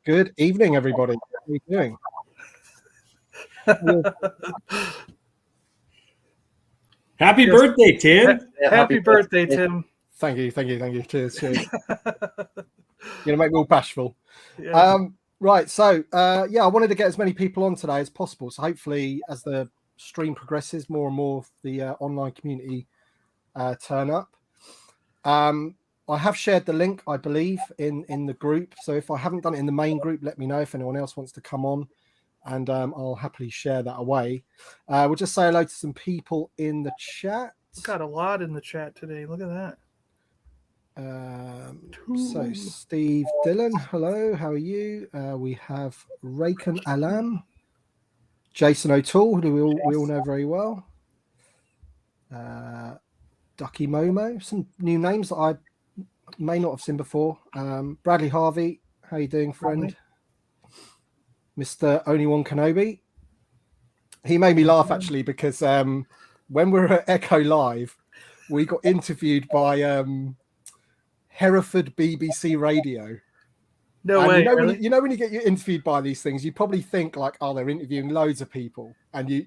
Good evening, everybody. How are you doing? Happy birthday, Tim. Happy birthday, Tim. Thank you. Cheers. You're gonna make me all bashful. Yeah. Right, so I wanted to get as many people on today as possible. So hopefully, as the stream progresses, more and more of the online community turn up. I have shared the link, I believe, in the group. So if I haven't done it in the main group, let me know if anyone else wants to come on, and I'll happily share that away. We'll just say hello to some people in the chat. We've got a lot in the chat today. Look at that. So Steve Dillon, hello, how are you? We have Rakan Alam, Jason O'Toole, who we all know very well. Ducky Momo, some new names that I may not have seen before. Bradley Harvey, how you doing, friend? Mr. Only One Kenobi. He made me laugh actually because when we were at Echo Live, we got interviewed by Hereford BBC Radio. No way. When you get interviewed by these things, you probably think like, oh, they're interviewing loads of people, and you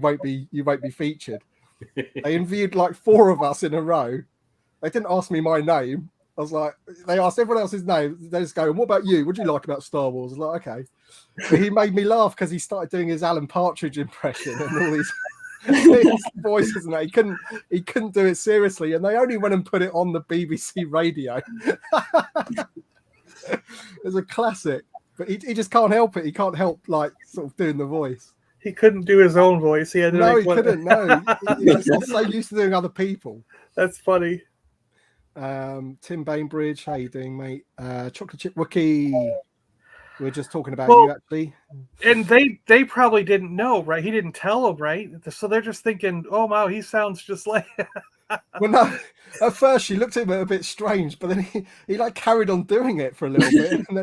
won't be featured. They interviewed like 4 of us in a row. They didn't ask me my name. I was like, they asked everyone else's name. They just go, and what about you? What do you like about Star Wars? I was like, okay. But he made me laugh because he started doing his Alan Partridge impression and all these voices, and that he couldn't do it seriously, and they only went and put it on the BBC radio. It's a classic, but he just can't help it. He can't help like sort of doing the voice. He couldn't do his own voice. He had to he couldn't. No, he's so used to doing other people. That's funny. Tim Bainbridge, how you doing, mate? Chocolate Chip Wookie. We were just talking about you actually. And they probably didn't know, right? He didn't tell them, right? So they're just thinking, oh wow, he sounds just like. Well, no. At first, she looked at him a bit strange, but then he like carried on doing it for a little bit, and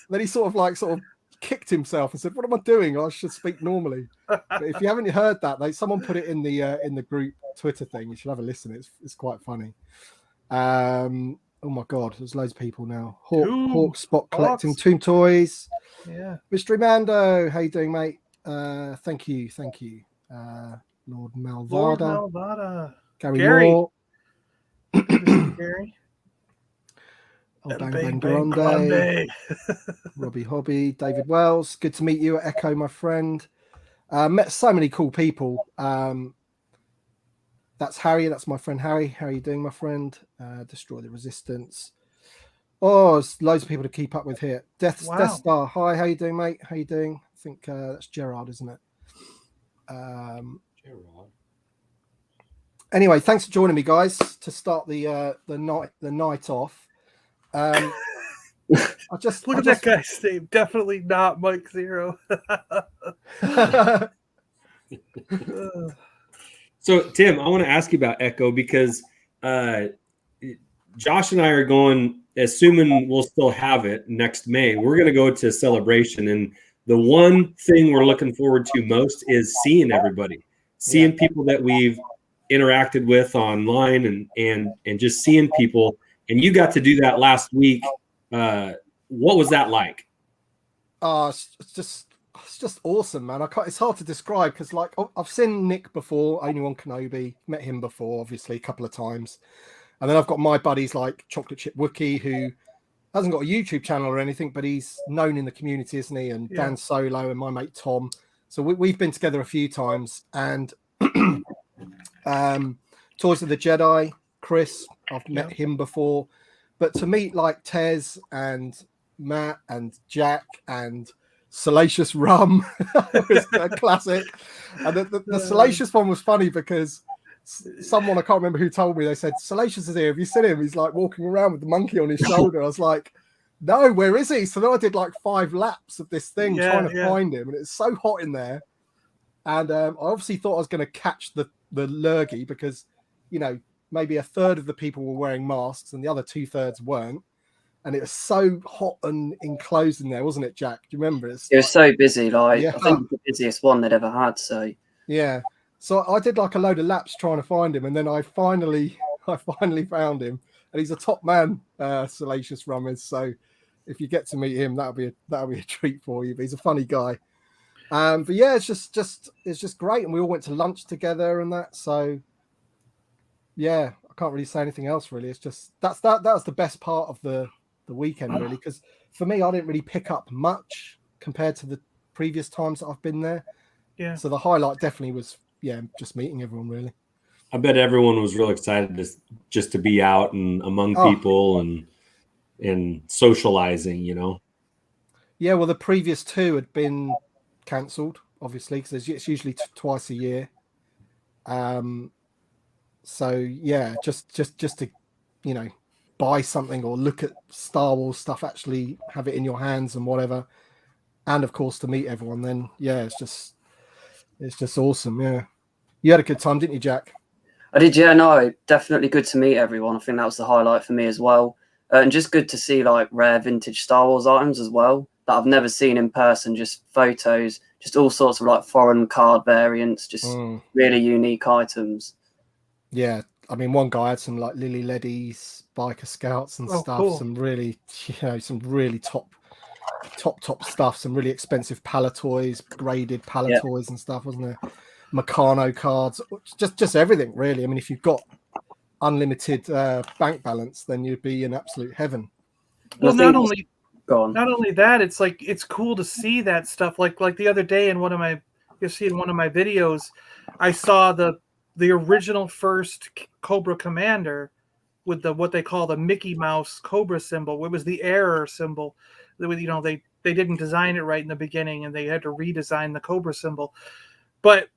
then he sort of kicked himself and said, "What am I doing? I should speak normally." But if you haven't heard that, someone put it in the group Twitter thing. You should have a listen. It's quite funny. Oh my God, there's loads of people now. Hawk Spot collecting Tomb Toys. Yeah. Mystery Mando, how you doing, mate? Thank you. Lord Malvada. Gary Moore. Gary. Oh, Bang Grande. Robbie Hobby. David Wells. Good to meet you at Echo, my friend. Met so many cool people. That's Harry. That's my friend Harry. How are you doing, my friend? Destroy the Resistance. Oh, there's loads of people to keep up with here. Death Star. Hi, how you doing, mate? How you doing? I think that's Gerard, isn't it? Gerard. Anyway, thanks for joining me, guys, to start the night off. I just look at that guy, Steve. Definitely not Mike Zero. So, Tim, I want to ask you about Echo because Josh and I are going, assuming we'll still have it next May, we're going to go to Celebration. And the one thing we're looking forward to most is seeing everybody, seeing people that we've interacted with online and just seeing people. And you got to do that last week. What was that like? It's just awesome, man. It's hard to describe because, like, I've seen Nick before, Only One Kenobi, met him before, obviously, a couple of times. And then I've got my buddies like Chocolate Chip Wookie, who hasn't got a YouTube channel or anything, but he's known in the community, isn't he? And Dan Solo and my mate Tom. So we've been together a few times. And Toys of the Jedi, Chris, I've met him before. But to meet like Tez and Matt and Jack and Salacious Rum was a classic. And the Salacious one was funny because someone, I can't remember who told me, they said, Salacious is here. Have you seen him? He's like walking around with the monkey on his shoulder. I was like, no, where is he? So then I did like 5 laps of this thing trying to find him. And it's so hot in there. And I obviously thought I was going to catch the lurgy because, you know, maybe a third of the people were wearing masks and the other 2/3 weren't. And it was so hot and enclosed in there, wasn't it, Jack? Do you remember it? It was so busy. Like, I think the busiest one they'd ever had. So yeah. So I did like a load of laps trying to find him, and then I finally found him, and he's a top man, Salacious Rum is. So if you get to meet him, that'll be a treat for you. But he's a funny guy. But yeah, it's just great, and we all went to lunch together and that. So yeah, I can't really say anything else really. It's just that was the best part of the weekend really, because for me, I didn't really pick up much compared to the previous times that I've been there. Yeah. So the highlight definitely was just meeting everyone really. I bet everyone was real excited just to be out and among people and socializing, you know. Yeah, well, the previous two had been cancelled, obviously, because it's usually twice a year. So yeah, just to, you know, buy something or look at Star Wars stuff, actually have it in your hands and whatever, and of course to meet everyone. Then yeah, it's just awesome. Yeah, you had a good time, didn't you, Jack? I did, yeah. No, definitely good to meet everyone. I think that was the highlight for me as well, and just good to see like rare vintage Star Wars items as well that I've never seen in person. Just photos, just all sorts of like foreign card variants, just really unique items. Yeah, I mean, one guy had some like Lily Leddies, Biker Scouts and stuff. Cool. Some really, some really top stuff. Some really expensive Palatoys, graded Palatoys and stuff, wasn't there? Meccano cards, just everything really. I mean, if you've got unlimited bank balance, then you'd be in absolute heaven. Well, not only that, it's like it's cool to see that stuff. Like the other day in one of my videos, I saw the original first Cobra Commander with what they call the Mickey Mouse Cobra symbol. It was the error symbol. They didn't design it right in the beginning, and they had to redesign the Cobra symbol. But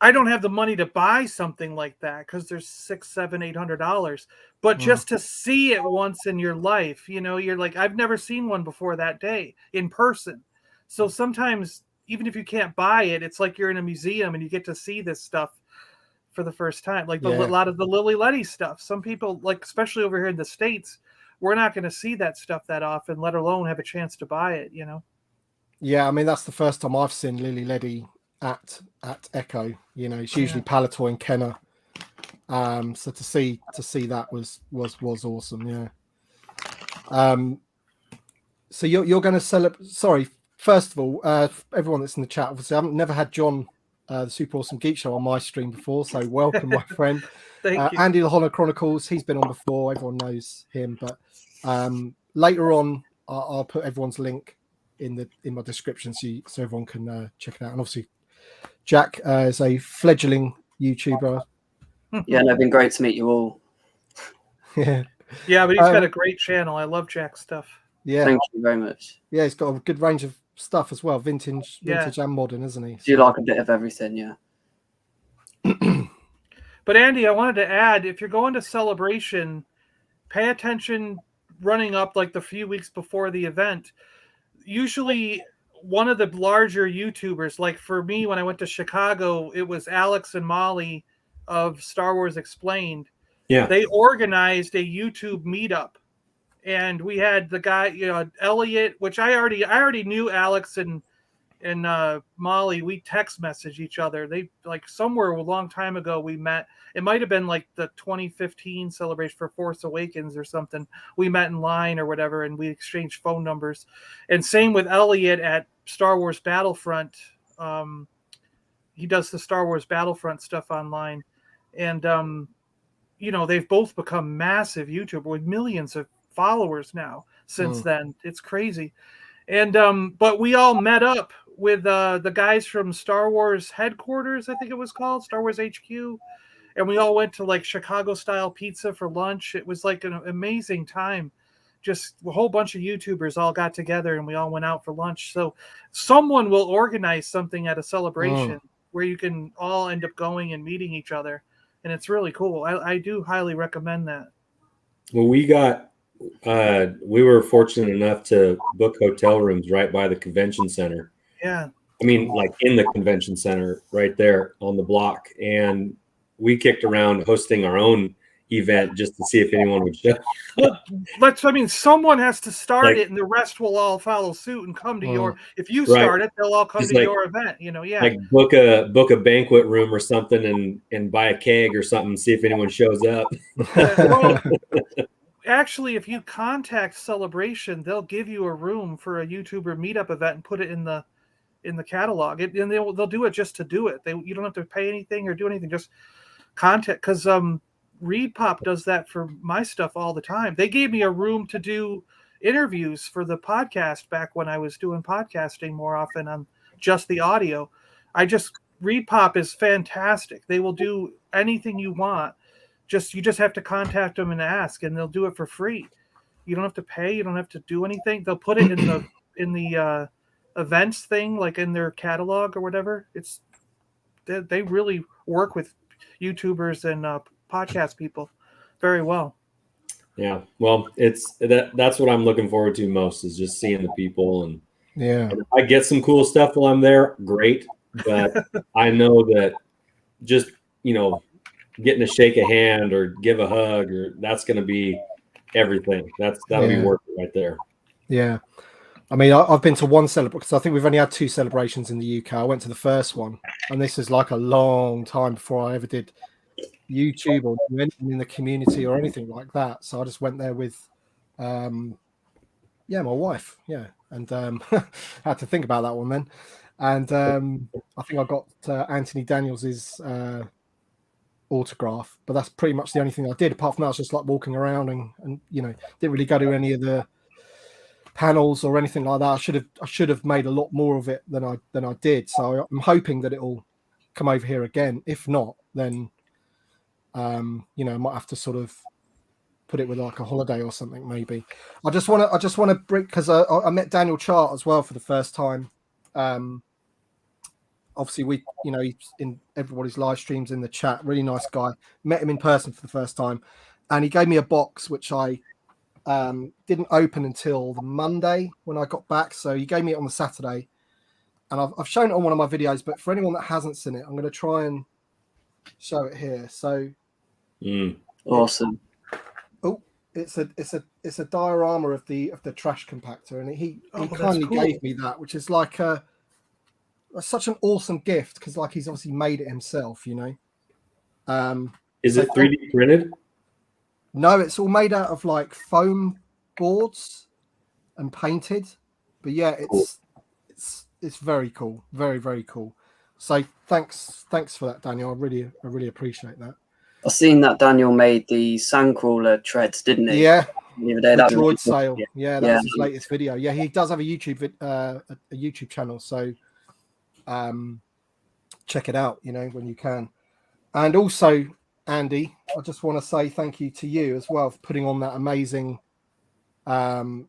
I don't have the money to buy something like that because there's $600, $700, $800. But just to see it once in your life, you're like, I've never seen one before that day in person. So sometimes, even if you can't buy it, it's like you're in a museum and you get to see this stuff for the first time. Like a lot of the Lily Letty stuff. Some people, like especially over here in the States, we're not going to see that stuff that often, let alone have a chance to buy it. Yeah, I mean that's the first time I've seen Lily Letty at Echo. It's usually Palatoy and Kenner. So to see that was awesome. Yeah. So you're going to celebrate. Sorry, first of all, everyone that's in the chat, obviously, I've never had John, the Super Awesome Geek Show, on my stream before. So welcome, my friend. Thank you. Andy the Hollow Chronicles. He's been on before. Everyone knows him. But later on, I'll put everyone's link in my description so everyone can check it out. And obviously, Jack is a fledgling YouTuber. Yeah, and it's been great to meet you all. Yeah, but he's got a great channel. I love Jack's stuff. Yeah, thank you very much. Yeah, he's got a good range of stuff as well, vintage and modern, isn't he? Do you like a bit of everything? Yeah. But Andy, I wanted to add, if you're going to Celebration, pay attention running up like the few weeks before the event. Usually one of the larger YouTubers, like for me, when I went to Chicago, it was Alex and Molly of Star Wars Explained. Yeah. They organized a YouTube meetup, and we had the guy, Elliot, which I already knew Alex and Molly. We text message each other. They like somewhere a long time ago we met. It might have been like the 2015 celebration for Force Awakens or something. We met in line or whatever, and we exchanged phone numbers. And same with Elliot at Star Wars Battlefront. He does the Star Wars Battlefront stuff online, and they've both become massive YouTubers with millions of followers now since then. It's crazy. And but we all met up with the guys from Star Wars headquarters, I think it was called, Star Wars HQ, and we all went to like Chicago style pizza for lunch. It was like an amazing time. Just a whole bunch of YouTubers all got together and we all went out for lunch. So someone will organize something at a celebration where you can all end up going and meeting each other, and it's really cool. I do highly recommend that. Well, we were fortunate enough to book hotel rooms right by the convention center. Yeah. I mean, like in the convention center right there on the block. And we kicked around hosting our own event just to see if anyone would show. Well, someone has to start it, and the rest will all follow suit and come to your. If you start it, they'll all come to your event. Like book a banquet room or something, and buy a keg or something. See if anyone shows up. actually, if you contact Celebration, they'll give you a room for a YouTuber meetup event and put it in the catalog. And they'll do it just to do it. You don't have to pay anything or do anything. Just contact, because Reed Pop does that for my stuff all the time. They gave me a room to do interviews for the podcast back when I was doing podcasting more often on just the audio. Reed Pop is fantastic. They will do anything you want. You just have to contact them and ask, and they'll do it for free. You don't have to pay. You don't have to do anything. They'll put it in the events thing, like in their catalog or whatever. They really work with YouTubers and podcast people very well. Yeah, well, that's what I'm looking forward to most, is just seeing the people. And and if I get some cool stuff while I'm there, great. But I know that just, getting to shake a hand or give a hug, that's going to be everything. That'll be worth it right there. Yeah. I mean, I've been to one celebration, because I think we've only had 2 celebrations in the UK. I went to the first one, and this is like a long time before I ever did YouTube or anything in the community or anything like that. So I just went there with, my wife. Yeah. And had to think about that one then. And I think I got Anthony Daniels's autograph, but that's pretty much the only thing I did. Apart from that, I was just like walking around and didn't really go to any of the panels or anything like that. I should have made a lot more of it than I did. So I'm hoping that it'll come over here again. If not, then I might have to sort of put it with like a holiday or something. Maybe I just want to bring, because I met Daniel Chart as well for the first time. Obviously, he's in everybody's live streams in the chat. Really nice guy. Met him in person for the first time, and he gave me a box which I didn't open until the Monday when I got back. So he gave me it on the Saturday, and I've shown it on one of my videos. But for anyone that hasn't seen it, I'm going to try and show it here. So awesome. It's a diorama of the trash compactor, and he kindly gave me that, which is like such an awesome gift, because like he's obviously made it himself, Is it 3D printed? No, it's all made out of like foam boards and painted. But yeah, it's very cool, very, very cool. So thanks for that, Daniel. I really appreciate that. I've seen that Daniel made the Sandcrawler treads, didn't he? Yeah. The other day, the that droid sale. Yeah, that was his latest video. Yeah, he does have a YouTube channel, so check it out, when you can. And also, Andy, I just want to say thank you to you as well for putting on that amazing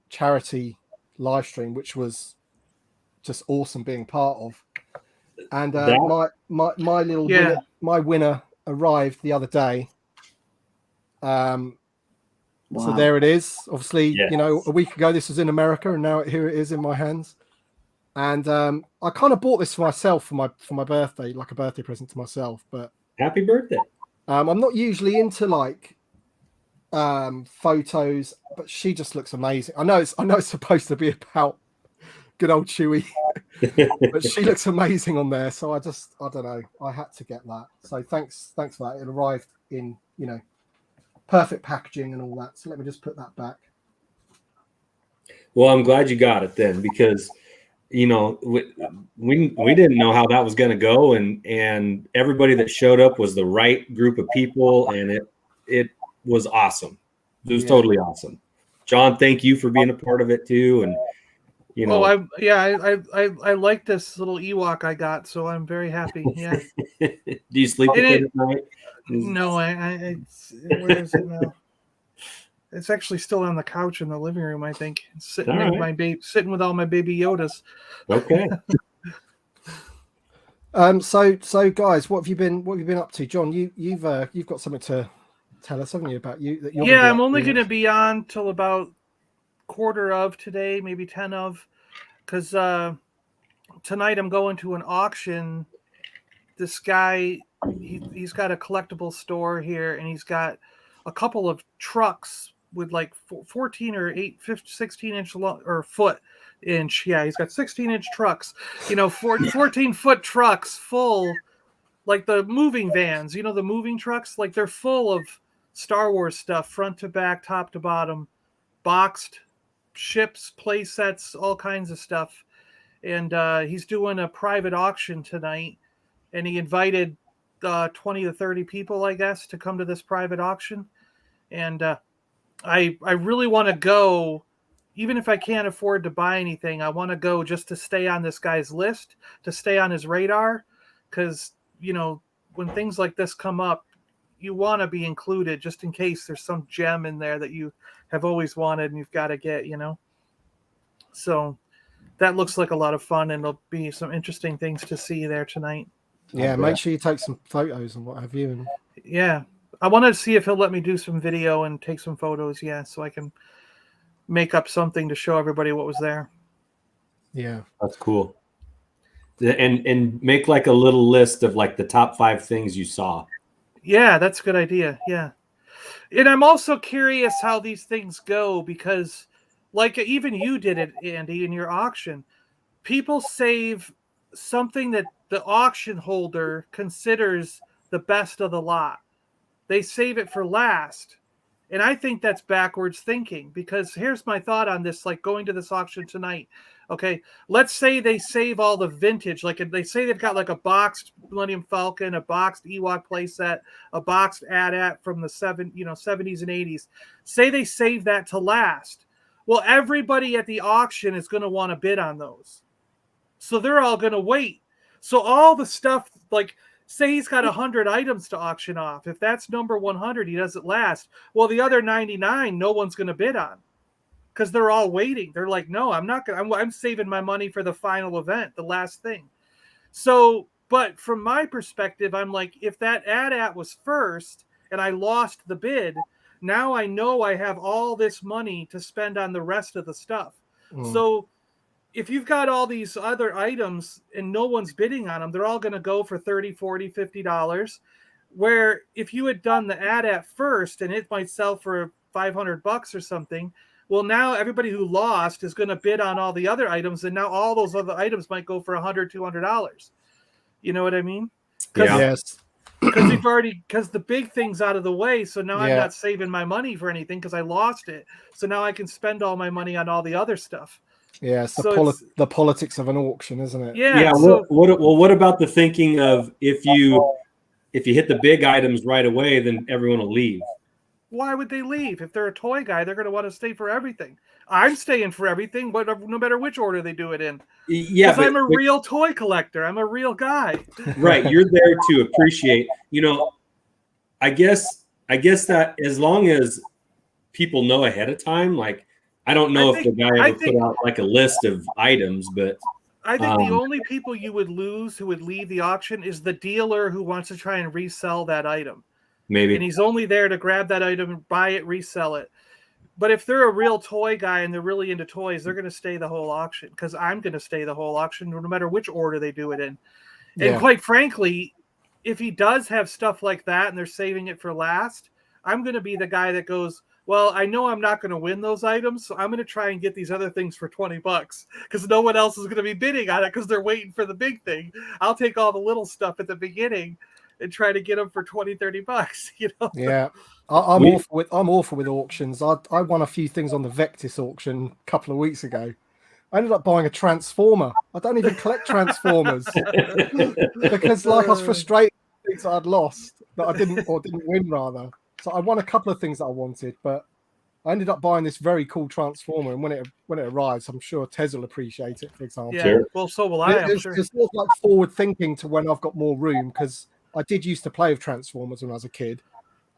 charity live stream, which was just awesome being part of. And my little winner arrived the other day. So there it is. Obviously, a week ago this was in America, and now here it is in my hands. And I kind of bought this for myself for my birthday, like a birthday present to myself. But happy birthday! I'm not usually into like photos, but she just looks amazing. I know it's supposed to be about good old Chewie, but she looks amazing on there. So I don't know. I had to get that. So thanks for that. It arrived in perfect packaging and all that. So let me just put that back. Well, I'm glad you got it then, because we didn't know how that was going to go, and everybody that showed up was the right group of people, and it was awesome. It was totally awesome. John, thank you for being a part of it too, and I like this little Ewok I got, so I'm very happy. Yeah. Do you sleep with it at night? No, where is it now? It's actually still on the couch in the living room, I think. It's sitting with all my baby Yodas. Okay. So guys, what have you been up to? John, you've got something to tell us, haven't you, about you? That I'm only going to be on till about quarter of today, maybe 10 of, because tonight I'm going to an auction. This guy, he's got a collectible store here, and he's got a couple of trucks with like 14 or 16 inch long or foot inch. Yeah, he's got 16-inch trucks, 14-foot trucks full, like the moving vans, the moving trucks, like they're full of Star Wars stuff, front to back, top to bottom, boxed ships, play sets, all kinds of stuff. And he's doing a private auction tonight, and he invited 20 to 30 people, I guess, to come to this private auction. And I really want to go, even if I can't afford to buy anything. I want to go just to stay on this guy's list, to stay on his radar, because, you know, when things like this come up, you want to be included just in case there's some gem in there that you have always wanted and you've got to get, you know. So that looks like a lot of fun, and there'll be some interesting things to see there tonight. Yeah, make sure you take some photos and what have you. And yeah, I wanted to see if he'll let me do some video and take some photos. Yeah, so I can make up something to show everybody what was there. Yeah, that's cool. And make like a little list of like the top 5 things you saw. Yeah, that's a good idea. Yeah, and I'm also curious how these things go, because like even you did it, Andy, in your auction. People save something that the auction holder considers the best of the lot. They save it for last. And I think that's backwards thinking, because here's my thought on this, like going to this auction tonight. Okay, let's say they save all the vintage, like they say they've got like a boxed Millennium Falcon, a boxed Ewok playset, a boxed AT-AT from the 70s and 80s. Say they save that to last. Well, everybody at the auction is going to want to bid on those. So they're all going to wait. So all the stuff, like say he's got 100 items to auction off. If that's number 100, he doesn't last. Well, the other 99, no one's going to bid on, because they're all waiting. They're like, no, I'm not going to, I'm saving my money for the final event, the last thing. So, but from my perspective, I'm like, if that AT-AT was first and I lost the bid, now I know I have all this money to spend on the rest of the stuff. So if you've got all these other items and no one's bidding on them, they're all going to go for $30, $40, $50. Where if you had done the AT-AT first and it might sell for $500 or something, well, now everybody who lost is going to bid on all the other items, and now all those other items might go for $100, $200. You know what I mean? Yes. Because the big thing's out of the way, so now I'm not saving my money for anything because I lost it. So now I can spend all my money on all the other stuff. Yeah, it's the politics of an auction, isn't it? Yeah. What about the thinking of if you hit the big items right away, then everyone will leave? Why would they leave? If they're a toy guy, they're going to want to stay for everything. I'm staying for everything, but no matter which order they do it in. Yeah, because I'm a real toy collector. I'm a real guy. Right, you're there to appreciate. You know, I guess that as long as people know ahead of time, like. I don't know if the guy ever put out like a list of items, but I think the only people you would lose who would leave the auction is the dealer who wants to try and resell that item. Maybe. And he's only there to grab that item, buy it, resell it. But if they're a real toy guy and they're really into toys, they're going to stay the whole auction, because I'm going to stay the whole auction no matter which order they do it in. And quite frankly, if he does have stuff like that and they're saving it for last, I'm going to be the guy that goes, well, I know I'm not going to win those items, so I'm going to try and get these other things for $20 because no one else is going to be bidding on it because they're waiting for the big thing. I'll take all the little stuff at the beginning and try to get them for $20, $30, you know? Yeah. I'm awful with auctions. I won a few things on the Vectis auction a couple of weeks ago. I ended up buying a Transformer. I don't even collect Transformers because like I was frustrated with things I'd lost that I didn't win rather. So I won a couple of things that I wanted, but I ended up buying this very cool Transformer, and when it arrives, I'm sure Tez will appreciate it, for example. Yeah, well, so will I, I'm sure. It's sort of like forward thinking to when I've got more room, because I did used to play with Transformers when I was a kid,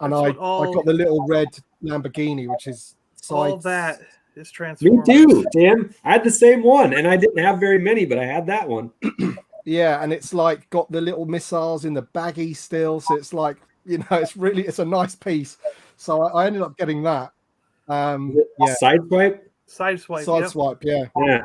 and I got the little red Lamborghini, which is all that is Transformers. Me too, Tim. I had the same one, and I didn't have very many, but I had that one. Yeah, and it's like got the little missiles in the baggie still, so it's like, you know, it's a nice piece. So I ended up getting that. Sideswipe, yeah.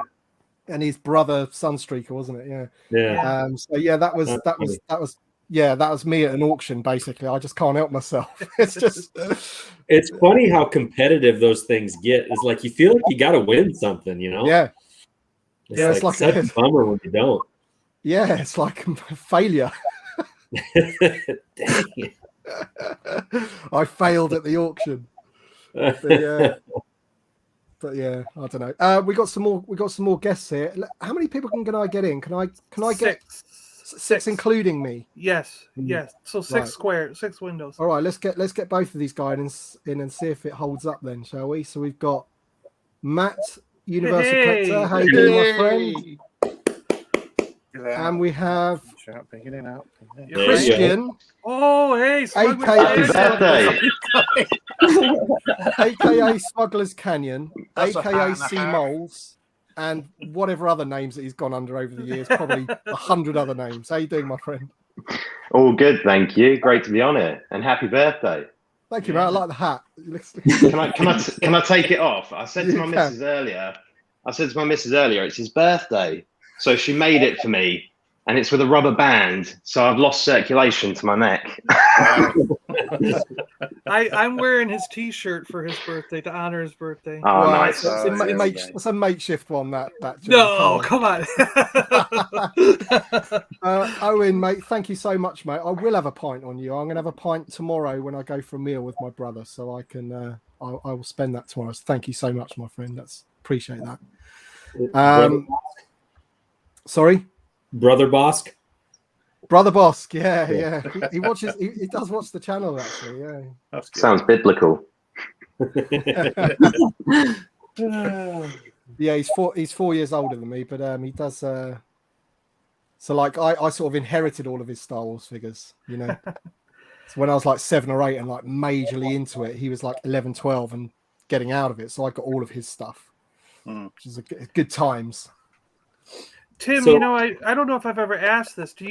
And his brother Sunstreaker, wasn't it? Yeah. So yeah, that was me at an auction. Basically, I just can't help myself. It's funny how competitive those things get. It's like you feel like you got to win something, you know? Yeah. It's like such a bummer when you don't. Yeah, it's like failure. Dang it. I failed at the auction. But yeah, I don't know. We got some more guests here. How many people can I get in? Can I get six including me? Yes. So six windows. All right, let's get both of these guys in and see if it holds up then, shall we? So we've got Matt, Universal Collector. How you doing, my friend? And we have Christian. Oh, hey, AKA Smuggler's Canyon, AKA Sea Moles, and whatever other names that he's gone under over the years, probably 100 other names. How you doing, my friend? All good, thank you. Great to be on it, and happy birthday. Thank you, man. I like the hat. Can I take it off? I said to my missus earlier, it's his birthday, so she made it for me. And it's with a rubber band, so I've lost circulation to my neck. I'm wearing his T-shirt for his birthday to honor his birthday. Oh, nice! It's a makeshift one. That no, come on. Owen, mate, thank you so much, mate. I will have a pint on you. I'm going to have a pint tomorrow when I go for a meal with my brother, so I can. I will spend that tomorrow. So thank you so much, my friend. Appreciate that. Sorry. Brother Bosk, yeah. He watches. He does watch the channel actually. Yeah, sounds biblical. Yeah, he's 4 years older than me, but he does. So like I sort of inherited all of his Star Wars figures, you know. So when I was like 7 or 8 and like majorly into it, he was like 11, 12 and getting out of it. So I got all of his stuff, which is good times. Tim, you know, I don't know if I've ever asked this. Do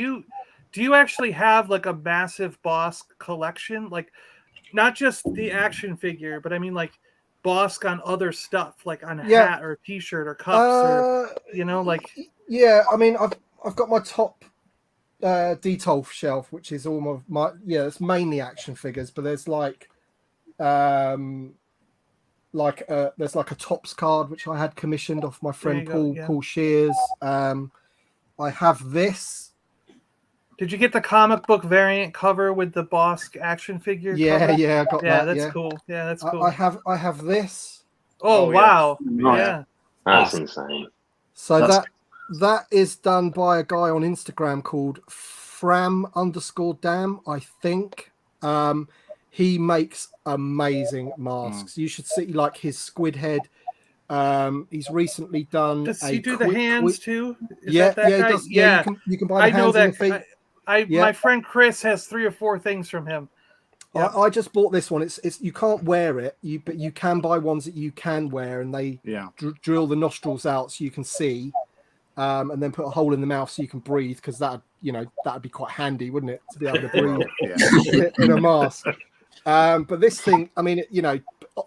you actually have like a massive Bosk collection? Like not just the action figure, but I mean like Bosk on other stuff, like on a hat or a T-shirt or cups or you know, like yeah, I mean I've got my top detail shelf, which is all my it's mainly action figures, but there's there's like a Topps card which I had commissioned off my friend Paul Shears. I have this. Did you get the comic book variant cover with the Bosk action figure? Yeah, cover? I got that. Yeah, that's cool. Yeah, that's cool. I have this. Oh wow! Yeah, that's insane. So that is done by a guy on Instagram called Fram_Dam, I think. He makes amazing masks. You should see like his squid head. He's recently done. Does he do the hands too? Is He guy? does. Yeah, you can buy the hands and the feet. My friend Chris has 3 or 4 things from him. Yeah. I just bought this one. It's you can't wear it, but you can buy ones that you can wear, and they drill the nostrils out so you can see, and then put a hole in the mouth so you can breathe, because that'd be quite handy, wouldn't it, to be able to breathe in a mask. But this thing, I mean,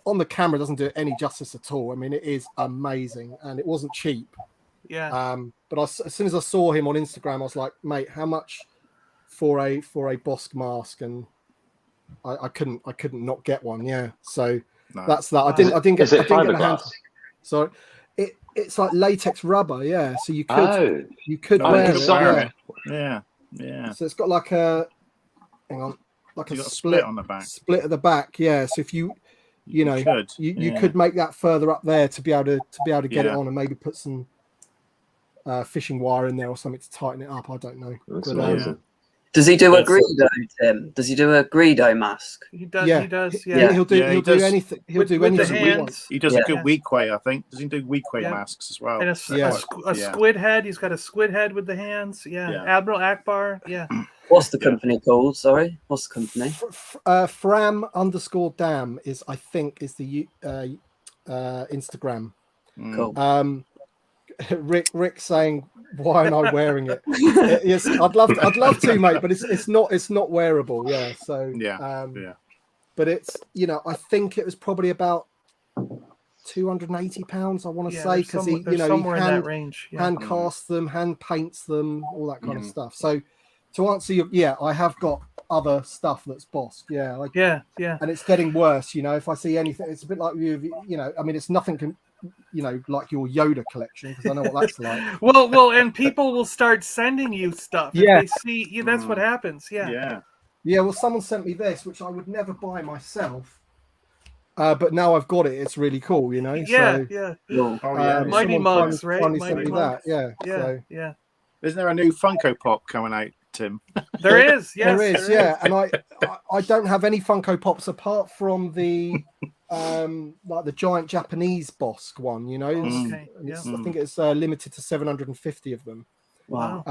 on the camera doesn't do it any justice at all. I mean, it is amazing, and it wasn't cheap. Yeah. But as soon as I saw him on Instagram, I was like, mate, how much for a Bosk mask? And I couldn't not get one. Yeah. So that's that. I didn't get the hands. So it's like latex rubber. Yeah. So you could wear it. Yeah. So it's got like a like a split on the back. Split at the back, yeah. So if you could make that further up there to be able to get it on, and maybe put some fishing wire in there or something to tighten it up. I don't know. But, does he do a Greedo, Tim? Does he do a Greedo mask? He does. Yeah. He does. Yeah. He'll do anything. He'll do anything he wants. He does a good Weequay, I think. Does he do Weequay masks as well? And a squid head. He's got a squid head with the hands. Yeah. Admiral Akbar. Yeah. What's the company called? Sorry, what's the company? Fram_Dam is the Instagram. Cool. Rick saying, why am I wearing it? Yes, I'd love to, mate, but it's not wearable. Yeah. So but it's I think it was probably about £280. I want to say, because he hand casts them, hand paints them, all that kind of stuff. So. To answer you, I have got other stuff that's Bosk. Yeah. And it's getting worse. If I see anything, it's a bit like you. I mean, it's nothing. Like your Yoda collection, because I know what that's like. well, and people will start sending you stuff. Yeah. If they see, that's what happens. Yeah. Yeah, well, someone sent me this, which I would never buy myself. But now I've got it. It's really cool, you know. Yeah, So, yeah. Oh yeah. Mighty someone Mugs, right? finally Mighty sent me Mugs. that. Yeah. Yeah, So yeah. Isn't there a new Funko Pop coming out, Tim? There is, yes, there is, yeah. And I don't have any Funko Pops apart from the like the giant Japanese Bossk one, you know. Okay. And Yeah. I think it's limited to 750 of them. Wow.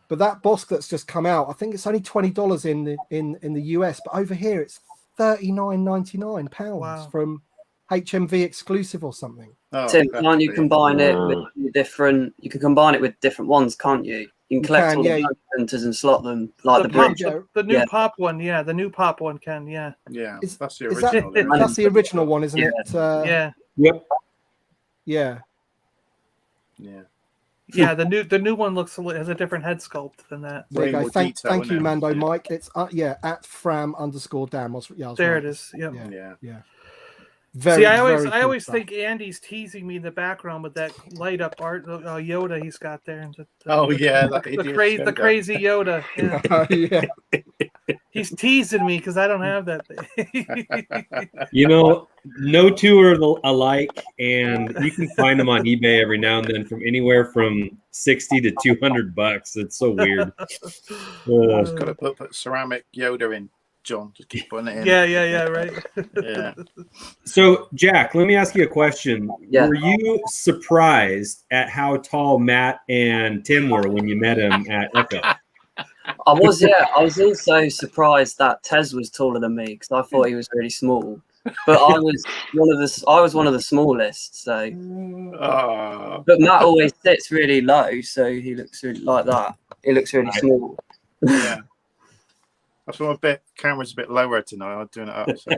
But that Bossk that's just come out, I think it's only $20 in the US, but over here it's £39.99 Wow. from HMV exclusive or something. Oh, Tim, that's can't you brilliant. combine it with different? You can combine it with different ones, can't you? You can collect all the centers and slot them like the bridge. The new pop one, yeah. The new pop one can, yeah. Yeah, that's the Is that, original. that's the original one, isn't it? Yeah. Yep. Yeah. Yeah. Yeah, the new one has a different head sculpt than that. There you go. more Thank detail, you, innit? Mando Yeah. Mike. It's at @fram_dam. I was There right. it is. Yep. Yeah. Very, See, I very cool always stuff. think Andy's teasing me in the background with that light up art Yoda he's got there. Oh yeah, the crazy Yoda. Yeah. He's teasing me because I don't have that thing. You know, no two are alike, and you can find them on eBay every now and then from anywhere from $60 to $200. It's so weird. I've got to put ceramic Yoda in, John. Just keep putting it in. Yeah, right. Yeah. So, Jack, let me ask you a question. Yeah. Were you surprised at how tall Matt and Tim were when you met him at Echo? I was, yeah. I was also surprised that Tez was taller than me because I thought he was really small. But I was one of the smallest. So, but Matt always sits really low, so he looks really like that. He looks really small. Yeah. That's why camera's a bit lower tonight. I'm doing it up. So.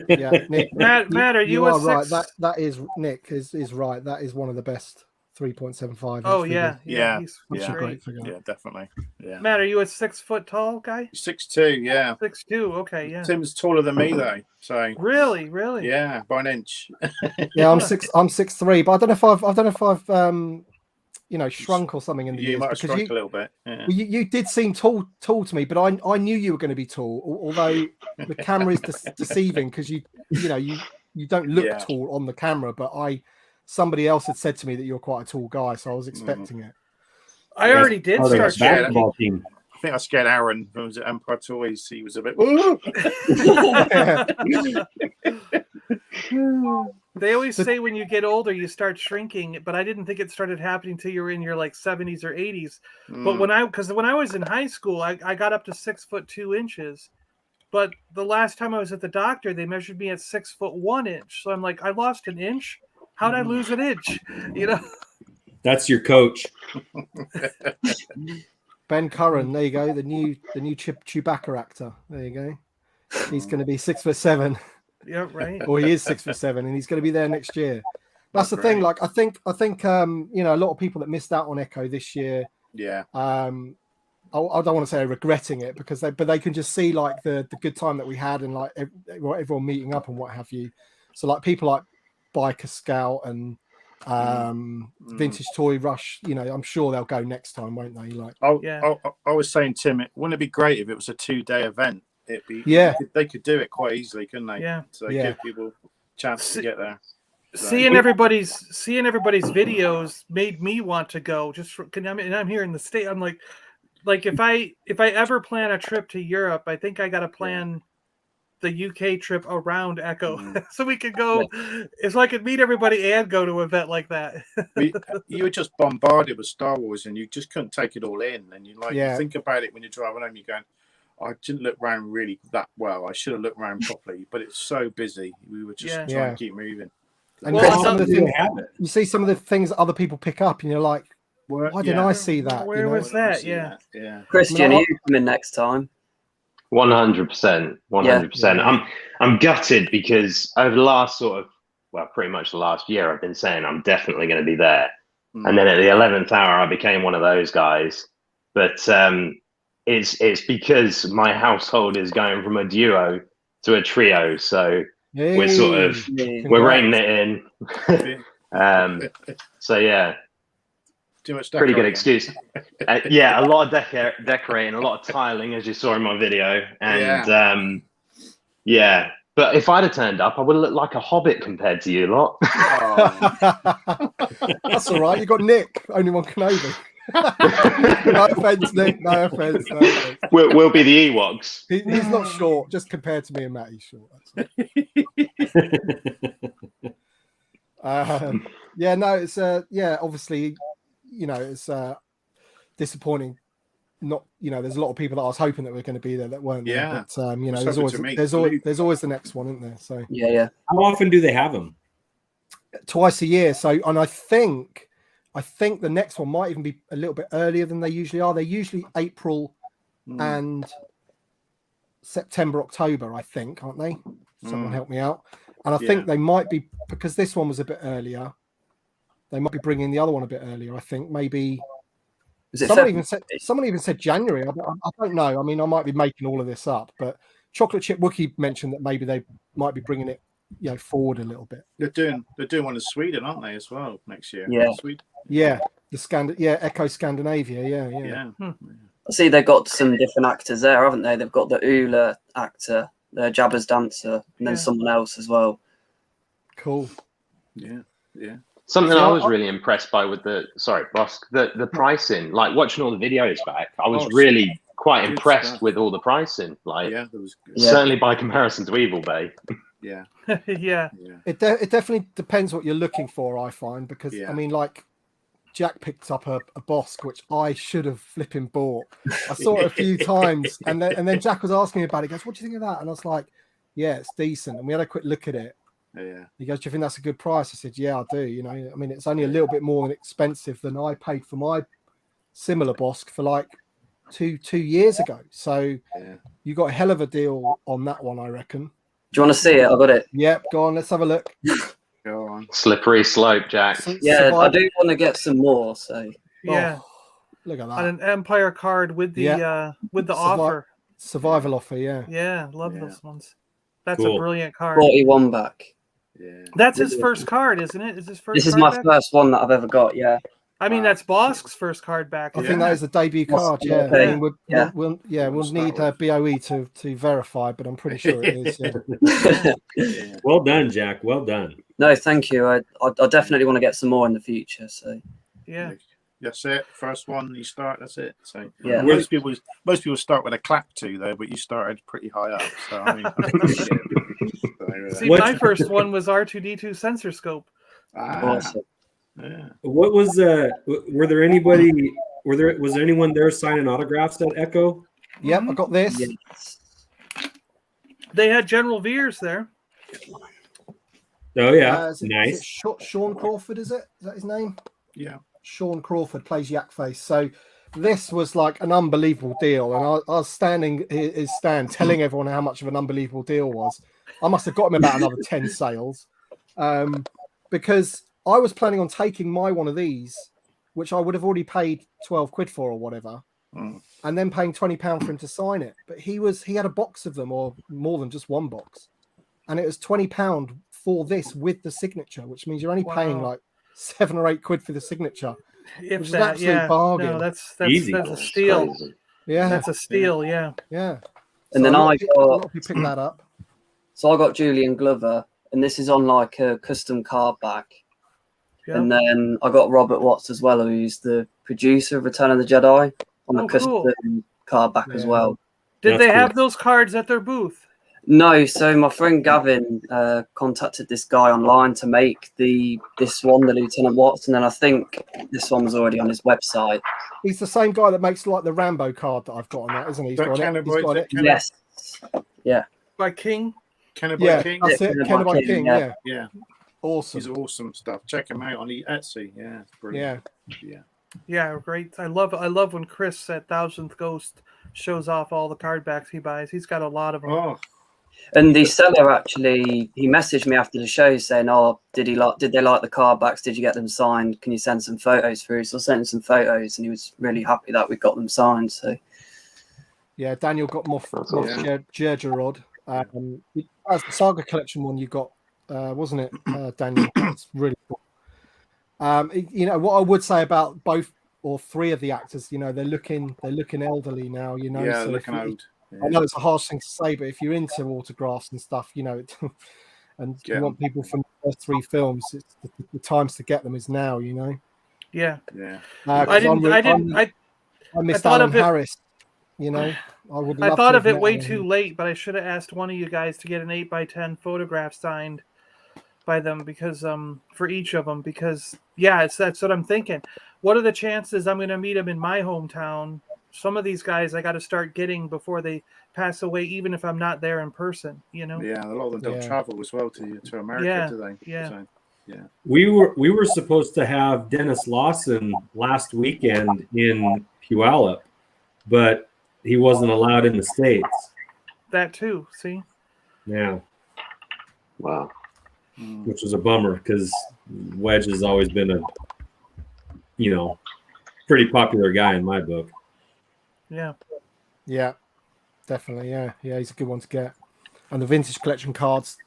Yeah, Nick. Matt, are you a right. six? That is Nick is right. That is one of the best 3.75. Oh figures. Yeah. He's Such a great. great figure. Yeah, definitely. Yeah. Matt, are you a 6 foot tall guy? 6'2", yeah. 6'2", okay, yeah. Tim's taller than me though, so Really? yeah, by an inch. Yeah, I'm 6'3", but I don't know if I've shrunk or something in the years. You might have because shrunk a little bit. Yeah. Well, you did seem tall to me, but I knew you were going to be tall. Although the camera is deceiving because you don't look tall on the camera. But somebody else had said to me that you're quite a tall guy, so I was expecting it. I already did start basketball team. I think I scared Aaron when I was at Empire Toys. He was a bit. They always say when you get older you start shrinking, but I didn't think it started happening till you were in your like 70s or 80s. But when I was in high school, I got up to 6'2". But the last time I was at the doctor, they measured me at 6'1". So I'm like, I lost an inch. How'd I lose an inch? You know. That's your coach. Ben Curran, there you go. The new Chewbacca actor. There you go. He's going to be 6'7". Yeah, right. Or he is 6'7", and he's going to be there next year. That's the thing. Like I think a lot of people that missed out on Echo this year. Yeah. I don't want to say regretting it because they can just see like the good time that we had and like everyone meeting up and what have you. So like people like Biker Scout and Vintage Toy Rush, I'm sure they'll go next time, won't they? Like, I was saying, Tim, wouldn't it be great if it was a 2-day event? It'd be they could do it quite easily, couldn't they? Yeah. So give people a chance to get there. So. Seeing everybody's videos made me want to go. And I'm here in the state. I'm like if I ever plan a trip to Europe, I think I got to plan the UK trip around Echo so we could go. So I could meet everybody and go to an event like that. You were just bombarded with Star Wars, and you just couldn't take it all in. And you think about it when you're driving home. You're going, I didn't look around really that well. I should have looked around properly, but it's so busy. We were just trying to keep moving. And you see some of the things that other people pick up, and you're like, why didn't I see that? Where was that? Yeah. Christian, are you coming next time? 100%. 100%. Yeah. I'm gutted because over the last pretty much the last year, I've been saying I'm definitely going to be there. And then at the 11th hour, I became one of those guys. But it's because my household is going from a duo to a trio. So we're reining it in. So yeah. Too much Pretty good decorating. excuse. Yeah, a lot of decorating, a lot of tiling, as you saw in my video, and yeah. But if I'd have turned up, I would have looked like a hobbit compared to you lot. Oh. That's all right. You got Nick, only one Kenobi. No offense, Nick. No offense. No offense. We'll be the Ewoks. He's not short, just compared to me and Matt, he's short. Yeah, no, it's obviously, it's disappointing. Not, there's a lot of people that I was hoping that were going to be there that weren't there. But there's always the next one, isn't there? So yeah. How often do they have them? Twice a year. So, and I think the next one might even be a little bit earlier than they usually are. They're usually April and September, October, I think, aren't they? Someone help me out. And I think they might be, because this one was a bit earlier, they might be bringing the other one a bit earlier. I think maybe someone even said January. I don't know. I mean, I might be making all of this up, but Chocolate Chip Wookie mentioned that maybe they might be bringing it, forward a little bit. They're doing one in Sweden, aren't they, as well, next year? Yeah. Sweden. Yeah, Echo Scandinavia. Yeah. I see they've got some different actors there, haven't they? They've got the Ula actor, the Jabba's dancer, and then someone else as well. Cool. Yeah. Something I was really impressed by with the pricing, like watching all the videos back, I was really quite impressed with all the pricing. Like, certainly by comparison to Evil Bay. Yeah. Yeah. It definitely depends what you're looking for, I find, because I mean, like, Jack picked up a Bosk, which I should have flipping bought. I saw it a few times, and then Jack was asking me about it. He goes, "What do you think of that?" And I was like, "Yeah, it's decent." And we had a quick look at it. Yeah. He goes, "Do you think that's a good price?" I said, "Yeah, I do." I mean, it's only a little bit more expensive than I paid for my similar Bosk for like two years ago. So you got a hell of a deal on that one, I reckon. Do you want to see it? I got it. Yep, go on. Let's have a look. Go on. Slippery slope, Jack. Yeah, I do want to get some more. So yeah, look at that. On an Empire card with the offer. Survival offer, yeah. Yeah, love those ones. That's a brilliant card. 41 back. Yeah. That's his first card, isn't it? Is his first? This is card my back? first one that I've ever got. Yeah. I mean, that's Bosk's first card back. I think that is the debut card. Yeah. Okay. I mean, we'll need BOE to verify, but I'm pretty sure it is. Yeah. Well done, Jack. Well done. No, thank you. I definitely want to get some more in the future. So yeah. That's it. First one you start. That's it. So yeah. Most people start with a clap to though, but you started pretty high up. So I mean, see, my first one was R2D2 sensor scope. Awesome. Yeah. What was was there anyone there signing autographs at Echo? Yep, I got this. Yes. They had General Veers there. Oh yeah, is nice. It Sean Crawford, is it? Is that his name? Yeah. Sean Crawford plays Yakface. So this was like an unbelievable deal, and I was standing his stand telling everyone how much of an unbelievable deal was. I must have got him about another 10 sales, because I was planning on taking my one of these, which I would have already paid 12 quid for or whatever, and then paying £20 for him to sign it. But he had a box of them, or more than just one box, and it was £20 for this with the signature, which means you're only paying like 7 or 8 quid for the signature. If which is that, an absolute bargain. No, that's Easy. a steal. Yeah, That's a steal. Yeah. Yeah. And then a lot of people pick that up. So I got Julian Glover, and this is on like a custom card back. Yeah. And then I got Robert Watts as well, who's the producer of Return of the Jedi, on a custom card back as well. Did they have those cards at their booth? No, so my friend Gavin contacted this guy online to make this one, the Lieutenant Watts, and then I think this one was already on his website. He's the same guy that makes like the Rambo card that I've got on that, isn't he? He's got it. Yes. Yeah. By King? Kennebec King? That's it. Kennebec King, yeah. Awesome. He's awesome stuff. Check him out on the Etsy. Yeah, it's brilliant. Yeah, great. I love when Chris at Thousandth Ghost shows off all the card backs he buys. He's got a lot of them. Oh. And the seller actually, he messaged me after the show saying, "Oh, did they like the card backs? Did you get them signed? Can you send some photos through?" So I sent him some photos, and he was really happy that we got them signed. So yeah, Daniel got Moff Gergerod. As the Saga Collection one you got, wasn't it, Daniel? It's really cool. What I would say about both or 3 of the actors, you know, they're looking elderly now, you know. Yeah, so looking old. Yeah. I know it's a harsh thing to say, but if you're into autographs and stuff, you know, and you want people from the first 3 films, it's the times to get them is now, you know. Yeah. I missed thought Alan of it, Harris, you know. I thought of it way too late, but I should have asked one of you guys to get an 8x10 photograph signed by them, because for each of them, because that's what I'm thinking. What are the chances I'm going to meet them in my hometown? Some of these guys I got to start getting before they pass away, even if I'm not there in person, you know. Yeah, a lot of them don't travel as well to America, do they? Yeah. So, yeah. We were supposed to have Dennis Lawson last weekend in Puyallup, but he wasn't allowed in the States. That too, see? Yeah. Wow. Which was a bummer, because Wedge has always been a, you know, pretty popular guy in my book. Yeah. Yeah, definitely. Yeah, he's a good one to get. And the vintage collection cards,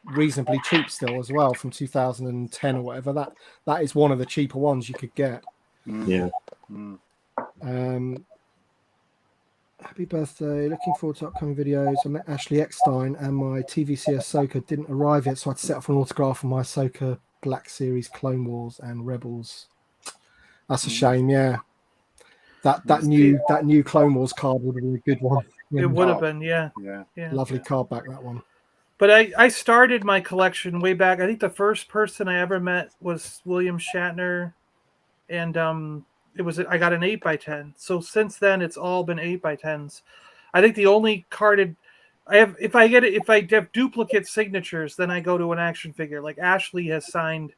reasonably cheap still as well, from 2010 or whatever. That is one of the cheaper ones you could get. Yeah. Happy birthday. Looking forward to upcoming videos. I met Ashley Eckstein and my TVC Ahsoka didn't arrive yet, so I had to set up for an autograph for my Ahsoka Black Series, Clone Wars and Rebels. That's a shame, yeah. That new Clone Wars card would have been a good one. It would have been, yeah. Lovely card back, that one. But I started my collection way back. I think the first person I ever met was William Shatner, and I got an 8x10. So since then, it's all been 8x10s. I think the only carded I have, if I have duplicate signatures, then I go to an action figure. Like Ashley has signed.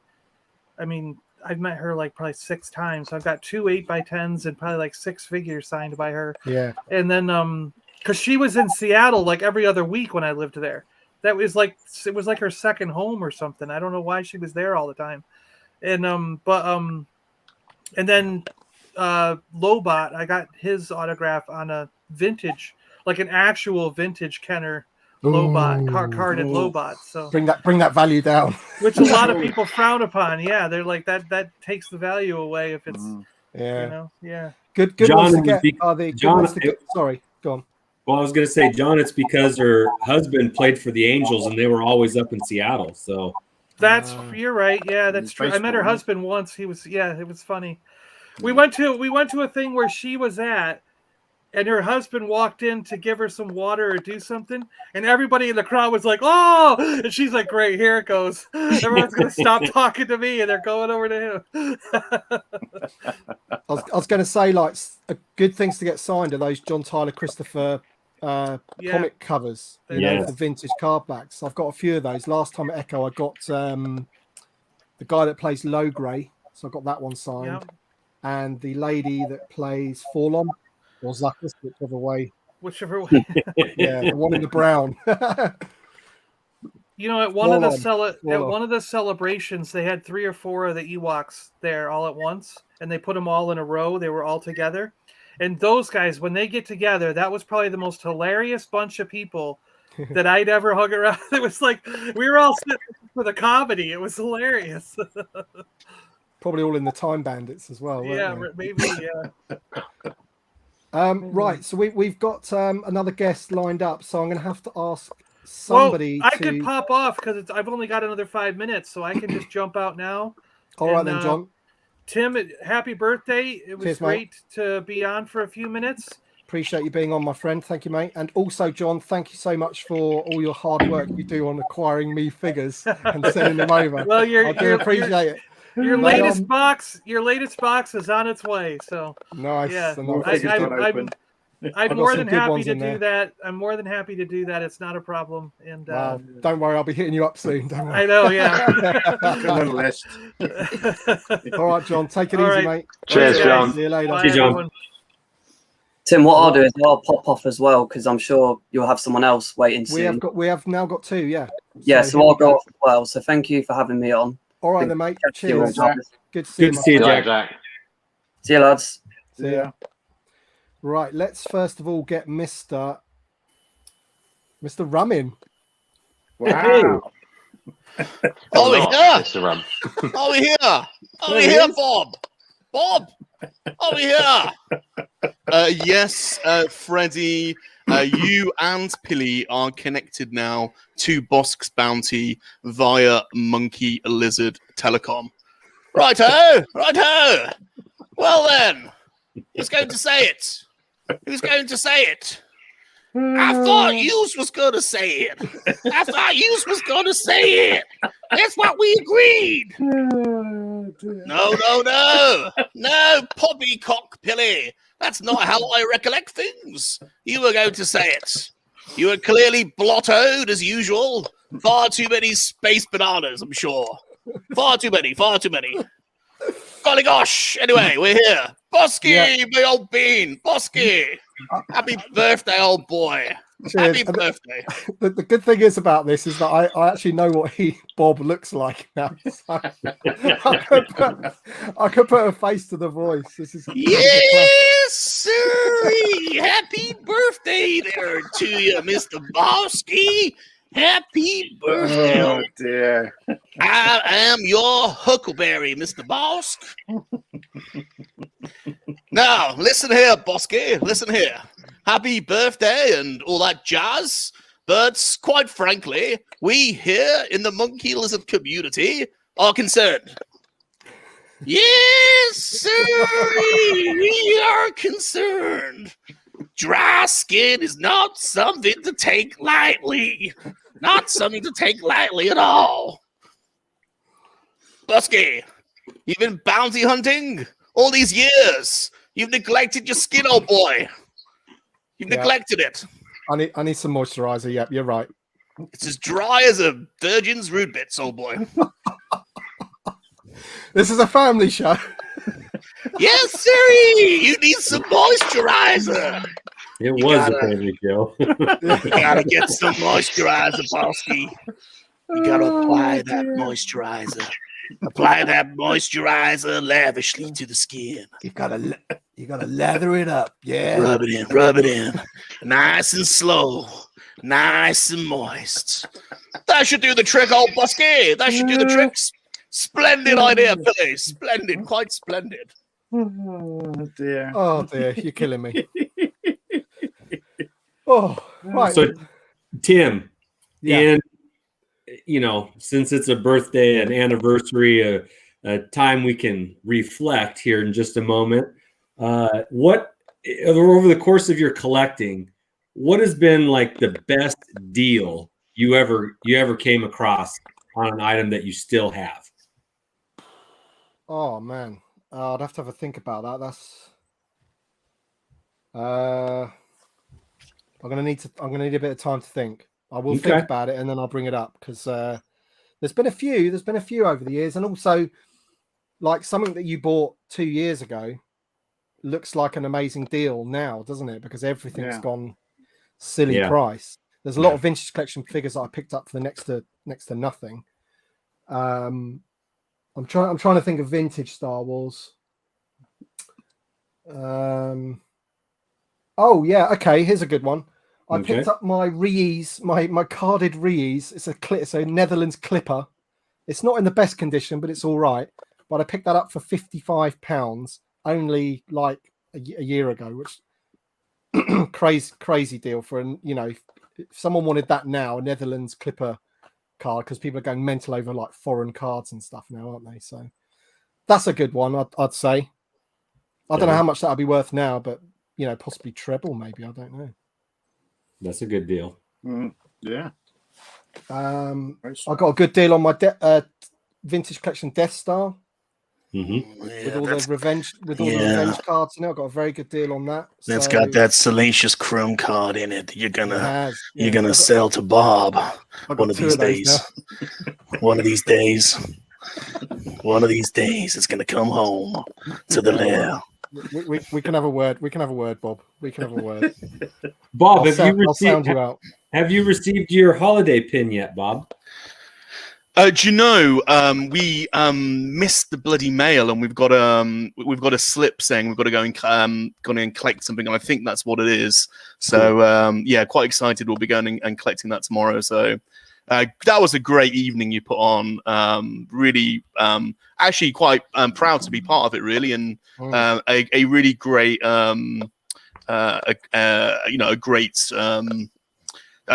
I mean, I've met her like probably 6 times. I've got 2 8x10s and probably like 6 figures signed by her. Yeah. And then because she was in Seattle like every other week when I lived there. It was like her second home or something. I don't know why she was there all the time. And and then Lobot, I got his autograph on a vintage, like an actual vintage Kenner Lobot, carded Lobot. So bring that value down, which a lot of people frown upon. Yeah, they're like that takes the value away if it's you know, good John, ones to get. Are they good ones to get? Sorry, go on. Well, I was going to say, John, it's because her husband played for the Angels and they were always up in Seattle. So you're right. Yeah, that's true. I met her husband once. He was, it was funny. We went to a thing where she was at, and her husband walked in to give her some water or do something, and everybody in the crowd was like, "Oh!" And she's like, "Great, here it goes. Everyone's gonna stop talking to me, and they're going over to him." I was going to say, like, good things to get signed are those John Tyler Christopher comic covers, the vintage card backs. I've got a few of those. Last time at Echo, I got the guy that plays Logray, so I got that one signed, and the lady that plays Forlom or Zuckus, whichever way. Yeah, the one in the brown. You know, at one of the celebrations, they had 3 or 4 of the Ewoks there all at once, and they put them all in a row. They were all together. And those guys, when they get together, that was probably the most hilarious bunch of people that I'd ever hung around. It was like we were all sitting for the comedy. It was hilarious. Probably all in the Time Bandits as well. Yeah, maybe. Yeah. Right. So we've got another guest lined up. So I'm going to have to ask somebody. Well, I could pop off because I've only got another 5 minutes, so I can just jump out now. All right then, John. Tim, happy birthday. It was great to be on for a few minutes. Appreciate you being on, my friend. Thank you, mate. And also, John, thank you so much for all your hard work you do on acquiring me figures and sending them over. Well, I do appreciate it. Your latest box is on its way. So nice. Yeah, I'm more than happy to do that. I'm more than happy to do that. It's not a problem. And don't worry, I'll be hitting you up soon. Don't worry. I know. Yeah. All right, John. Take it easy, mate. Cheers, John. See you later. Bye, John. Tim, what I'll do is I'll pop off as well because I'm sure you'll have someone else waiting soon. We have now got 2. Yeah. Yeah. So I'll go off as well. So thank you for having me on. All right, then, mate. Cheers. Good to see you, Jack. See you, lads. See ya. Right, let's first of all get Mr. Rum in. Wow. Are we here? Mr. Rum. Are we here? Are we here, Bob? Bob, over here. Yes, Freddie, you and Pilly are connected now to Bosk's bounty via Monkey Lizard Telecom. Righto, righto. Well then, who's going to say it? Who's going to say it? I thought yous was going to say it. I thought yous was going to say it. That's what we agreed. No, poppycock Pilly. That's not how I recollect things. You were going to say it. You were clearly blottoed as usual. Far too many space bananas, I'm sure. Far too many. Golly gosh. Anyway, we're here. Bosky, my old bean. Bosky. Happy birthday, old boy. Cheers. Happy birthday. The good thing is about this is that I actually know what Bob looks like now. So I could put a face to the voice. This is Yes, sir. Happy birthday there to you, Mr. Bosky. Happy birthday. Oh dear. I am your huckleberry, Mr. Bosk. Now, listen here, Bosky. Listen here. Happy birthday and all that jazz. But quite frankly, we here in the monkey lizard community are concerned. Yes, sir. We are concerned. Dry skin is not something to take lightly. Not something to take lightly at all. Busky, you've been bounty hunting all these years. You've neglected your skin, old boy. You've neglected it. I need some moisturizer. Yep, you're right. It's as dry as a virgin's rude bits, old boy. This is a family show. Yes, sirree. You need some moisturizer. It was a family show. You gotta get some moisturizer, Bosky. You gotta apply that moisturizer. Apply that moisturizer lavishly to the skin. You gotta lather it up. Yeah. Rub it in. Nice and slow. Nice and moist. That should do the trick, old Busky. That should do the tricks. Splendid idea, Billy. Splendid. Quite splendid. Oh dear. Oh dear, you're killing me. Oh, right. So, Tim, Yeah. and since it's a birthday, an anniversary, a time we can reflect here in just a moment. What over the course of your collecting, what has been like the best deal you ever came across on an item that you still have? Oh man, I'd have to have a think about that. That's I'm gonna need a bit of time to think. I will think about it and then I'll bring it up because there's been a few over the years, and also like something that you bought 2 years ago looks like an amazing deal now, doesn't it? Because everything's gone silly price. There's a lot of vintage collection figures that I picked up for the next to nothing. I'm trying to think of vintage Star Wars. Oh yeah, okay. Here's a good one. I picked up my Rees, my carded Rees. It's a Netherlands Clipper. It's not in the best condition, but it's all right. But I picked that up for £55 only like a year ago, which crazy deal for if someone wanted that now, a Netherlands Clipper card, because people are going mental over like foreign cards and stuff now, aren't they? So that's a good one, I'd say. I don't know how much that'll be worth now, but possibly treble, maybe. I don't know. That's a good deal. Yeah. I got a good deal on my vintage collection Death Star. With all the revenge cards, I got a very good deal on that. That's got that salacious chrome card in it. You're gonna sell to Bob one of these days. One of these days. One of these days, it's gonna come home to the lair. We can have a word. We can have a word, Bob. We can have a word. Bob, have you received your holiday pin yet, Bob? Do you know we missed the bloody mail, and we've got a slip saying we've got to go and collect something, and I think that's what it is. So quite excited. We'll be going and collecting that tomorrow. So That was a great evening you put on. Really, actually, quite proud to be part of it. Really, and a really great, a great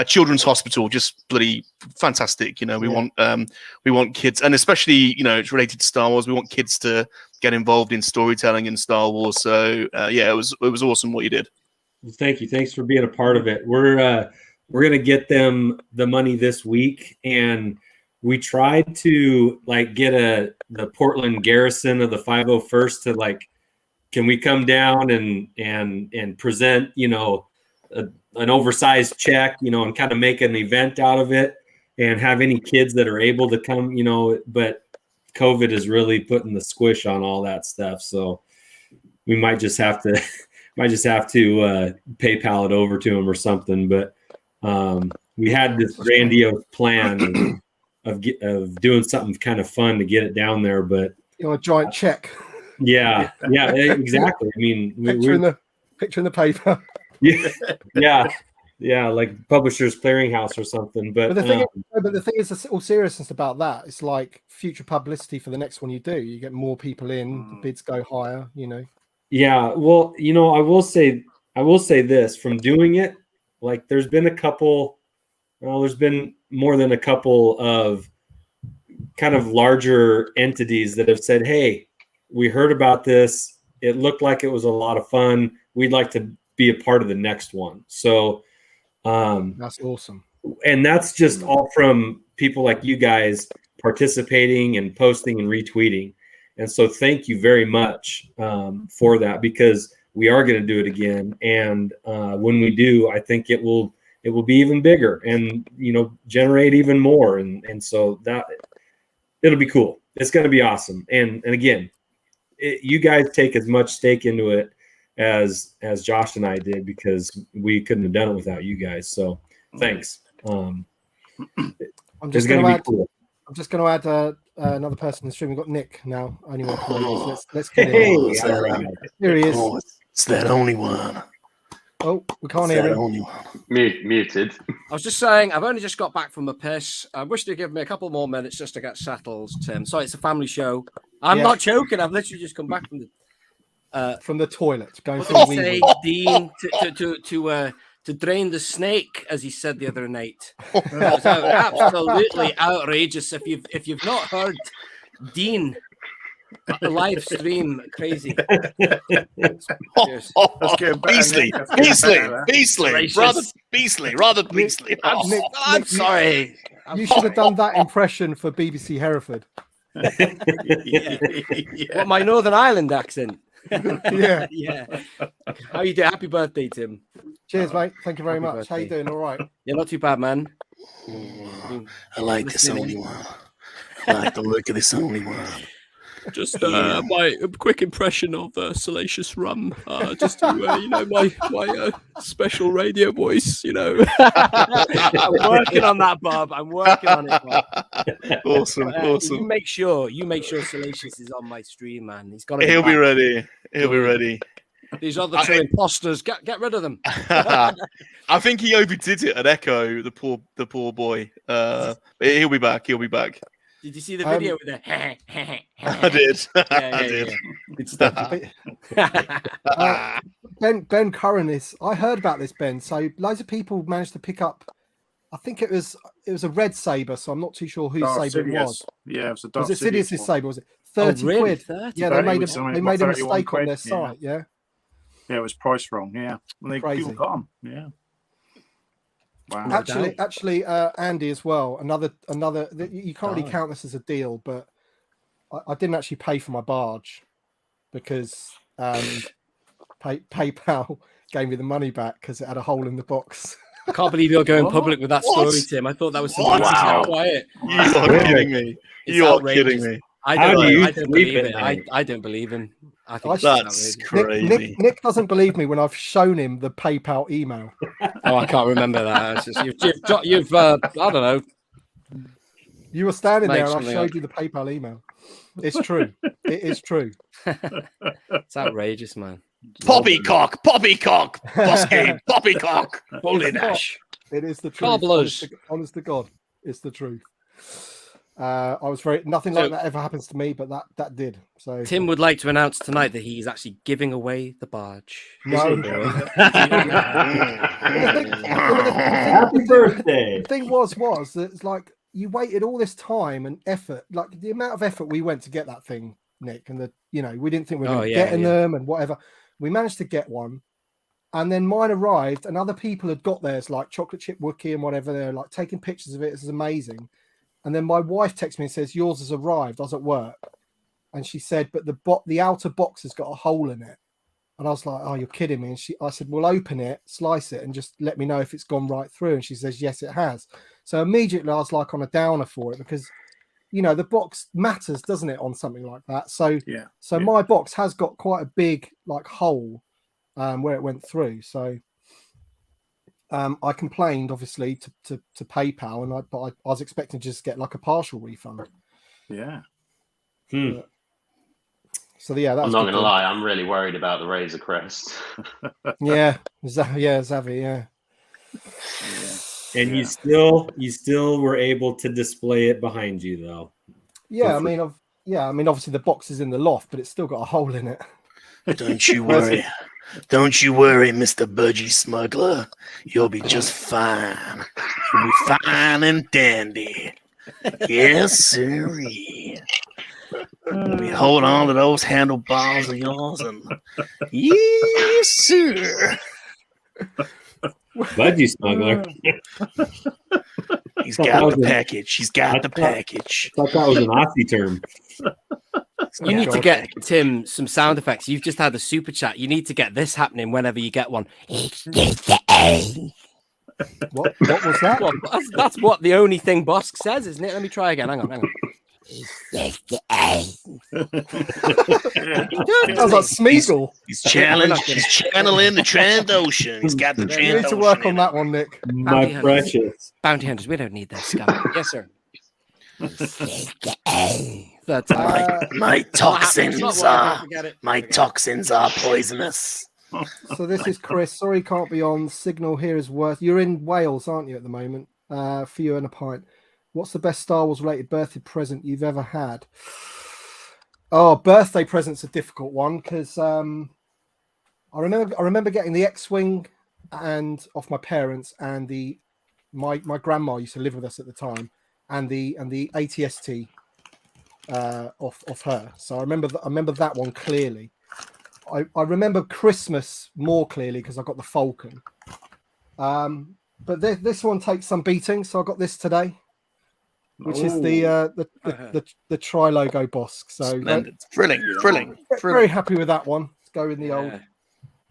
children's hospital. Just bloody fantastic. We want kids, and especially it's related to Star Wars. We want kids to get involved in storytelling in Star Wars. So it was awesome what you did. Well, thank you. Thanks for being a part of it. We're going to get them the money this week. And we tried to get the Portland Garrison of the 501st to can we come down and present, an oversized check, and kind of make an event out of it and have any kids that are able to come, but COVID is really putting the squish on all that stuff. So we might just have to PayPal it over to them or something. But we had this grandiose plan of doing something kind of fun to get it down there, but a giant check. Yeah, exactly. I mean, picture in the paper. Yeah, like Publishers Clearinghouse or something. But the thing is, all seriousness about that, it's like future publicity for the next one you do. You get more people in, the bids go higher. Yeah, well, I will say this from doing it. There's been there's been more than a couple of kind of larger entities that have said, "Hey, we heard about this. It looked like it was a lot of fun. We'd like to be a part of the next one." So that's awesome. And that's just all from people like you guys participating and posting and retweeting. And so thank you very much for that, because we are going to do it again. And when we do, I think it will be even bigger and, generate even more. And so that it'll be cool. It's going to be awesome. And again, you guys take as much stake into it as Josh and I did, because we couldn't have done it without you guys. So thanks. I'm just going to add another person in the stream. We've got Nick now. Only one promoter. So let's get him. Here he is. Oh, it's that only one. Oh, we can't hear him. Muted. I was just saying, I've only just got back from a piss. I wish you'd give me a couple more minutes just to get settled, Tim. Sorry, it's a family show. I'm not joking. I've literally just come back from the toilet. Going what did he say, Dean, to drain the snake, as he said the other night. It was absolutely outrageous. If you've not heard Dean a live stream, crazy. Beastly, rather beastly. I'm sorry. You should have done that impression for BBC Hereford. What, my Northern Ireland accent? Yeah. How you doing? Happy birthday, Tim. Cheers, mate. Thank you very much. Birthday. How you doing? All right. Yeah, not too bad, man. I like this only one. I like the look of this only one. Just my quick impression of Salacious Rum. Just to, my special radio voice, I'm working on that, Bob. I'm working on it, Bob. Awesome. You make sure Salacious is on my stream, man. He'll be ready. He'll be ready. These other two imposters, get rid of them. I think he overdid it at Echo, the poor boy. He'll be back. Did you see the video with the? I did. I did. Good stuff. Ben Curran is. I heard about this, Ben. So loads of people managed to pick up. I think it was a red saber. So I'm not too sure whose saber it was. Yeah, it was a Darth Was it Sidious's saber? Was it 30 really? quid? 30? Yeah, they made a mistake on their site. Yeah, it was priced wrong. Yeah, and people got them. Yeah. Wow. Actually, Andy as well. Another. You can't really count this as a deal, but I didn't actually pay for my barge because PayPal gave me the money back because it had a hole in the box. I can't believe you're going public with that story, Tim. I thought that was something quiet. You are kidding me. You're kidding me. I don't believe it. I don't believe him. I think that's crazy. Nick doesn't believe me when I've shown him the PayPal email. Oh, I can't remember that. It's just, you've I don't know. You were standing there and I showed you the PayPal email. It's true. It is true. It's outrageous, man. Poppycock, boss game, poppycock, holy dash. It is the truth. Honest to God. It's the truth. I was nothing like that ever happens to me, but that did. So Tim would like to announce tonight that he's actually giving away the barge. No. Happy birthday. The thing was that it's like you waited all this time and effort, like the amount of effort we went to get that thing, Nick, and we didn't think we were getting them and whatever. We managed to get one, and then mine arrived, and other people had got theirs, like chocolate chip Wookie and whatever. They're like taking pictures of it. This is amazing. And then my wife texts me and says, yours has arrived. I was at work. And she said, but the outer box has got a hole in it. And I was like, oh, you're kidding me. And I said, well, open it, slice it, and just let me know if it's gone right through. And she says, yes, it has. So immediately I was like on a downer for it because, the box matters, doesn't it, on something like that? So, my box has got quite a big like hole where it went through. So I complained obviously to PayPal, but I was expecting to just get like a partial refund. Yeah. So that I'm not going to lie, I'm really worried about the Razor Crest. Zavi, yeah. And you still were able to display it behind you though. Yeah, I mean obviously the box is in the loft, but it's still got a hole in it. Don't you worry. Don't you worry, Mr. Budgie Smuggler. You'll be just fine. You'll be fine and dandy. Yes, sirree. Let me hold on to those handlebars of yours and yes, sir. Budgie Smuggler. He's got the package. He's got the package. I thought that was an Aussie term. You need to get Tim some sound effects. You've just had a super chat. You need to get this happening whenever you get one. What was that? Well, that's what the only thing Bosk says, isn't it? Let me try again. Hang on. That was like Smeagol. He's channeling the Trans-Ocean. He's got the Trans-Ocean. You need to work on that one, Nick. My precious. Bounty hunters, we don't need this stuff. Yes, sir. That's my toxins are poisonous. So this is Chris. Sorry, can't be on. Signal here is worth. You're in Wales, aren't you, at the moment? For you and a pint. What's the best Star Wars related birthday present you've ever had? Oh, birthday present's a difficult one because I remember getting the X-Wing and off my parents, and my grandma used to live with us at the time, and the ATST off her. So I remember that one clearly. I remember Christmas more clearly because I got the Falcon. But this one takes some beating, so I got this today, which is the tri-logo Bosk. So thrilling. Very happy with that one. Let's go in the old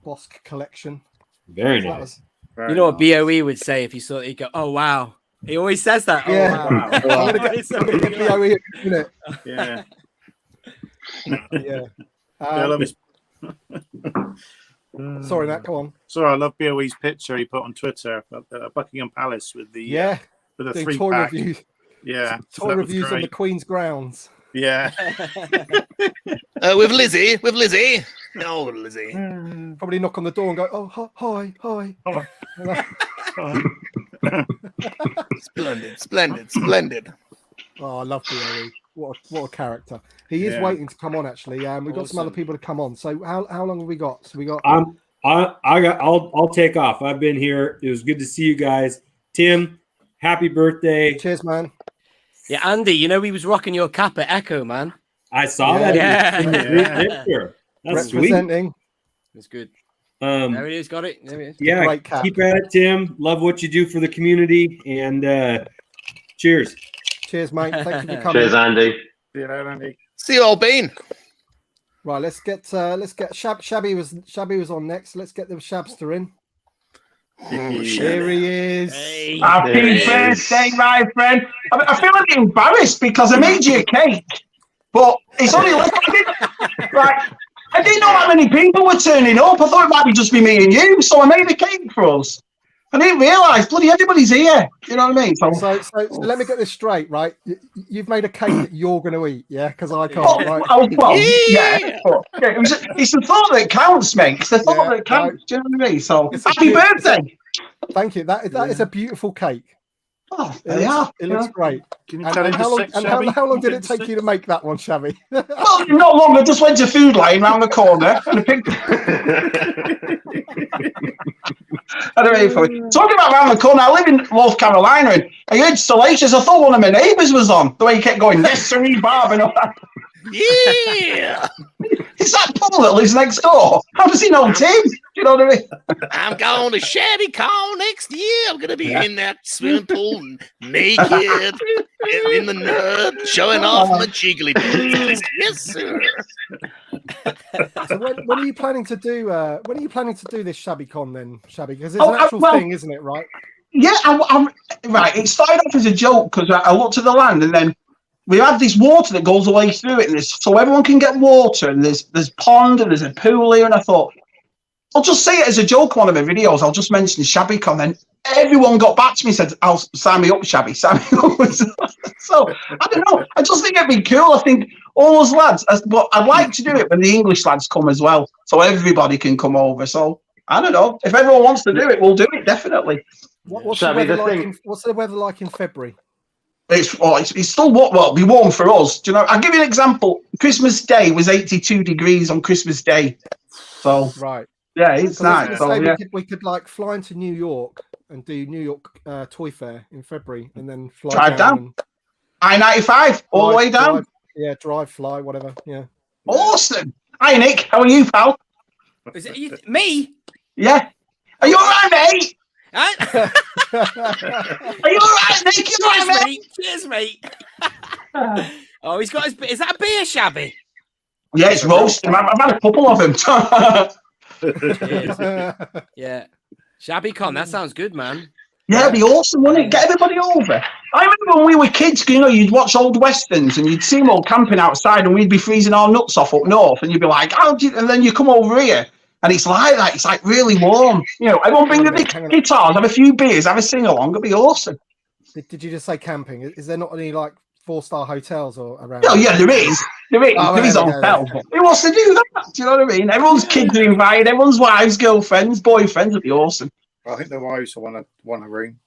Bosk collection. Very nice. You know what BOE would say if he saw it? He'd go, "Oh wow." He always says that. Yeah. Oh, wow. I'm gonna get BOE in it. Yeah. Yeah. I love his. Sorry, Matt. Go on. Sorry, I love BOE's picture he put on Twitter at Buckingham Palace with the with the doing 3-pack. reviews. Yeah, toy reviews on the Queen's grounds. Yeah. With Lizzie. Oh, Lizzie. Probably knock on the door and go, "Oh, hi." Splendid. Oh, I love BOE. What a character. He is waiting to come on. Actually, we've got some other people to come on. So how long have we got? So we got. I'll take off. I've been here. It was good to see you guys. Tim, happy birthday. Cheers, man. Yeah, Andy. He was rocking your cap at Echo, man. I saw that. Yeah. That's representing. It's good. There he is. Got it. There he is. Yeah, keep at it, Tim. Love what you do for the community, and cheers. Cheers, mate. Thank you for coming. Cheers, Andy. See you later, Andy. See you all, Bean. Right, let's get Shabby was on next. Let's get the Shabster in. Here he is. Hey. Happy birthday, my friend. I feel a bit embarrassed because I made you a cake, but it's only like I didn't know how many people were turning up. I thought it might be just be me and you, so I made a cake for us. I didn't realise, bloody everybody's here. You know what I mean? So let me get this straight, right? You've made a cake that you're going to eat, yeah? Because I can't. Right? It's the thought that counts, mate. It's the thought that counts. Do you know what I mean? So happy birthday! Thank you. That is a beautiful cake. Oh, there they are. It looks great. Can you And, tell and him how the long? sex, And Shabby? how long Can did you it tell him take the you to make that one, Shabby? Well, not long. I just went to Food Lane round the corner and I picked. I don't know if talking about round the corner. I live in North Carolina, and I heard Salacious. I thought one of my neighbours was on. The way he kept going, yes, sir, Barb, and all that. Yeah. Is that Paul that lives next door? How does he know Tim? Do you know what I mean? I'm going to Shabby Con next year. I'm going to be in that swimming pool naked, in the nut, showing off my jiggly bits. Yes, sir. So when are you planning to do? When are you planning to do this Shabby Con then, Shabby? Because it's an actual thing, isn't it? Right? Yeah, I'm right. It started off as a joke because I looked at the land and then we have this water that goes away through it, and so everyone can get water. And there's pond and there's a pool here. And I thought, I'll just say it as a joke on one of my videos. I'll just mention Shabby Con. Then everyone got back to me and said, "I'll sign me up, Shabby. Sign me up." So I don't know. I just think it'd be cool. I think all those lads, but I'd like to do it when the English lads come as well, so everybody can come over. So I don't know. If everyone wants to do it, we'll do it definitely. What's the weather like? What's the weather like in February? It's still it'll be warm for us. Do you know? I'll give you an example. Christmas Day was 82 degrees on Christmas Day. So right. Yeah, it's nice. So, say yeah. we could like fly into New York and do New York Toy Fair in February, and then fly drive down. I-95 all the way down. Drive, fly, whatever. Yeah. Awesome. Hi, Nick. How are you, pal? Is it me? Yeah. Are you all right, mate? Huh? Are you all right, Nick? You all right, mate? Cheers, mate. Oh, he's got his. Is that a beer, Shabby? Yeah, it's roasting. I've had a couple of them. Yeah. Shabby Con, that sounds good, man. Yeah, it'd be awesome, wouldn't it? Get everybody over. I remember when we were kids, you'd watch old westerns and you'd see them all camping outside and we'd be freezing our nuts off up north and you'd be like, and then you come over here and it's like that. It's like really warm. Everyone bring the big guitars, have a few beers, have a sing-along. It'd be awesome. Did you just say camping? Is there not any like 4-star hotels or around? Oh, yeah, there is. There is a hotel. Who wants to do that? Do you know what I mean? Everyone's kids are invited, everyone's wives, girlfriends, boyfriends. It'd be awesome. I think the wives want a room.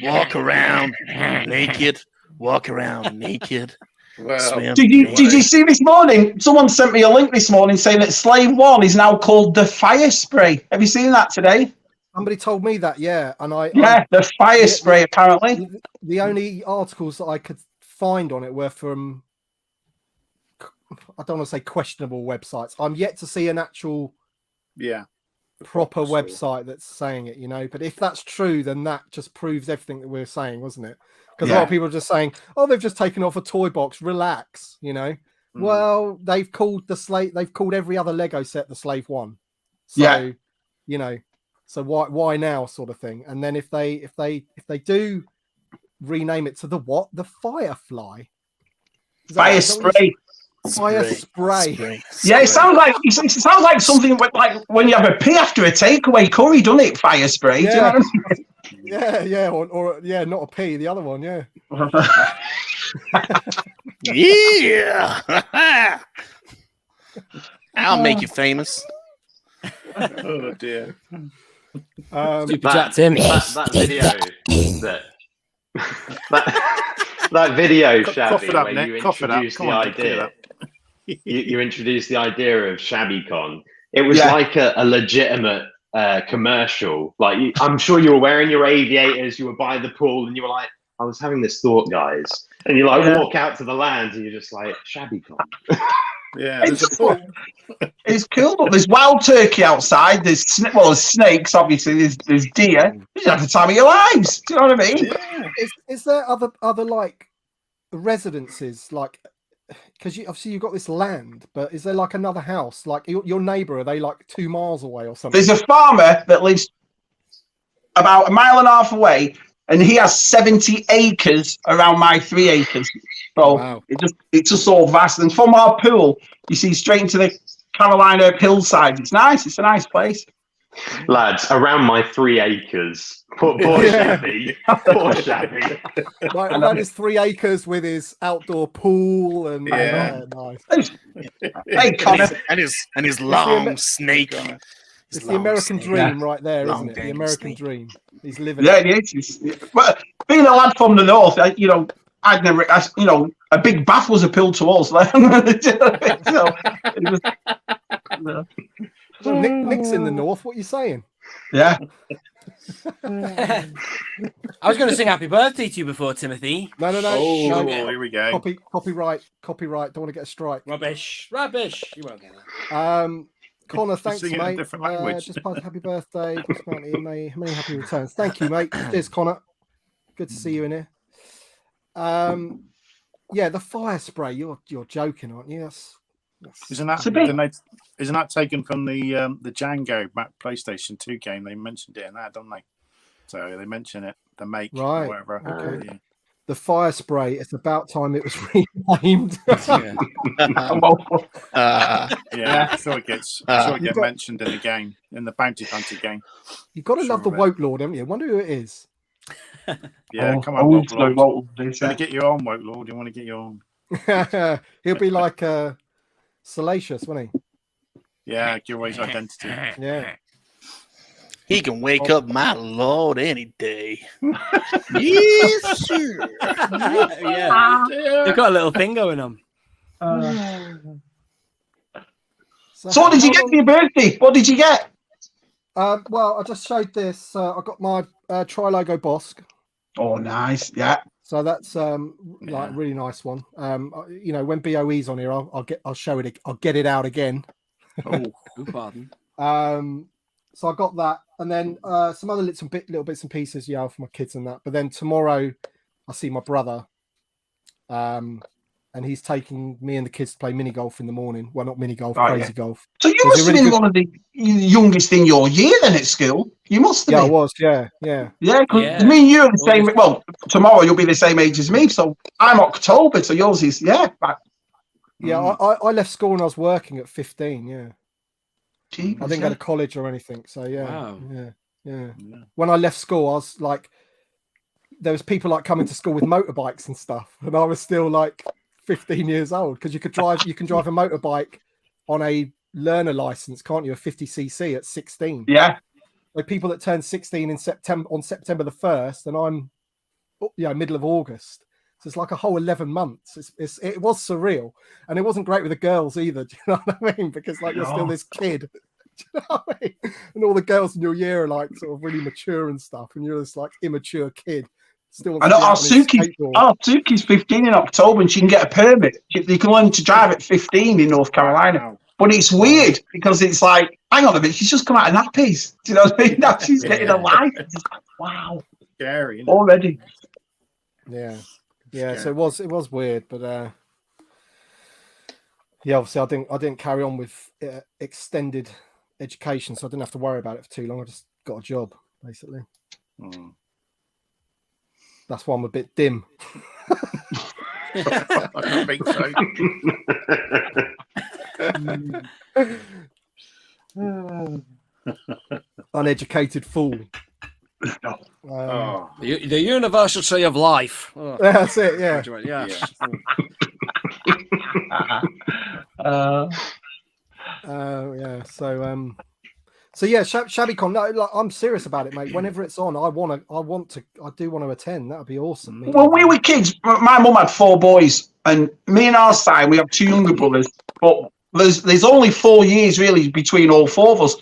walk around naked. Walk around naked. Well, did you see this morning? Someone sent me a link this morning saying that Slave 1 is now called the Fire Spray. Have you seen that today? Somebody told me that, yeah, and the Fire Spray apparently. The only articles that I could find on it were from, I don't want to say questionable websites. I'm yet to see an actual, proper website that's saying it, But if that's true, then that just proves everything that we're saying, wasn't it? Because a lot of people are just saying, "Oh, they've just taken off a toy box. Relax," Well, they've called every other Lego set the Slave 1. So, so why now, sort of thing. And then if they do rename it to the what? The Firefly. Fire Spray. Fire spray. Yeah, it sounds like something like when you have a pee after a takeaway curry, doesn't it? Fire spray. Yeah. Do you know what I mean? or not a pee. The other one, yeah. Yeah. I'll make you famous. Oh dear. Super chat, Tim. That video. That video, Shabby, where you introduced the idea. You introduced the idea of ShabbyCon. It was like a legitimate commercial. Like I'm sure you were wearing your aviators, you were by the pool, and you were like, "I was having this thought, guys." And you walk out to the land, and you're just like, "ShabbyCon." Yeah, it's cool. But there's wild turkey outside. There's snakes. Obviously, there's deer. You have the time of your lives. Do you know what I mean? Yeah. Is there other like residences like? Because obviously you've got this land, but is there like another house? Like your neighbour, are they like 2 miles away or something? There's a farmer that lives about 1.5 miles away, and he has 70 acres around my 3 acres. So wow. it's just all vast. And from our pool, you see straight into the Carolina hillside. It's nice. It's a nice place. Lads, around my 3 acres. Poor Shabby. Poor Shabby. Right, that is 3 acres with his outdoor pool and nice. Hey, Connor. And his long snake. It's the American dream right there, isn't it? The American dream. He's living. Yeah, it is. But being a lad from the north, I'd never, a big bath was appealed to us. Well, Nick's in the north. What are you saying? Yeah. I was going to sing happy birthday to you before, Timothy. No. Oh, here we go. Copyright. Don't want to get a strike. Rubbish. You won't get it. Connor, thanks, sing it in a mate. different language. Just passed happy birthday. Just how many happy returns? Thank you, mate. Cheers, Connor. Good to see you in here. Yeah, the fire spray. You're joking, aren't you? Isn't that taken from the Django PlayStation 2 game? They mentioned it in that, don't they? So they mention it, the make, right? Or whatever. Okay. Yeah. The fire spray. It's about time it was renamed. Yeah, so it gets mentioned in the game, in the Bounty Hunter game. You've got to love the Woke Lord, haven't you? I wonder who it is. Yeah, come on, Woke Lord. Trying to get you on, Woke Lord. You want to get you on? He'll be like Salacious, won't he? Yeah, give away his identity. Yeah. He can wake up my Lord any day. Yes, sir. Yeah. They've got a little thing going on. So what did you get for your birthday? What did you get? Well, I just showed this. I got my Tri-Logo Bosk. Oh, nice. Yeah. So that's like a really nice one. When BOE's on here, I'll show it. I'll get it out again. Oh, good pardon. So I got that, and then some other little bits and pieces, for my kids and that. But then tomorrow, I see my brother, and he's taking me and the kids to play mini golf in the morning. Well, not mini golf, crazy golf. So you must have been one of the youngest in your year then at school. You must have been. Yeah, I was. Yeah. Yeah, because me and you are the same. Well, tomorrow you'll be the same age as me. So I'm October. So yours is Yeah, I left school when I was working at 15. Yeah. Jeez, I didn't go to college or anything. So Wow. Yeah. When I left school, I was like, there was people like coming to school with motorbikes and stuff, and I was still like 15 years old because you can drive a motorbike on a learner license, can't you? A 50cc at 16. Yeah. Like people that turn 16 in September the 1st, and I'm middle of August. So it's like a whole 11 months. It was surreal, and it wasn't great with the girls either. Do you know what I mean? Because like you're still this kid. Do you know what I mean? And all the girls in your year are like sort of really mature and stuff, and you're this like immature kid. Still. I know Suki's 15 in October, and she can get a permit. You can learn to drive at 15 in North Carolina. But it's weird because it's like, hang on a minute, she's just come out of nappies. Do you know what I mean? Now she's getting a life. It's like, wow. Scary, already. Yeah. So it was weird, but obviously I didn't carry on with extended education, so I didn't have to worry about it for too long. I just got a job, basically. That's why I'm a bit dim. I don't think so. Uneducated fool. The universal tree of life. Oh. That's it. Yeah. So yeah, ShabbyCon. No, like, I'm serious about it, mate. Whenever it's on, I do want to attend. That'd be awesome. Well, we were kids. My mum had 4 boys, and me and our side, we have 2 younger brothers. But there's only 4 years really between all 4 of us.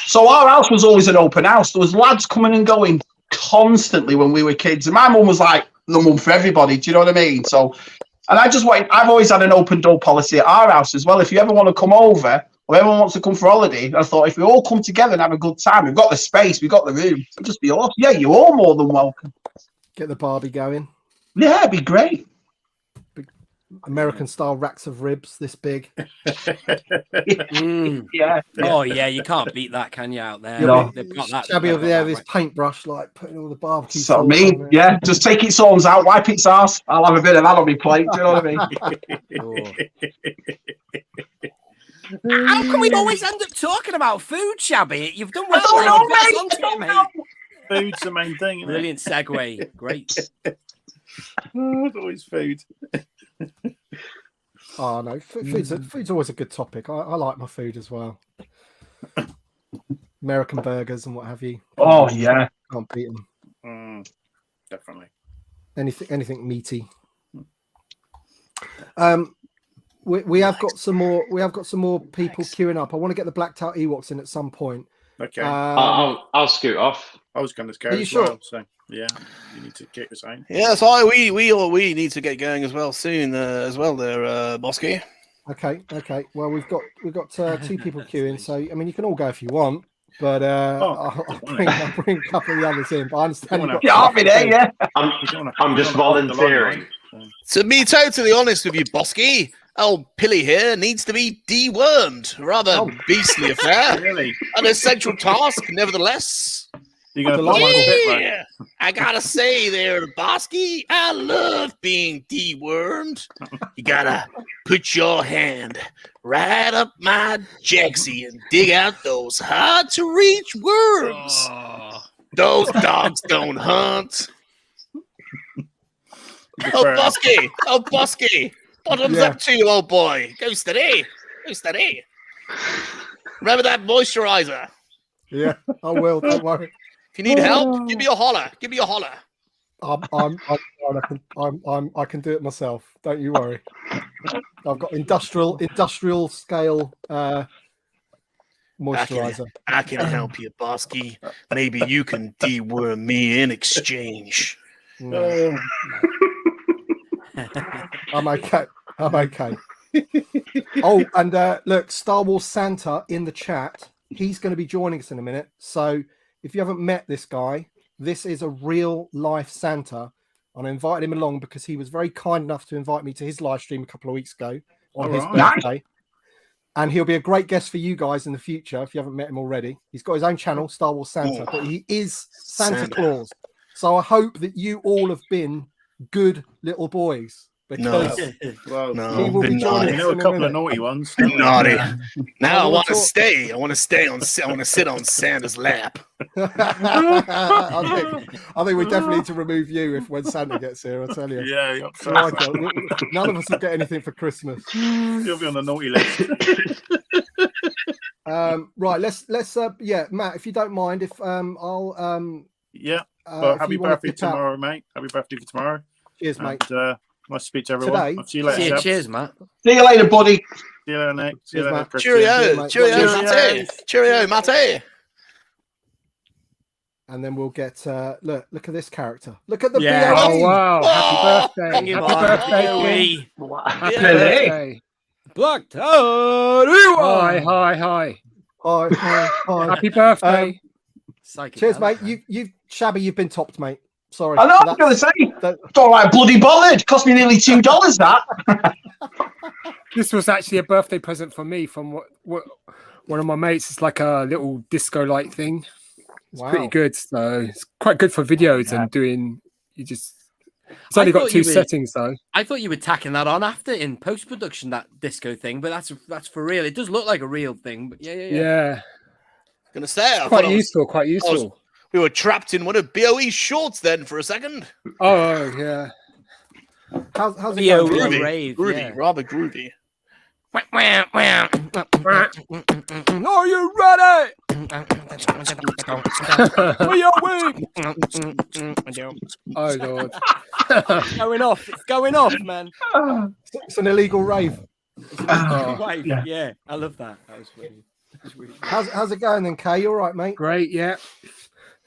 So our house was always an open house. There was lads coming and going constantly when we were kids, and my mum was like the mum for everybody. Do you know what I mean? So, and I've always had an open door policy at our house as well. If you ever want to come over, or everyone wants to come for holiday, I thought if we all come together and have a good time, we've got the space, we've got the room, it'd just be awesome. Yeah, you're all more than welcome. Get the Barbie going. Yeah, it'd be great. American style racks of ribs this big. Yeah. Oh yeah, you can't beat that, can you? Out there, no. They've got that. Shabby over there with his paintbrush, like putting all the barbecue. So me, yeah, just take its arms out, wipe its ass. I'll have a bit of that on my plate. Do you know what I mean? How can we always end up talking about food, Shabby? You've done well. I don't know, mate. Food's the main thing. Brilliant segue. Great. It's always food. Oh no, food's always a good topic. I like my food as well. American burgers and what have you. Oh yeah, can't beat them. Definitely. Anything meaty. We have got some more. We have got some more people queuing up. I want to get the blacked out Ewoks in at some point. Okay. I'll scoot off. I was going to go Are you as sure? well. So yeah, you need to get us out. Yes, we need to get going as well soon as well. There, Bosky. Okay. Well, we've got 2 people queuing, so I mean, you can all go if you want, but I'll bring a couple of the others in. But I understand. I'll be there. Yeah, I'm just volunteering. To be totally honest with you, Bosky, old Pilly here needs to be dewormed. Rather beastly affair. Really? An essential task, nevertheless. You're going to put my spit right. I gotta say there, Bosky, I love being dewormed. You gotta put your hand right up my jacksie and dig out those hard-to-reach worms. Those dogs don't hunt. Oh, Bosky, bottoms up to you, old boy. Go steady. Remember that moisturizer. Yeah, I will. Don't worry. If you need help, give me a holler. I can do it myself. Don't you worry. I've got industrial scale moisturizer. I can help you, Bosky. Maybe you can deworm me in exchange. No. I'm okay. Oh, and look, Star Wars Santa in the chat. He's going to be joining us in a minute. So if you haven't met this guy, this is a real life Santa. And I invited him along because he was very kind enough to invite me to his live stream a couple of weeks ago on his birthday. And he'll be a great guest for you guys in the future if you haven't met him already. He's got his own channel, Star Wars Santa, but he is Santa Claus. So I hope that you all have been good little boys. Because he will be joining us. A couple of naughty ones. Naughty. Now I want to stay. I want to sit on Santa's lap. I think we definitely need to remove you when Santa gets here. I tell you. Yeah. None of us will get anything for Christmas. You'll be on the naughty list. Right. Let's. Matt, if you don't mind, if I'll. Well, happy birthday tomorrow, mate. Happy birthday for tomorrow. Cheers, mate. Nice to speak to everyone. Today. I'll see you later. Cheers, Matt. See you later, buddy. See you later, Nick. See you later, Chris. Cheerio, Matty. And then we'll get look at this character. Look at the BOE. Oh wow! Happy birthday! Happy birthday! Black Toad! Hi! Happy birthday! Cheers, mate. You've Shabby. You've been topped, mate. Sorry. I know. I'm going to say. It's all right. Bloody bothered. Cost me nearly $2. That. This was actually a birthday present for me from what one of my mates. It's like a little disco-like thing. It's pretty good. So it's quite good for videos and doing. It's only got 2 settings though. I thought you were tacking that on after in post-production, that disco thing, but that's for real. It does look like a real thing, but yeah. Gonna say, quite useful. We were trapped in one of BOE's shorts then for a second. Oh yeah. How's it going? Groovy, rather groovy. Are you ready? We are weak. Oh Lord. It's going off, man. It's an illegal rave. Yeah, I love that. That was funny. How's it going then, Kay? You all right, mate? Great, yeah.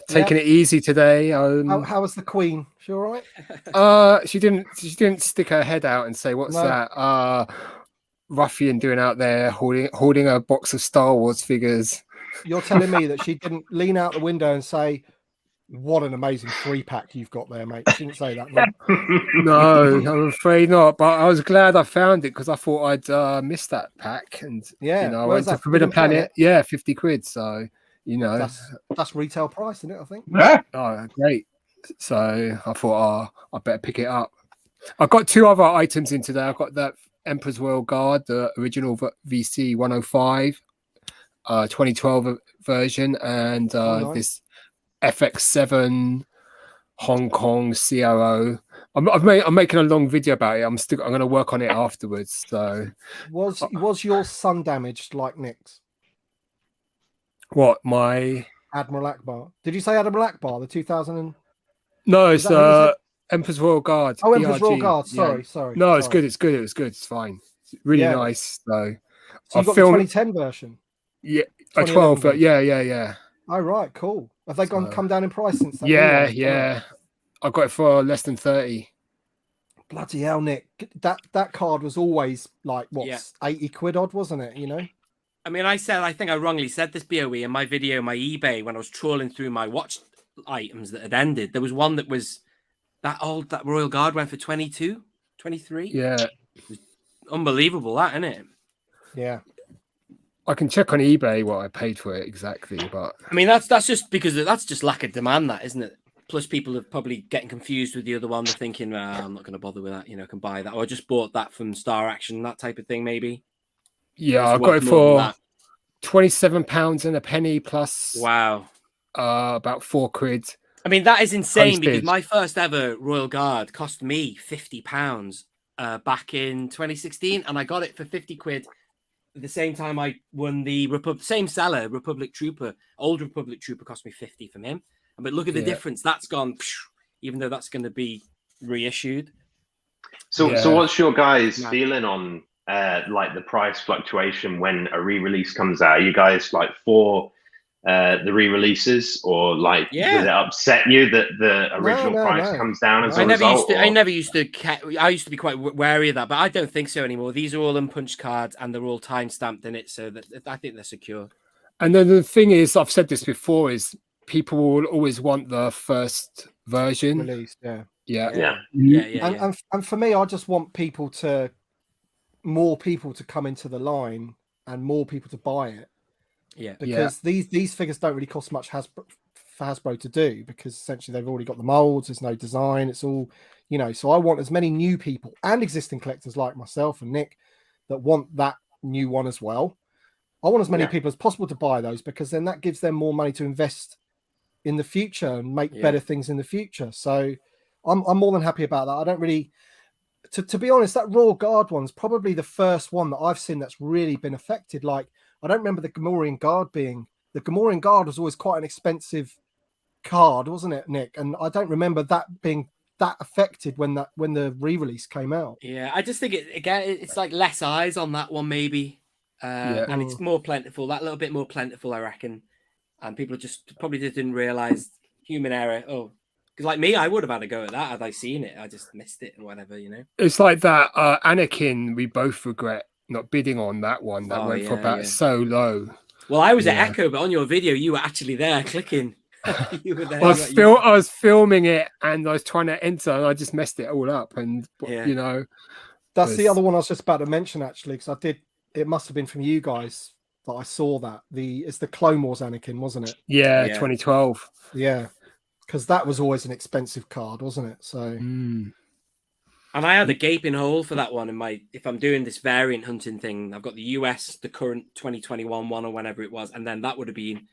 Taking it easy today. How was the Queen? She all right? She didn't stick her head out and say, "What's that ruffian doing out there holding a box of Star Wars figures?" You're telling me that she didn't lean out the window and say, "What an amazing 3-pack you've got there, mate." She didn't say that. No, I'm afraid not. But I was glad I found it because I thought I'd missed that pack. And I went to Forbidden Planet. Yeah, 50 quid. So that's retail price, isn't it? I think. Yeah. Oh, great. So I thought, I better pick it up. I've got 2 other items in today. I've got that Emperor's World Guard, the original VC 105, 2012 version, and this FX7 Hong Kong CRO. I'm making a long video about it. I'm going to work on it afterwards. So was your sun damaged like Nick's? What, my Admiral Akbar? Did you say Admiral Akbar? The 2000? No, Is it's that who was it? Emperor's Royal Guard. Oh, Emperor's Royal ERG. Guard. Yeah. Sorry. No, it's sorry. good. It's good. It was good. It's fine. It's really Yeah. nice. So So you got the 2010 version? Yeah, a 2011 12. But version? yeah. Oh, right, cool. Have they come down in price since that? Yeah, new one? yeah. I got it for less than 30. Bloody hell, Nick! That card was always like what, Yeah. 80 quid odd, wasn't it? You know. I mean, I think I wrongly said this, BOE, in my video, my eBay, when I was trawling through my watch items that had ended. There was one that was that old, that Royal Guard went for 22, 23. Yeah. Unbelievable, that, isn't it? Yeah. I can check on eBay what I paid for it exactly, but I mean, that's just because that's just lack of demand, that, isn't it? Plus, people are probably getting confused with the other one. They're thinking, I'm not going to bother with that. You know, I can buy that. Or I just bought that from Star Action, that type of thing, maybe. yeah, I got it for £27 and a penny plus. Wow. About £4. I mean, that is insane because Postage. my first ever Royal Guard cost me £50 back in 2016, and I got it for 50 quid. At the same time, I won the same seller, Republic Trooper. Old Republic Trooper cost me 50 from him. But look at the difference. That's gone, even though that's going to be reissued. So what's your guys' feeling on like the price fluctuation when a re-release comes out? Are you guys like for the re-releases, or like does it upset you that the original price comes down as a result? I used to be quite wary of that, but I don't think so anymore. These are all unpunched cards and they're all time stamped in it, so that I think they're secure. And then the thing is, I've said this before, is people will always want the first version released. Yeah. And for me, I just want more people to come into the line and more people to buy it. Yeah, because these figures don't really cost much for Hasbro to do, because essentially they've already got the molds. There's no design. It's all, you know. So I want as many new people and existing collectors like myself and Nick that want that new one as well. I want as many people as possible to buy those, because then that gives them more money to invest in the future and make better things in the future. So I'm more than happy about that. I don't really, to be honest, that Royal Guard one's probably the first one that I've seen that's really been affected. Like, I don't remember the Gamorrean Guard the Gamorrean Guard was always quite an expensive card, wasn't it, Nick? And I don't remember that being that affected when the re-release came out. Yeah, I just think it's like less eyes on that one, maybe. And it's more plentiful, that little bit more plentiful, I reckon. And people just probably just didn't realize human error. Oh, because like me, I would have had a go at that had I seen it. I just missed it and whatever, you know. It's like that Anakin. We both regret not bidding on that one. That went for about so low. Well, I was at Echo, but on your video, you were actually there clicking. You were there. I was filming it and I was trying to enter, and I just messed it all up. And you know, that's the other one I was just about to mention, actually, because I did. It must have been from you guys that I saw that. It's the Clone Wars Anakin, wasn't it? Yeah, 2012. Yeah, because that was always an expensive card, wasn't it? So. And I had a gaping hole for that one in if I'm doing this variant hunting thing, I've got the US, the current 2021 one or whenever it was, and then that would have been,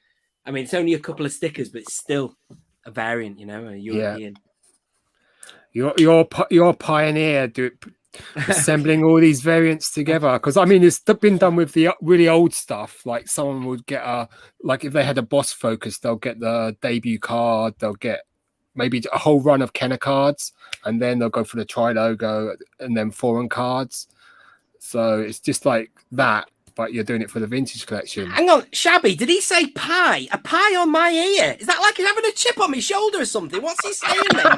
I mean, it's only a couple of stickers, but it's still a variant, you know, a European. You're a pioneer, assembling all these variants together, because I mean, it's been done with the really old stuff. Like someone would get like if they had a boss focus, they'll get the debut card, they'll get maybe a whole run of Kenner cards, and then they'll go for the tri-logo and then foreign cards. So it's just like that, but you're doing it for the vintage collection. Hang on, Shabby, did he say pie? A pie on my ear? Is that like he's having a chip on my shoulder or something? What's he saying then?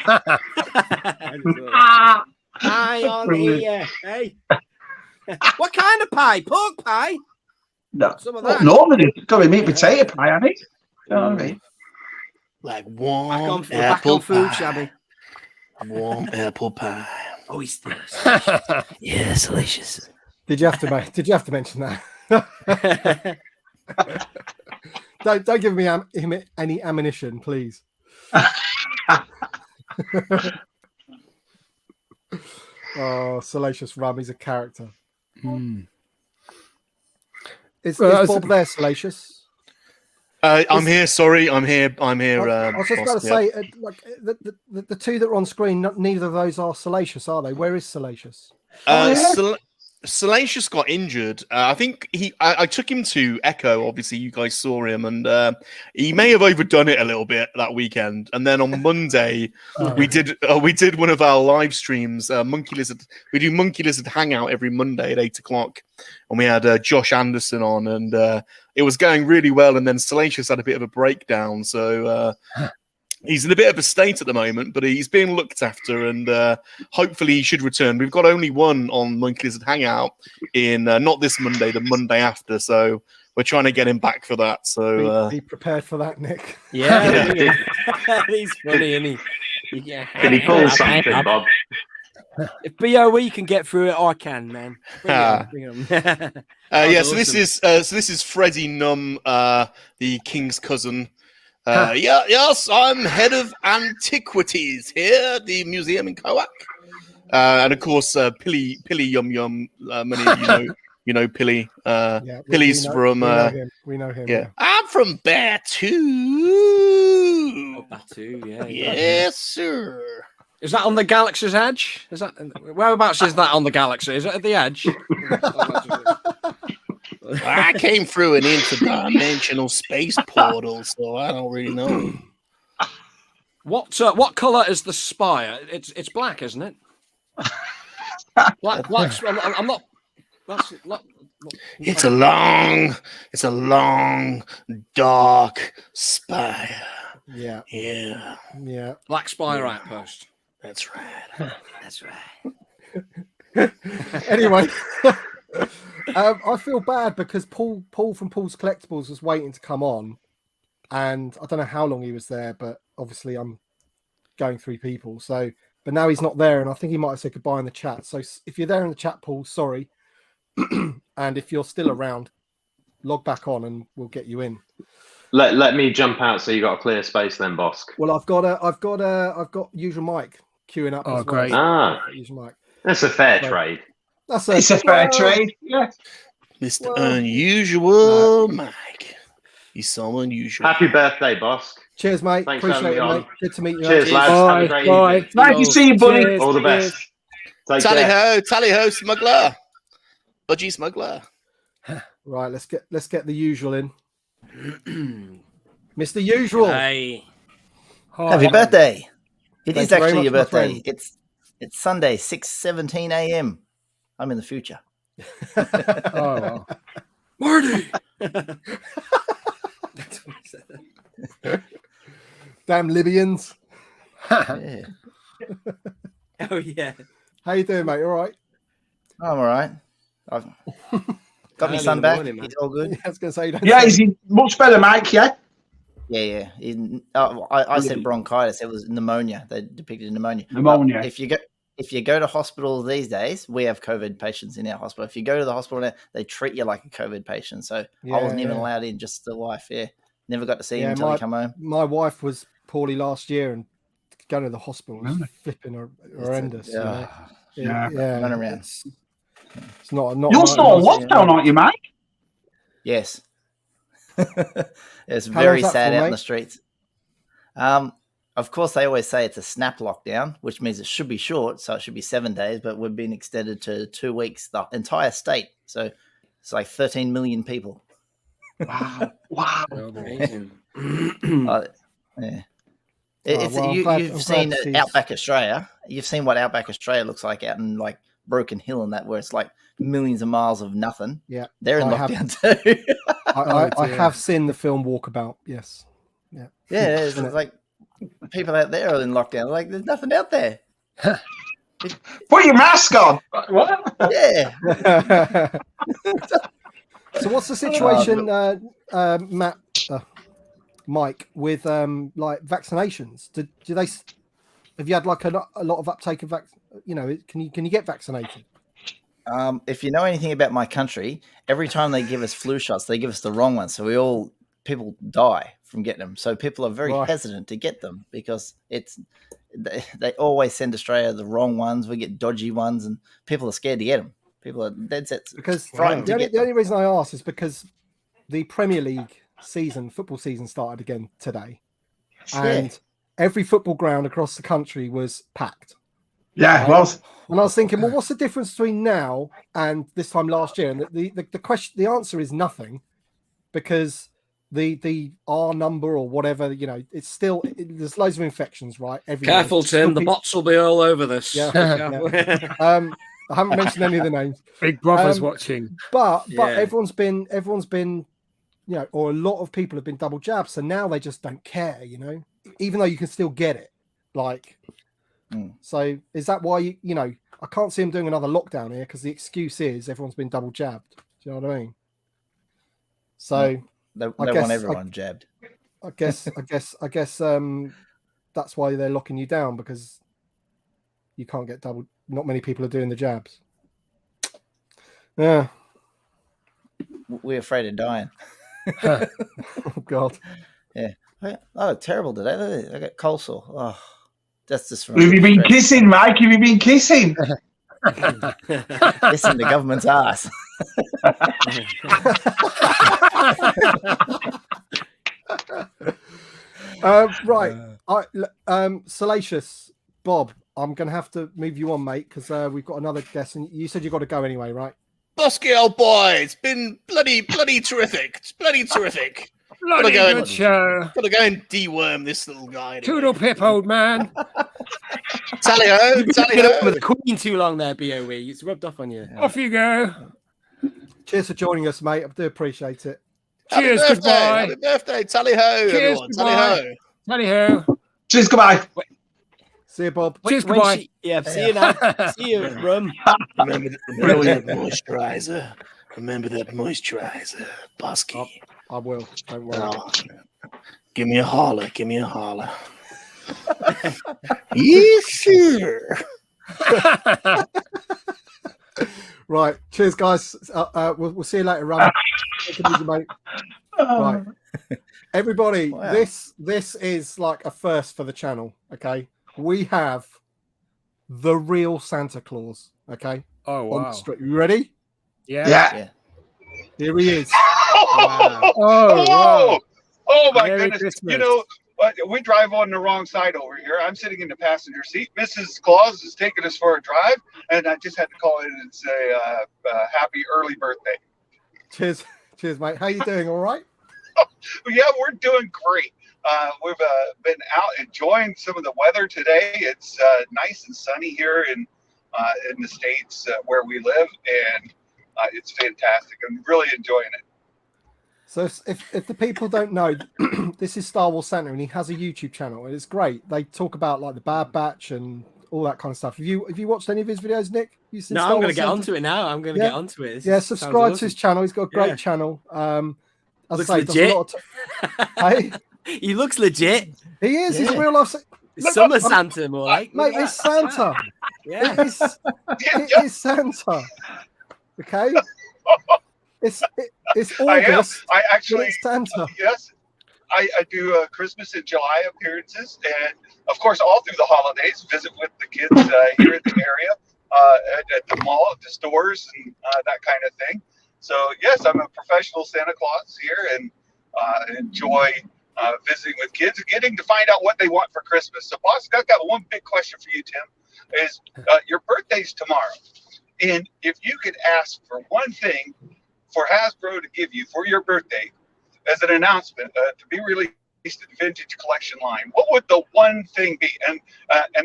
Pie on ear, hey. What kind of pie? Pork pie? No, some of that. Normally, got to meat potato pie, haven't it? You know what I mean? Like warm back on food, pie. Shabby. Warm apple pie. Oh, he's still yeah, delicious. Did you have to mention that? don't give me him any ammunition, please. Oh, Salacious Rum, he's a character. Is Bob there, Salacious? I'm here. Sorry, I'm here. I'm here. I was just about to say, like the two that are on screen, neither of those are Salacious, are they? Where is Salacious? Salacious got injured. I think I took him to Echo. Obviously, you guys saw him, and he may have overdone it a little bit that weekend. And then on Monday, we did one of our live streams. Monkey Lizard. We do Monkey Lizard Hangout every Monday at 8:00, and we had Josh Anderson on, and it was going really well. And then Salacious had a bit of a breakdown, so. He's in a bit of a state at the moment, but he's being looked after, and hopefully he should return. We've got only one on Monkey Lizard Hangout in not this Monday, the Monday after. So we're trying to get him back for that. So be prepared for that, Nick. Yeah, he's funny, isn't he? Yeah. Can he pull something, Bob? If BOE can get through it, I can, man. Bring him. Yeah. So this is Freddie Num, the King's cousin. Yes, I'm head of antiquities here at the museum in Kowak. And of course, Pilly Yum Yum. Many of you know Pilly. Pilly's from. We know him. Yeah, I'm from Batu. Oh, Batu, yeah. Yes, sir. Is that on the galaxy's edge? Is that whereabouts is that on the galaxy? Is it at the edge? I came through an interdimensional space portal, so I don't really know. What color is the spire? It's black, isn't it? Black. I'm not. That's not. It's a long, dark spire. Yeah. Black spire outpost. That's right. Anyway. I feel bad because Paul from Paul's Collectibles was waiting to come on, and I don't know how long he was there, but obviously I'm going through people. So, but now he's not there, and I think he might have said goodbye in the chat. So if you're there in the chat, Paul, sorry, and if you're still around, log back on, and we'll get you in. Let me jump out so you got a clear space then, Bosk. Well, I've got usual Mike queuing up. Oh, great! Usual Mike. That's a fair trade. It's a fair trade, yeah. Mr. Unusual Mike. He's so unusual. Happy birthday, Bosk. Cheers, mate. Thanks Appreciate for having me it, on. mate. Good to meet you. Cheers, lads. Have a great evening. Nice to see you, buddy. Cheers. All the best. Take Tally care. ho, tally ho, smuggler. Budgie smuggler. Right, let's get the usual in. Mr. Usual. Hey. Happy birthday. It Thank is you very actually your much, my birthday. friend. It's Sunday, 6:17 a.m. I'm in the future. Oh, well. Marty. Damn Libyans. Yeah. Oh yeah. How you doing, mate? All right? I'm all right. I've got my Early son in the back. morning, man. He's all good. I was going to say. Yeah, is he much better, Mike? Yeah. Yeah. I said bronchitis. It was pneumonia. They depicted pneumonia. Pneumonia. If you go to hospital these days, we have COVID patients in our hospital. If you go to the hospital now, they treat you like a COVID patient. So I wasn't even allowed in, just the wife. Yeah. Never got to see him until he come home. My wife was poorly last year and going to the hospital was flipping horrendous. Yeah. Run around. It's not. You're still on lockdown, aren't you, Mike? Yes. It's How very long's that sad for, out in mate? the streets. Of course, they always say it's a snap lockdown, which means it should be short, so it should be 7 days, but we've been extended to 2 weeks, the entire state. So it's like 13 million people. Wow. Amazing. Yeah. You've seen Outback Australia. You've seen what Outback Australia looks like out in like Broken Hill and that, where it's like millions of miles of nothing. Yeah. They're in lockdown too. I have seen the film Walkabout. Yes. Yeah. Yeah, it's like people out there are in lockdown. Like there's nothing out there. Put your mask on. What? Yeah. So what's the situation, Matt, Mike, with like vaccinations? Do they? Have you had like a lot of uptake of can you get vaccinated? If you know anything about my country, every time they give us flu shots, they give us the wrong ones. So people die from getting them. So people are very hesitant to get them because they always send Australia the wrong ones. We get dodgy ones, and people are scared to get them. People are dead set Because frightened to get the only reason I ask is because the Premier League football season started again today, and every football ground across the country was packed. Yeah, it was. And I was thinking, well, what's the difference between now and this time last year? And the answer is nothing, because the R number or whatever, it's still there's loads of infections, right? Everywhere. Careful, Tim. The bots will be all over this. Yeah. I haven't mentioned any of the names. Big Brother's watching. But everyone's been, or a lot of people have been double jabbed, so now they just don't care, even though you can still get it. So is that why I can't see them doing another lockdown here, because the excuse is everyone's been double jabbed. Do you know what I mean? So they want everyone jabbed. I guess that's why they're locking you down, because you can't get double. Not many people are doing the jabs. Yeah, we're afraid of dying. Oh God. Yeah. Oh, terrible today. I got cold sore. Oh, that's just from. Have you been kissing, Mike? Have you been kissing? Kissing the government's ass. Right. Salacious Bob, I'm going to have to move you on, mate, because we've got another guest, and you said you got to go anyway, right? Bosky, old boy, it's been bloody terrific. It's bloody terrific. Bloody good show. Gotta go and deworm this little guy. Anyway. Toodle pip, old man. Tally ho, You've tally been ho. with the Queen too long there, BOE. It's rubbed off on you. Off you go. Cheers for joining us, mate. I do appreciate it. Cheers, goodbye. Happy birthday, tally ho. Cheers, everyone. goodbye. Tally ho. Cheers, goodbye. See you, Bob. Cheers, goodbye. See you now. See you, Rum. Remember that moisturizer. Remember that moisturizer, Bosky. I will. Don't worry. Oh, give me a holler. Give me a holler. Yes, sir. Right. Cheers, guys. We'll see you later, Rum. Take it easy, mate. Right. Everybody, Wow. this is like a first for the channel. Okay. We have the real Santa Claus. Okay. Oh, On wow. the street. You ready? Yeah. Here he is. Wow. Oh, wow. Oh my Merry goodness. Christmas. We drive on the wrong side over here. I'm sitting in the passenger seat. Mrs. Claus is taking us for a drive, and I just had to call in and say happy early birthday. Cheers, mate. How you doing? All right? Yeah, we're doing great. We've been out enjoying some of the weather today. It's nice and sunny here in the States where we live, and it's fantastic. I'm really enjoying it. So if the people don't know, this is Star Wars Santa, and he has a YouTube channel, and it's great. They talk about like the Bad Batch and all that kind of stuff. Have you watched any of his videos, Nick? No, I'm going to get onto it now. I'm going to get onto it. Subscribe to his channel. He's got a great channel. As Looks I say, legit. does a lot of hey? He looks legit. He is. He's a real life. Summer Santa, more like. Mate, it's Santa. Yeah. It is Santa. Okay. It's August. I actually, it's Santa. Yes, I do Christmas and July appearances, and of course, all through the holidays, visit with the kids here in the area, at the mall, at the stores, and that kind of thing. So yes, I'm a professional Santa Claus here, and enjoy visiting with kids and getting to find out what they want for Christmas. So, boss, I've got one big question for you, Tim. Is your birthday's tomorrow, and if you could ask for one thing for Hasbro to give you for your birthday as an announcement to be released in the Vintage Collection line, what would the one thing be? And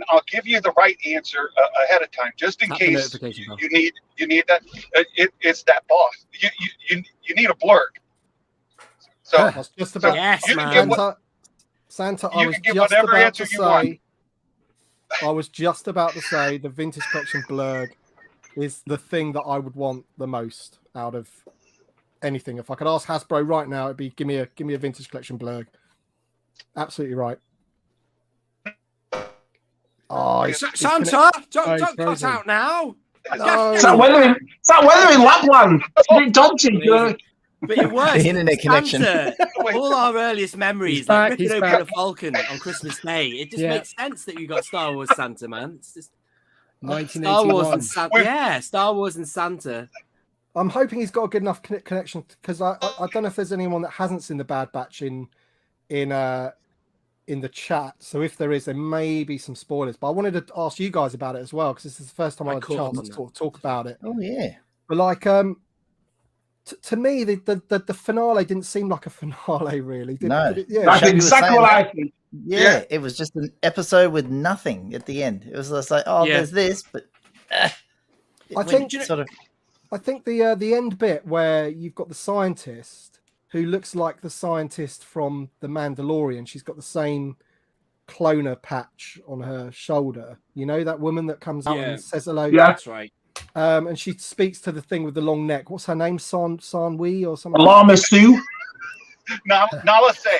I'll give you the right answer ahead of time, just in case you need that. It's that boss. You need a blurb. So I was just about Santa. I was just about to say. I was just about to say the Vintage Collection blurb is the thing that I would want the most out of anything. If I could ask Hasbro right now, it'd be give me a Vintage Collection blurb. Absolutely right. Oh, Santa, don't cut out now. No. Is that weather in Lapland? It's a bit dodgy. But it was the internet connection. All our earliest memories, like ripping open a Falcon on Christmas Day. It just makes sense that you got Star Wars Santa, man. It's just 1981. Star Wars and Santa. Yeah, Star Wars and Santa. I'm hoping he's got a good enough connection, because I don't know if there's anyone that hasn't seen the Bad Batch in in the chat, so if there is, there may be some spoilers. But I wanted to ask you guys about it as well, because this is the first time I had a chance to sort of talk about it. Oh yeah. But like, to me, the finale didn't seem like a finale, really. Did it? Yeah, that's exactly what I think. Yeah, it was just an episode with nothing at the end. It was just like, oh, there's this, but I think sort of. I think the end bit where you've got the scientist who looks like the scientist from The Mandalorian. She's got the same cloner patch on her shoulder. You know, that woman that comes out and says hello. Yeah, that's right. And she speaks to the thing with the long neck. What's her name? San Wee or something? Lama Sue. Nala Se.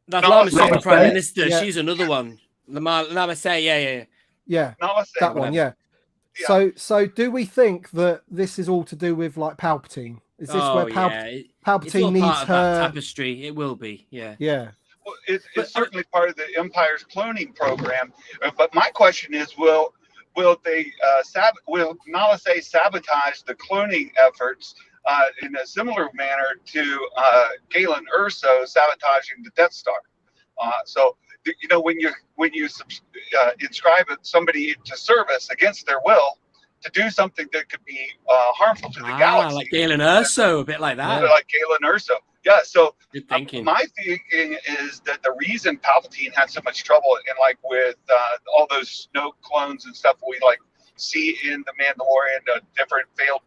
That's Lama Se, the Prime Se. Minister. Yeah. She's another one. Lama Se, yeah. Nala Se, that one, yeah. So do we think that this is all to do with like Palpatine? Is this where Palpatine it's all needs part of her that tapestry? It will be, yeah. Yeah. Well, it's certainly part of the Empire's cloning program. But my question is, will they will Nala Se sabotage the cloning efforts in a similar manner to Galen Erso sabotaging the Death Star? So you know, when you inscribe somebody to service against their will to do something that could be harmful to the galaxy, like Galen Erso, a bit like that. like Galen Erso. Yeah, so good thinking. My thinking is that the reason Palpatine had so much trouble, and like with all those Snoke clones and stuff we like see in The Mandalorian, different failed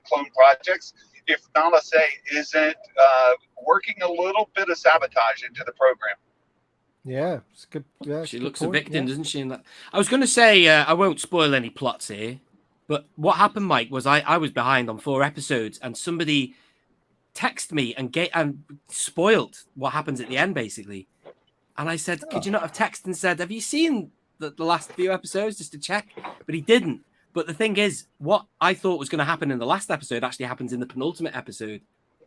clone projects, if Nala Se isn't working a little bit of sabotage into the program. Yeah, it's good. Yeah, she looks a victim, doesn't she? In that, I was going to say I won't spoil any plots here, but what happened, Mike, was I was behind on 4 episodes, and somebody texted me and spoiled what happens at the end, basically. And I said, could you not have texted and said, have you seen the last few episodes just to check? But he didn't. But the thing is, what I thought was going to happen in the last episode actually happens in the penultimate episode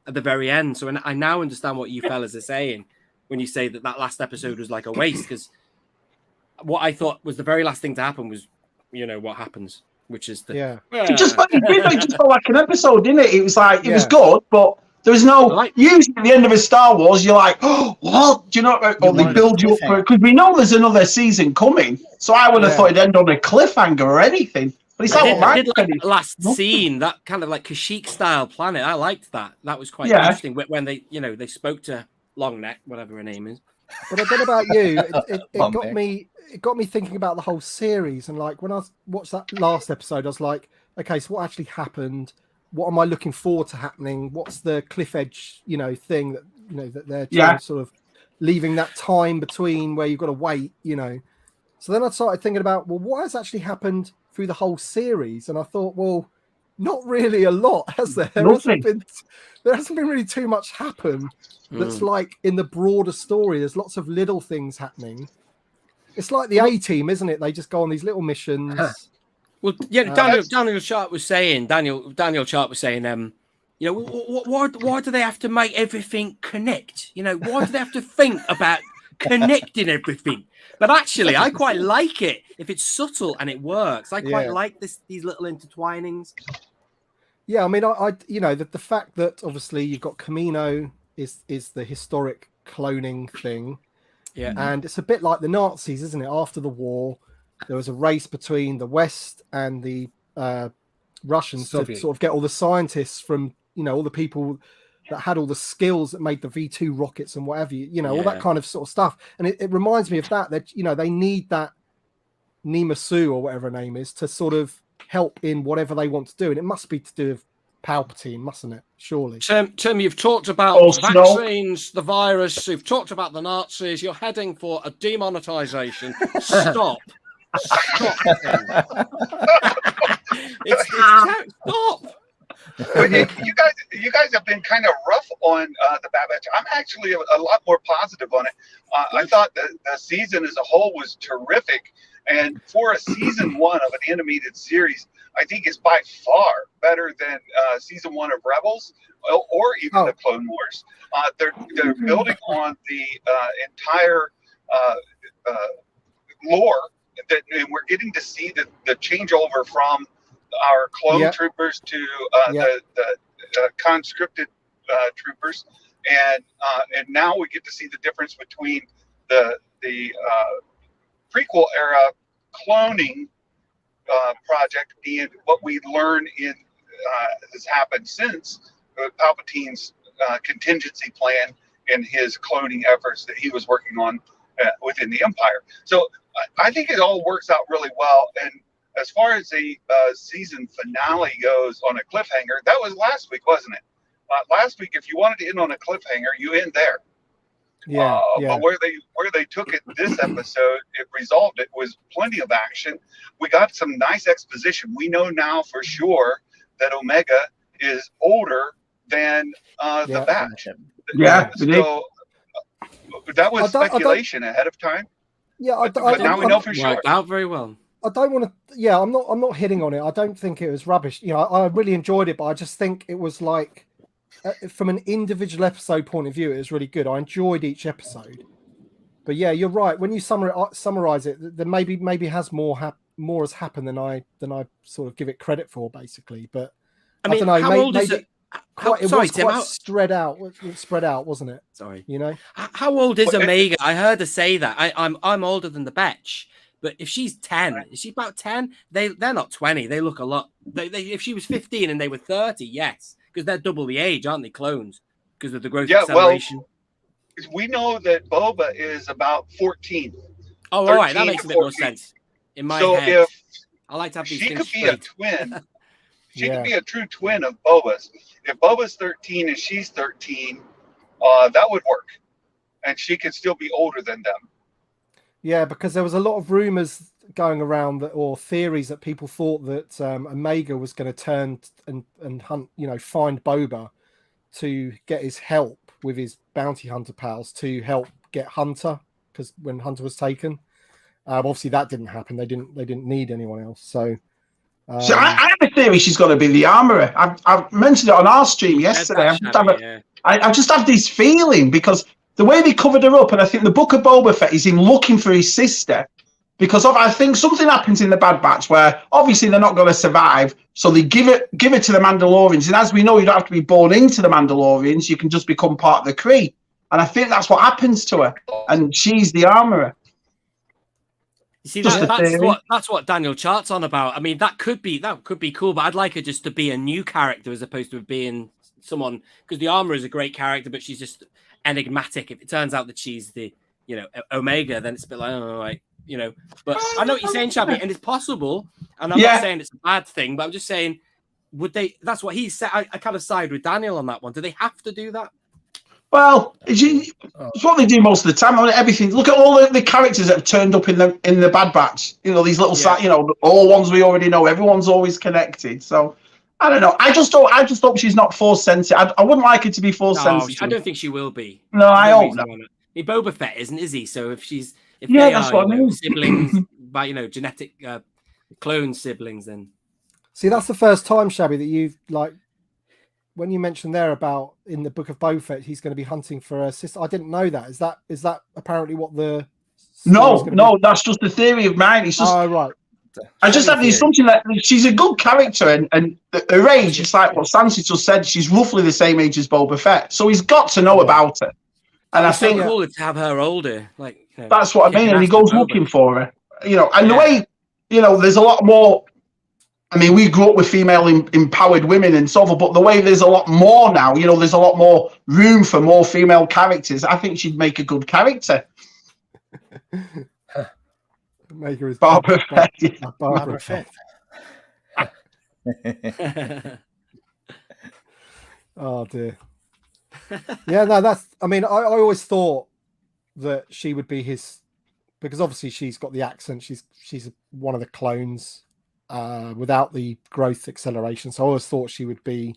at the very end. So I now understand what you fellas are saying when you say that last episode was like a waste, because what I thought was the very last thing to happen was, you know, what happens, which is the It just felt like an episode, didn't it? It was like it was good, but there was no. Usually at the end of a Star Wars, you're like, oh, what? Do you know? Or they build you up for it because we know there's another season coming. So I would have thought it'd end on a cliffhanger or anything. But it's I did like the last scene, that kind of like Kashyyyk style planet. I liked that. That was quite interesting when they, you know, they spoke to Longneck, whatever her name is. But I don't know about you. It got me thinking about the whole series, and like when I watched that last episode, I was like, okay, so what actually happened? What am I looking forward to happening? What's the cliff edge, you know, thing that you know that they're sort of leaving that time between where you've got to wait, you know. So then I started thinking about, well, what has actually happened through the whole series? And I thought, well, not really a lot, has there? There hasn't been really too much happen that's like in the broader story. There's lots of little things happening. It's like the A-Team, isn't it? They just go on these little missions. Well, yeah, Daniel Sharp was saying, Daniel Sharp was saying, you know, why do they have to make everything connect? You know, why do they have to think about connecting everything? But actually, I quite like it if it's subtle and it works. I quite like these little intertwinings. Yeah, I mean, I you know, the fact that obviously you've got Camino is the historic cloning thing. Yeah. And it's a bit like the Nazis, isn't it? After the war, there was a race between the West and the Russians to sort of get all the scientists from, you know, all the people that had all the skills that made the V2 rockets and whatever, you know, all that kind of sort of stuff. And it reminds me of that, you know, they need that Nima Sue or whatever her name is to sort of help in whatever they want to do. And it must be to do with Palpatine, mustn't it? Surely. Tim, you've talked about vaccines, the virus, you've talked about the Nazis, you're heading for a demonetization. Stop. Stop. Stop. Well, you guys have been kind of rough on the Bad Batch. I'm actually a lot more positive on it. I thought the season as a whole was terrific, and for a season 1 of an animated series, I think it's by far better than season 1 of Rebels or even the Clone Wars. They're building on the entire lore, and we're getting to see the changeover from our clone troopers to the conscripted troopers, and now we get to see the difference between the prequel era cloning project and what we learn in has happened since Palpatine's contingency plan and his cloning efforts that he was working on within the Empire. So I think it all works out really well. And as far as the season finale goes on a cliffhanger, that was last week, wasn't it? Last week, if you wanted to end on a cliffhanger, you end there. Yeah, But where they took it this episode, it resolved it was plenty of action. We got some nice exposition. We know now for sure that Omega is older than the Batch. Yeah. So that was speculation ahead of time. Yeah, but now we know for sure. Worked out very well. I don't want to. Yeah, I'm not hitting on it. I don't think it was rubbish. You know, I really enjoyed it, but I just think it was like, from an individual episode point of view, it was really good. I enjoyed each episode. But yeah, you're right. When you summarize it, there maybe has more has happened than I sort of give it credit for, basically. But I mean, don't know. How old is it? It was quite spread out, wasn't it? Sorry. You know, how old is Omega? I heard her say that. I'm older than the Batch, but if she's 10, is she about 10? They're not 20. They look a lot. They if she was 15 and they were 30, yes, because they're double the age, aren't they? Clones, because of the growth acceleration. Well, we know that Boba is about 14. Oh, all right, that makes a bit more sense in my head. If I like to have these she things could be straight. a twin. She could be a true twin of Boba's. If Boba's 13 and she's 13, that would work. And she could still be older than them. Yeah, because there was a lot of rumors going around or theories that people thought that Omega was going to turn and hunt, find Boba to get his help with his bounty hunter pals to help get Hunter, because when Hunter was taken, obviously that didn't happen. They didn't need anyone else. So I have a theory she's got to be the armorer. I've mentioned it on our stream yesterday. I just have this feeling because the way they covered her up, and I think the Book of Boba Fett is him looking for his sister, because I think something happens in the Bad Batch where obviously they're not going to survive, so they give it to the Mandalorians. And as we know, you don't have to be born into the Mandalorians; you can just become part of the Kree. And I think that's what happens to her, and she's the armorer. You see, that's what Daniel Chart's on about. I mean, that could be cool, but I'd like her just to be a new character as opposed to being someone, because the armorer is a great character, but she's just enigmatic. If it turns out that she's the Omega, then it's a bit like, But I know what you're saying, Shabby, and it's possible. And I'm not saying it's a bad thing, but I'm just saying, would they? That's what he said. I kind of side with Daniel on that one. Do they have to do that? Well, it's what they do most of the time. I mean, everything. Look at all the characters that have turned up in the Bad Batch. These little, all ones we already know. Everyone's always connected. So I don't know. I just hope she's not force sensitive. I wouldn't like her to be force sensitive. I don't think she will be. No, I hope not. Boba Fett isn't, is he? So if they that's are what I mean. siblings by genetic clone siblings, then see, that's the first time, Shabby, that you've when you mentioned there about in the Book of Boba Fett, he's going to be hunting for a sister. I didn't know that. Is that apparently what the? No, that's just a theory of mine. It's just right. I just have the assumption that she's a good character, and her age, it's like what Sansi just said. She's roughly the same age as Boba Fett, so he's got to know about her. And I think cool to have her older. That's what I mean. And he goes looking for her. And the way there's a lot more. I mean, we grew up with female empowered women and so forth, but the way there's a lot more now, there's a lot more room for more female characters. I think she'd make a good character. Make her as Barbara Fett. Barbara Fett. Oh dear. Yeah, no, that's. I mean, I always thought that she would be his, because obviously she's got the accent. She's one of the clones. Without the growth acceleration, so I always thought she would be,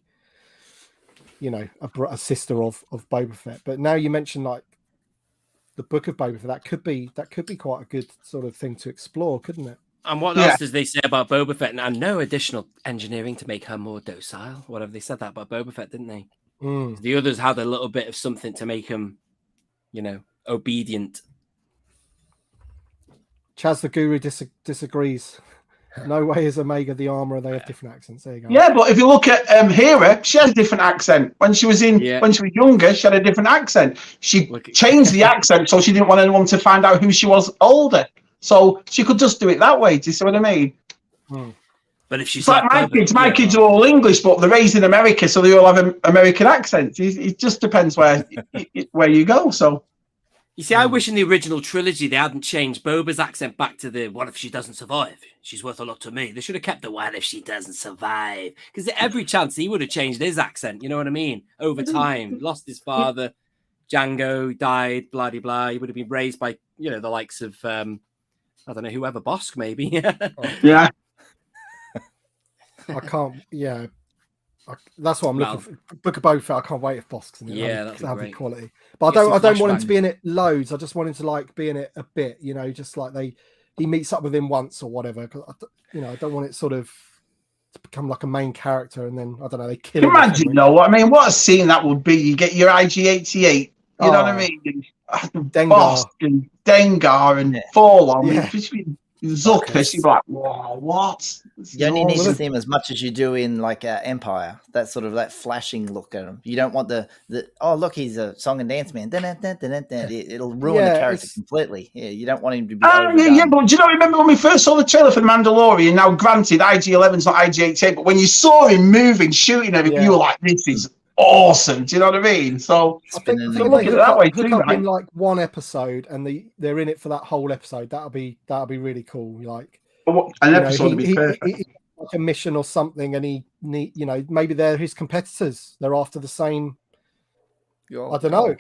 a sister of Boba Fett. But now you mention the Book of Boba Fett, that could be quite a good sort of thing to explore, couldn't it? And what else does they say about Boba Fett? And no additional engineering to make her more docile. Whatever, they said that about Boba Fett, didn't they? The others had a little bit of something to make him, obedient. Chaz the Guru disagrees. No Way is Omega the Armorer. They have different accents. There you go. Yeah, but if you look at Hera, she has a different accent. When she was younger, she had a different accent. She changed the accent so she didn't want anyone to find out who she was older. So she could just do it that way. Do you see what I mean? But if she's it's like my kids are all English, but they're raised in America, so they all have an American accent. It just depends where you go. So. You see, I wish in the original trilogy they hadn't changed Boba's accent back to the "what if she doesn't survive? She's worth a lot to me." They should have kept the "what if she doesn't survive," because every chance he would have changed his accent. You know what I mean? Over time, lost his father, Django died, blah blah blah. He would have been raised by the likes of I don't know, whoever, Bosk maybe. Yeah. I can't. Yeah. That's what I'm looking for. Book of Boba Fett. I can't wait if Bosk's in it. Yeah, that'd be quality. But I don't want him to be in it loads. I just want him to like be in it a bit. Just like he meets up with him once or whatever. I don't want it sort of to become like a main character and then I don't know, they kill him. Imagine, what a scene that would be. You get your IG-88. You know what I mean? Bosk and Dengar and Forlorn. Yeah. Zucker, she's like, whoa, what? You only need to see him as much as you do in like Empire. That sort of that flashing look at him. You don't want the oh look, he's a song and dance man. It'll ruin the character completely. Yeah, you don't want him to be. But do you remember when we first saw the trailer for The Mandalorian? Now, granted, IG-11's not IG-88, but when you saw him moving, shooting everything, you were like, this is awesome. Do you know what I mean? So I think look at it that way too, up in like one episode and they're in it for that whole episode. That'll be really cool. Like an episode would be perfect. He like a mission or something, and maybe they're his competitors. They're after the same. I don't know.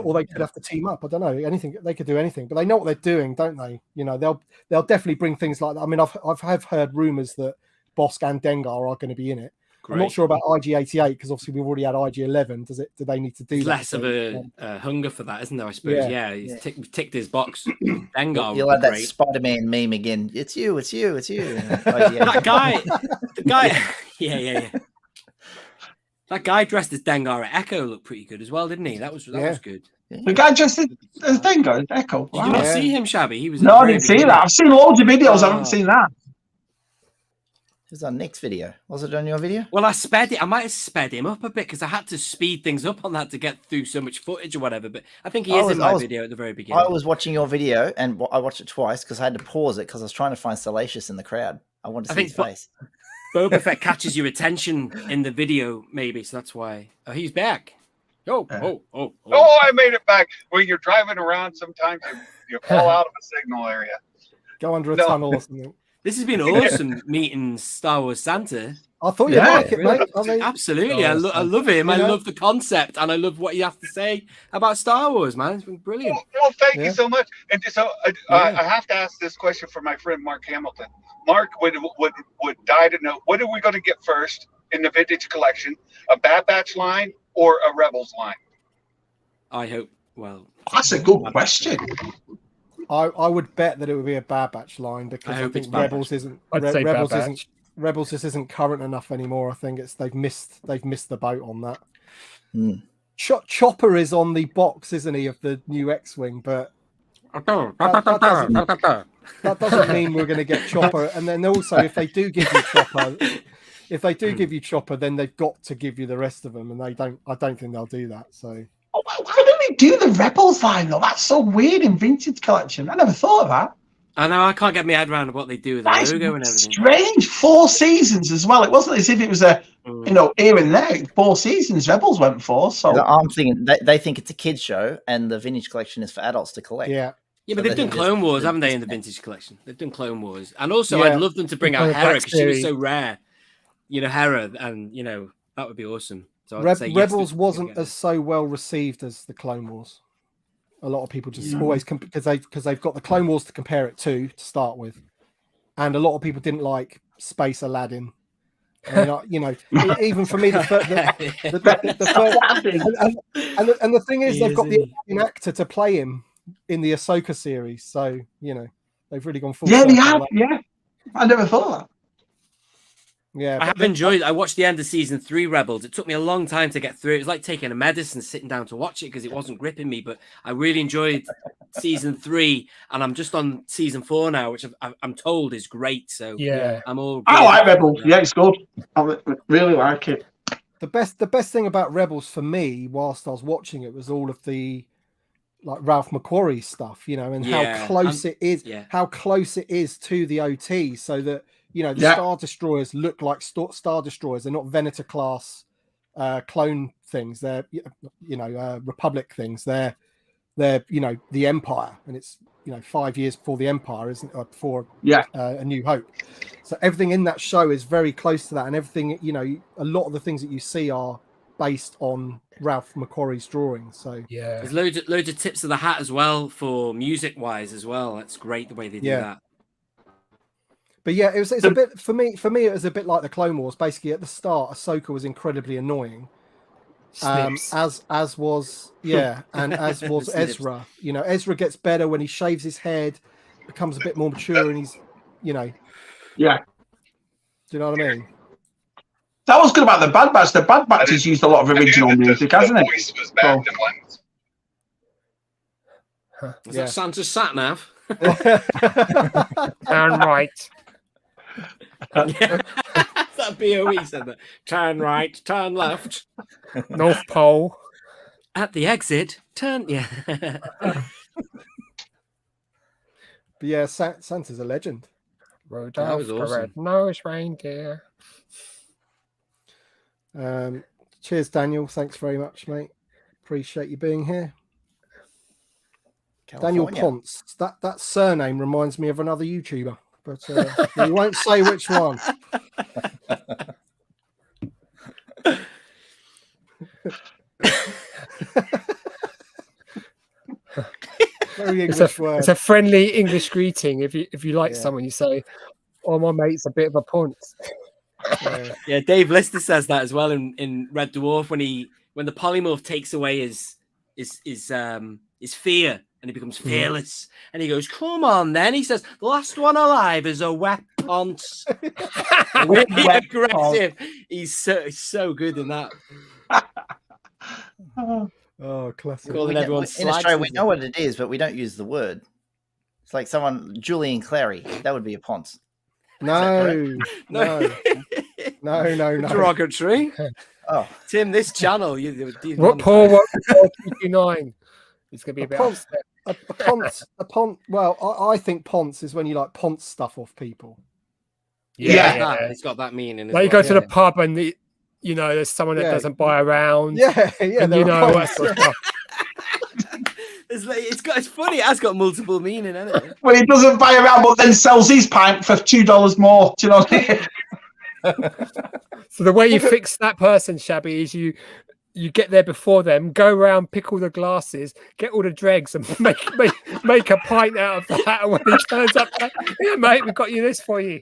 Or they could have to team up. I don't know. Anything they could do anything, but they know what they're doing, don't they? They'll definitely bring things like that. I mean, I've heard rumors that Bosk and Dengar are going to be in it. Great. I'm not sure about IG-88 because obviously we've already had IG-11. Do they need to do less of a hunger for that, isn't there? I suppose. Yeah, he's ticked his box. Dengar. You'll have that Spider-Man meme again. It's you. That guy. Yeah. That guy dressed as Dengar at Echo looked pretty good as well, didn't he? That was good. The guy dressed as Dengar at Echo. Did you not see him, Shabby? He was. No, I didn't see that. I've seen loads of videos. I haven't seen that. It was on Nick's video. Was it on your video? Well, I might have sped him up a bit because I had to speed things up on that to get through so much footage or whatever. But I think he is in my video at the very beginning. I was watching your video and I watched it twice because I had to pause it because I was trying to find Salacious in the crowd. I wanted to see his face. Boba Fett catches your attention in the video, maybe, so that's why. Oh, he's back. Oh, I made it back. When you're driving around, sometimes you fall out of a signal area. Go under a tunnel or something. This has been awesome meeting Star Wars Santa. I thought you like it, mate. Absolutely. I love him. I love the concept and I love what you have to say about Star Wars, man. It's been brilliant. Well, thank you so much. And so I have to ask this question for my friend Mark Hamilton. Mark would die to know, what are we going to get first in the vintage collection? A Bad Batch line or a Rebels line? I hope, that's a good question. I would bet that it would be a Bad Batch line because I think Rebels isn't. Rebels just isn't current enough anymore. I think they've missed the boat on that. Chopper is on the box, isn't he, of the new X-wing? But that doesn't mean we're going to get Chopper. And then also, if they do give you Chopper, then they've got to give you the rest of them, and I don't think they'll do that. So. Why don't they do the Rebels line though? That's so weird in vintage collection. I never thought of that. I know, I can't get my head around what they do with the logo and everything. Strange. 4 seasons as well. It wasn't as if it was here and there. 4 seasons Rebels went for. So I'm thinking they think it's a kids show and the vintage collection is for adults to collect. Yeah. Yeah, but they've done Clone Wars, haven't they, in the vintage collection? They've done Clone Wars. And also, I'd love them to bring out Hera because she was so rare. Hera, and, that would be awesome. So Rebels wasn't as so well received as the Clone Wars. A lot of people just always because they've got the Clone Wars to compare it to start with, and a lot of people didn't like Space Aladdin. Even for me, the thing is, they've got the actor to play him in the Ahsoka series, so they've really gone full. Yeah, they have. Yeah, I never thought that. Yeah, I have enjoyed. I watched the end of season 3 Rebels. It took me a long time to get through. It was like taking a medicine, sitting down to watch it because it wasn't gripping me. But I really enjoyed season 3, and I'm just on season 4 now, which I'm told is great. So yeah, I'm all. I like Rebels. Yeah, it's good. I really like it. The best thing about Rebels for me, whilst I was watching it, was all of the like Ralph McQuarrie stuff, you know, and how close it is. Yeah. How close it is to the OT, so that you know the Star Destroyers look like Star Destroyers. They're not Venator class clone things. They're Republic things. They're you know the Empire, and it's 5 years before the Empire, isn't it? Before A New Hope. So everything in that show is very close to that, and everything a lot of the things that you see are based on Ralph McQuarrie's drawings. So there's loads of tips of the hat as well for music wise as well. That's great the way they do that. But yeah, it's a bit for me. It was a bit like the Clone Wars. Basically, at the start, Ahsoka was incredibly annoying, as was and as was Ezra. You know, Ezra gets better when he shaves his head, becomes a bit more mature, and he's, Do you know what I mean? That was good about the Bad Batch. The Bad Batch has used a lot of original music, hasn't it? Voice was back to one. Is that Santa's sat nav? Turn right. That BOE said that. Turn right, turn left. North Pole. At the exit, turn. Yeah. But yeah, Santa's a legend. Rudolph the red-nosed reindeer. Cheers, Daniel. Thanks very much, mate. Appreciate you being here. California. Daniel Ponce. That surname reminds me of another YouTuber, but we won't say which one. Very English word. It's a friendly English greeting. If you like someone, you say, "Oh, my mate's a bit of a ponce." Yeah, Dave Lister says that as well in Red Dwarf when the polymorph takes away his fear and he becomes fearless, and he goes, "Come on, then." He says, "The last one alive is a weapon." Really aggressive. He's so good in that. Oh, classic. In Australia, we know what it is, but we don't use the word. It's like Julian Clary. That would be a ponce. No. Derogatory. Oh, Tim, this channel. What Paul? What 229? It's going to be a bit upset. A ponce. Well, I think ponce is when you like ponce stuff off people. Yeah. It's got that meaning. Like you go to the pub and there's someone that doesn't buy around. Yeah. And that sort of stuff. It's funny. It has got multiple meaning, hasn't it? Well, he doesn't buy around, but then sells his pint for $2 more. Do you know what I mean? So the way you fix that person, Shabby, is you get there before them, go around, pick all the glasses, get all the dregs, and make a pint out of that. And when he turns up, yeah, mate, we've got you this for you.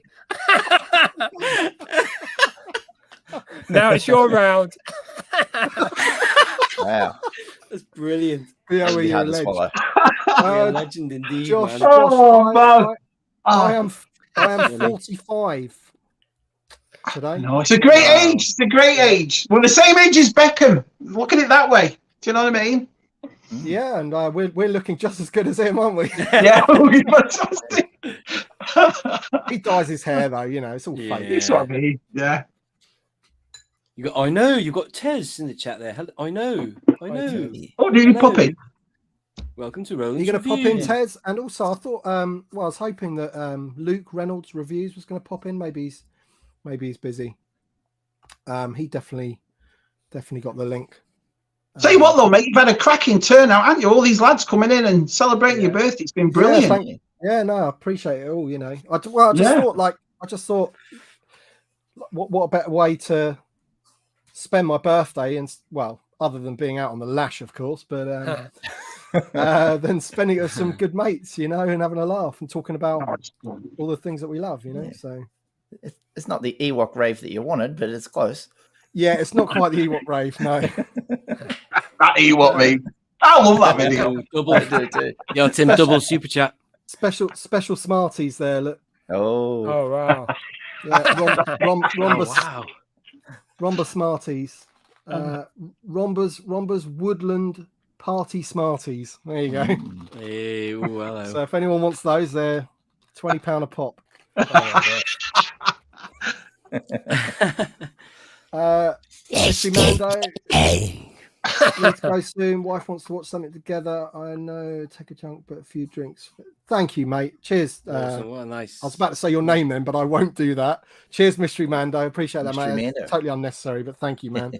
Now it's your round. Wow, that's brilliant. Yeah, well, you're a legend. A legend indeed, Josh, man. I am 45 today. No, it's a great age. It's a great age. We're the same age as Beckham. Look at it that way. Do you know what I mean? Yeah, and we're looking just as good as him, aren't we? Yeah, fantastic. He dyes his hair though, it's all fake. It's what I mean. Yeah. I know you've got Tez in the chat there. I know. Oh, did you pop in? Welcome to Roland. You're going to pop in, Tez, and also I thought, I was hoping that Luke Reynolds Reviews was going to pop in. Maybe he's busy. He definitely got the link. Tell you what, though, mate, you've had a cracking turnout, haven't you? All these lads coming in and celebrating your birthday. It's been brilliant. Yeah, no, I appreciate it all. I just thought, what a better way to spend my birthday, and other than being out on the lash, of course, but then spending it with some good mates, and having a laugh and talking about all the things that we love, So it's not the Ewok rave that you wanted, but it's close. Yeah, it's not quite the Ewok rave, no. That Ewok rave. I love that video. Yo, Tim, double super chat. Special Smarties there. Look. Oh wow. Yeah, Rhombus, wow. Rhombus Smarties. Rhombus Woodland Party Smarties. There you go. Hey, ooh, hello. So if anyone wants those, they're £20 a pop. Mystery Mando. Need to go soon. Wife wants to watch something together. I know. Take a chunk, but a few drinks. Thank you, mate. Cheers. Awesome. What a nice. I was about to say your name then, but I won't do that. Cheers, Mystery Mando. Appreciate that, Mystery mate. Mando. It's totally unnecessary, but thank you, man.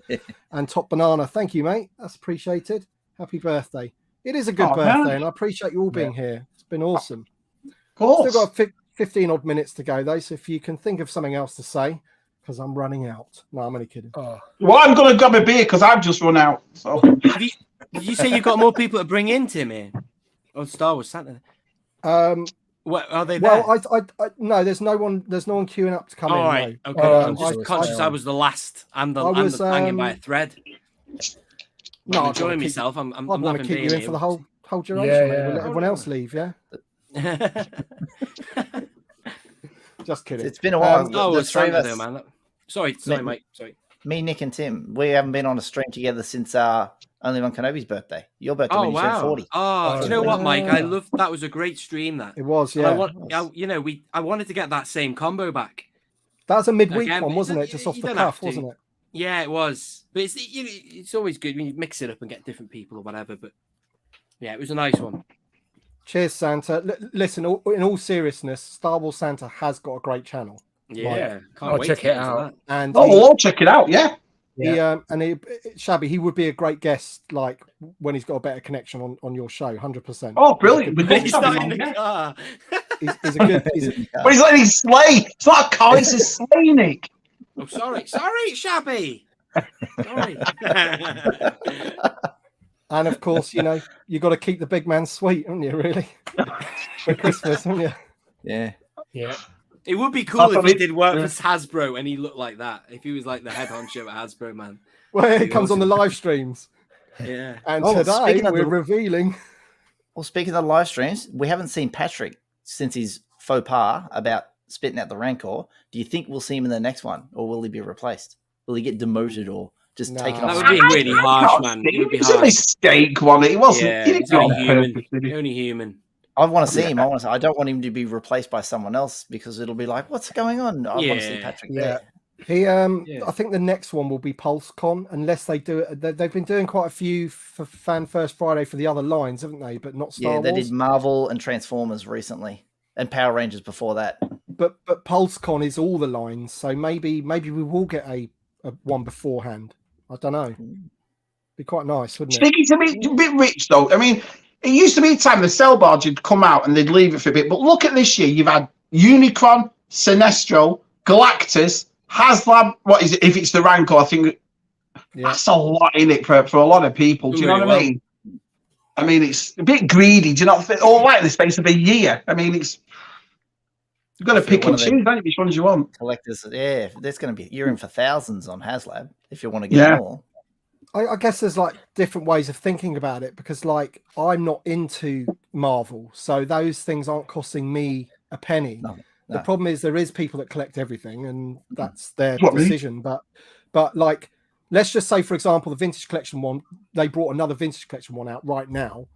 And Top Banana. Thank you, mate. That's appreciated. Happy birthday. It is a good birthday, man. and I appreciate you all being here. It's been awesome. Of course. Still got 15 odd minutes to go, though, so if you can think of something else to say, because I'm running out. No, I'm only kidding. Well, I'm going to grab a beer because I've just run out. So. Did you say you've got more people to bring in, Timmy? On Star Wars Santa? What are they there? Well, I no, there's no one queuing up to come in. All right, no. okay. I'm just conscious I was the last. I'm the hanging by a thread. No, I'm enjoying myself. I'm I'd want loving to keep being you in here. for the whole duration. Yeah, mate. yeah. We'll let everyone else leave. Yeah. Just kidding. It's been a while. Oh, The it's three of Santa us, though, man. Sorry, mate. Sorry. me, Nick, and Tim, we haven't been on a stream together since Only One Kenobi's birthday. Your birthday when you turned 40. Oh, do you know what, Mike? I love that. Was a great stream. That it was. And Yeah. I wanted to get that same combo back. That was a midweek Again, one, wasn't it? Just off you the don't cuff, have to. wasn't it? Yeah, it was. But it's always good when you mix it up and get different people or whatever. But yeah, it was a nice one. Cheers, Santa. Listen, in all seriousness, Star Wars Santa has got a great channel. Yeah, I'll check it out. And we'll all check it out. Yeah. Shabby, he would be a great guest, like when he's got a better connection on your show, 100%. Oh, brilliant! He's not in the car. He's a good. But he's letting slay. It's not a car. It's a slay, Nick. Oh, sorry, Shabby. Sorry. And of course, you got to keep the big man sweet, haven't you? Really, for Christmas, haven't you? Yeah. Yeah. It would be cool if he did work for Hasbro and he looked like that. If he was like the head honcho at Hasbro, man. Well, it comes on the live streams. Yeah. And today we're revealing. Well, speaking of the live streams, we haven't seen Patrick since his faux pas about spitting out the Rancor. Do you think we'll see him in the next one, or will he be replaced? Will he get demoted or just taken off? That would be really harsh, man. It would be It's a harsh. mistake, one. It wasn't. Yeah, He didn't it's do it only on human. purpose, did he? Only human. I want to see him. I don't want him to be replaced by someone else because it'll be like, what's going on? I want to see Patrick there. He, I think the next one will be PulseCon, unless they do it. They've been doing quite a few for Fan First Friday for the other lines, haven't they? But not Star Wars. Yeah, they did Marvel and Transformers recently, and Power Rangers before that. But PulseCon is all the lines, so maybe we will get a one beforehand. I don't know. Be quite nice, wouldn't it? It's a bit rich, though. I mean, it used to be a time the Cell Barge would come out and they'd leave it for a bit. But look at this year. You've had Unicron, Sinestro, Galactus, HasLab. What is it? If it's the Rancor, I think that's a lot in it for a lot of people. Do you know what I mean? I mean, it's a bit greedy. Do you not think? All right, in the space of a year. I mean, you've got to pick and choose, don't you? Which ones you want? Collectors, yeah. There's going to be, you're in for thousands on HasLab if you want to get more. I guess there's like different ways of thinking about it because like I'm not into Marvel, so those things aren't costing me a penny. No. The problem is there is people that collect everything and that's their decision. But like, let's just say, for example, the Vintage Collection one, they brought another Vintage Collection one out right now,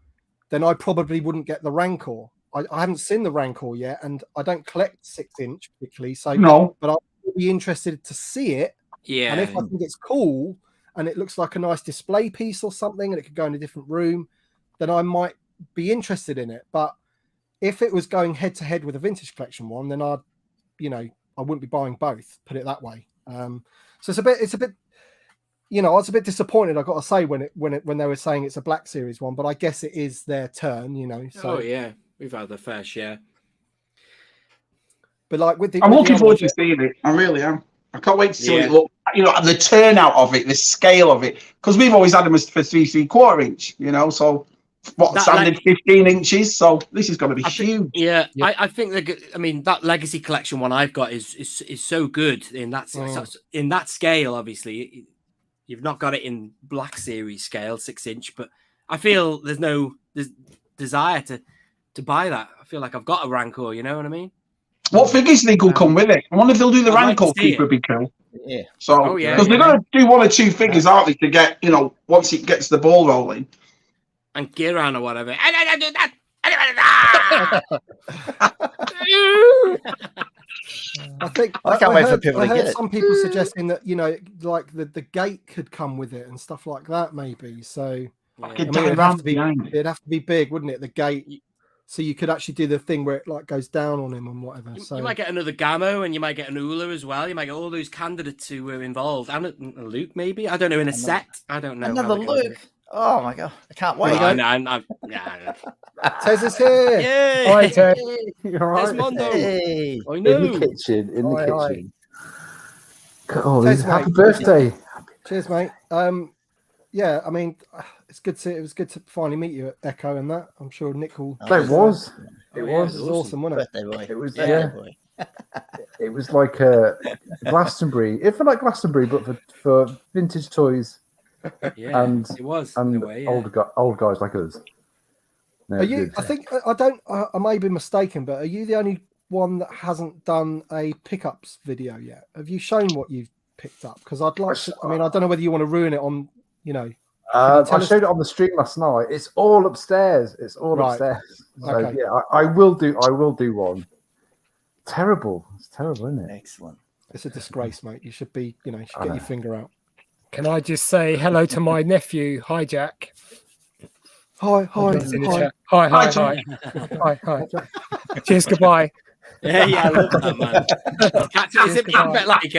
then I probably wouldn't get the Rancor. I haven't seen the Rancor yet and I don't collect 6-inch particularly. So no, but I'll be interested to see it. Yeah. And if I think it's cool, and it looks like a nice display piece or something, and it could go in a different room, then I might be interested in it. But if it was going head to head with a Vintage Collection one, then I wouldn't be buying both. Put it that way. So it's a bit. I was a bit disappointed. I got to say when they were saying it's a Black Series one, but I guess it is their turn. So. Oh yeah, we've had the fair share. But like with the, I'm looking forward to seeing it. I really am. I can't wait to see what it looks. The turnout of it, the scale of it, because we've always had them as for 3/4 inch. So standard 15 inches. So this is going to be huge. Yeah, I think that Legacy Collection one I've got is so good in that scale. Obviously, you've not got it in Black Series scale 6-inch, but I feel there's no desire to buy that. I feel like I've got a Rancor. You know what I mean? What figures think will come with it? I wonder if they'll do the I'd like to Rancor see Keeper. it. Would be cool. Yeah. So, because they're going to do 1 or 2 figures, aren't they, to get, once it gets the ball rolling. And Giran or whatever. I don't do that. I think I can't wait for people to I heard get it. some people suggesting that like the gate could come with it and stuff like that, maybe. So it'd have to be big, wouldn't it? The gate, so you could actually do the thing where it like goes down on him and whatever. You might get another Gamo, and you might get an Ula as well. You might get all those candidates who were involved, and a Luke maybe. I don't know, in a set. I don't know. Another Luke. Oh my god, I can't wait. Tez is here. Yay! Hi, Ted. You all right? Desmondo. Hey. I know. In the kitchen. Aye. Oh, Tez, happy mate. birthday. Cheers, mate. Yeah, I mean, it was good to finally meet you at Echo and that. I'm sure Nick will. It was. It was awesome, wasn't it? Birthday boy. It was. Birthday boy. It was like Glastonbury. It felt like Glastonbury, but for vintage toys. Yeah, and it was. And in a way, yeah. old guys like us. No, Are you? good. I think I may be mistaken, but are you the only one that hasn't done a pickups video yet? Have you shown what you've picked up? Because I'd like to. I mean, I don't know whether you want to ruin it on. I showed it on the stream last night. It's all upstairs. It's all upstairs. So Okay. yeah, I will do one. Terrible. It's terrible, isn't it? Excellent. It's a disgrace, mate. You should be. You should get your finger out. Can I just say hello to my nephew? Hi, Jack. Hi. He's in the chat. Hi. Cheers, goodbye. Yeah, I love that, man. Is it like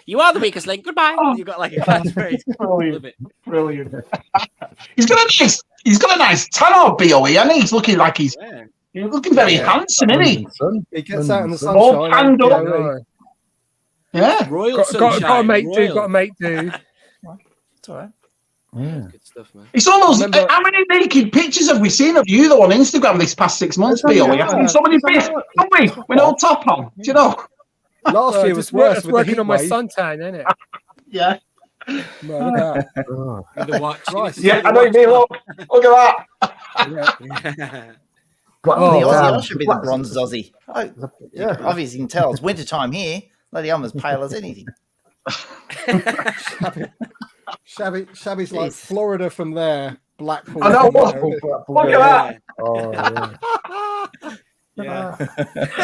you are the weakest link? Goodbye. You've got like a catchphrase. Brilliant. He's got a nice tan on BOE, and he's looking like he's looking very handsome, isn't he? He gets out in the All sunshine. tanned up. Yeah. Royal sunshine. Got to make do. It's all right. Yeah. Good stuff, man. It's almost. How many naked pictures have we seen of you though on Instagram this past 6 months, BOE? I think so many bits, haven't we? With no top on. Do you know? Last year was worse. With working the on my heat suntan, isn't it? Yeah. Well, The watch. Yeah, I know you mean. Look at that. The Aussie should be the bronze Aussie. Yeah, obviously you can tell it's winter time here. Bloody, I'm as pale as anything. Shabby's like Florida from there. Blackpool. I know. Look at that. Oh, Yeah. I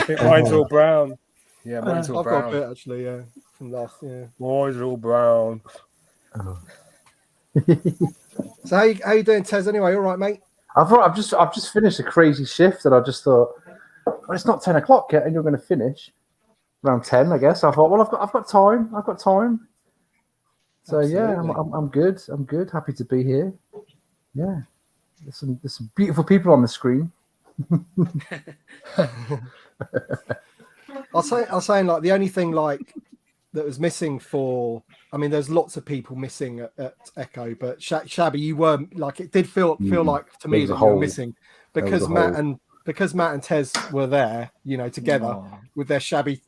think mine's all brown. Yeah, mine's all I've got a brown. bit actually. Yeah, from last year. Mine's all brown. So how you doing, Tez? Anyway, all right, mate. I've just finished a crazy shift, and I just thought, well, it's not 10 o'clock yet, and you're going to finish around 10, I guess. I thought, well, I've got time. So yeah, I'm good. I'm good. Happy to be here. Yeah, there's some beautiful people on the screen. I was saying like the only thing like that was missing for. I mean, there's lots of people missing at Echo, but Shabby, you were like it did feel like to me that you were missing because Matt and Tez were there, together with their Shabby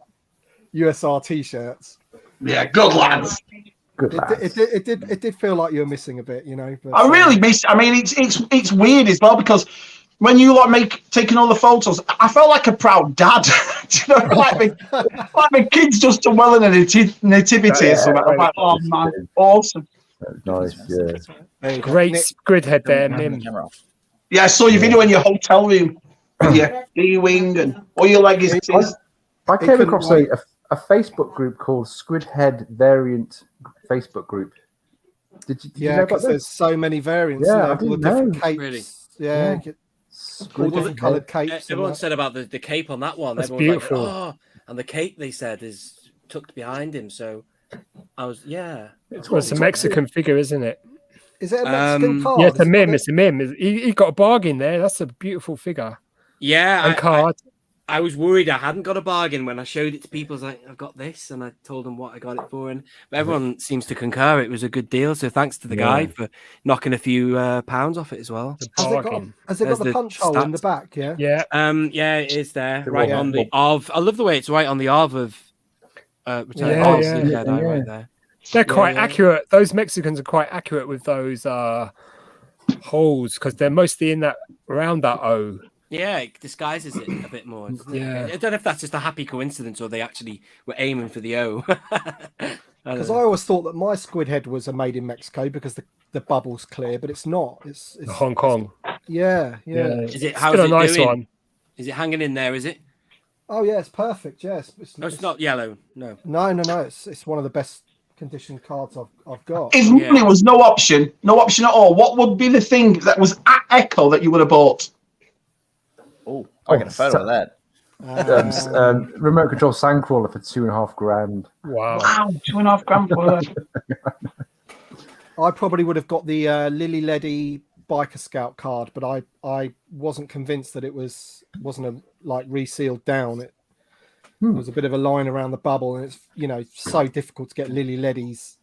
USR t-shirts. Yeah, good lads. It did feel like you were missing a bit, But, I really miss. I mean, it's weird as well because when you taking all the photos, I felt like a proud dad. like my kids just done well in a nativity or something. I'm like, oh man, awesome. Nice, yeah. Great grid head there, Mim. Yeah, I saw your video in your hotel room with your D-wing and all your legacies. I came across a Facebook group called Squidhead Variant Facebook group. Did you know about because this? there's so many variants. Yeah, I all the didn't different know. capes. Really? Yeah. All different coloured capes. Everyone said about the cape on that one. That's Everyone was beautiful. like, and the cape they said is tucked behind him. So I was, It's a Mexican figure, isn't it? Is it a Mexican card? Yeah, it's a Mim. It's a Mim. He got a bargain there. That's a beautiful figure. Yeah, and card. I was worried I hadn't got a bargain when I showed it to people. I was like, I've got this, and I told them what I got it for, and everyone seems to concur. It was a good deal, so thanks to the guy for knocking a few pounds off it as well. Has it got the punch hole in the back? Yeah. Yeah. Yeah, it is there, right on the of. I love the way it's right on the of Return of the Jedi, right there. They're quite accurate. Those Mexicans are quite accurate with those holes because they're mostly in that around that O. Yeah, it disguises it a bit more. doesn't it? Yeah. I don't know if that's just a happy coincidence or they actually were aiming for the O. Because I always thought that my squid head was a made in Mexico because the bubble's clear, but it's not. It's Hong Kong. Yeah. Is it? It's How's still a it nice doing? one. Is it hanging in there? Is it? Oh yeah, it's perfect. Yes, It's not yellow. No. No. It's one of the best conditioned cards I've got. If money was no option at all, what would be the thing that was at Echo that you would have bought? Oh, I got a photo of that. Remote control Sandcrawler for $2.5 grand. Wow. Wow, $2.5 for that. I probably would have got the Lily Leddy Biker Scout card, but I wasn't convinced that it wasn't a like resealed down. It was a bit of a line around the bubble, and it's so difficult to get Lily Leddies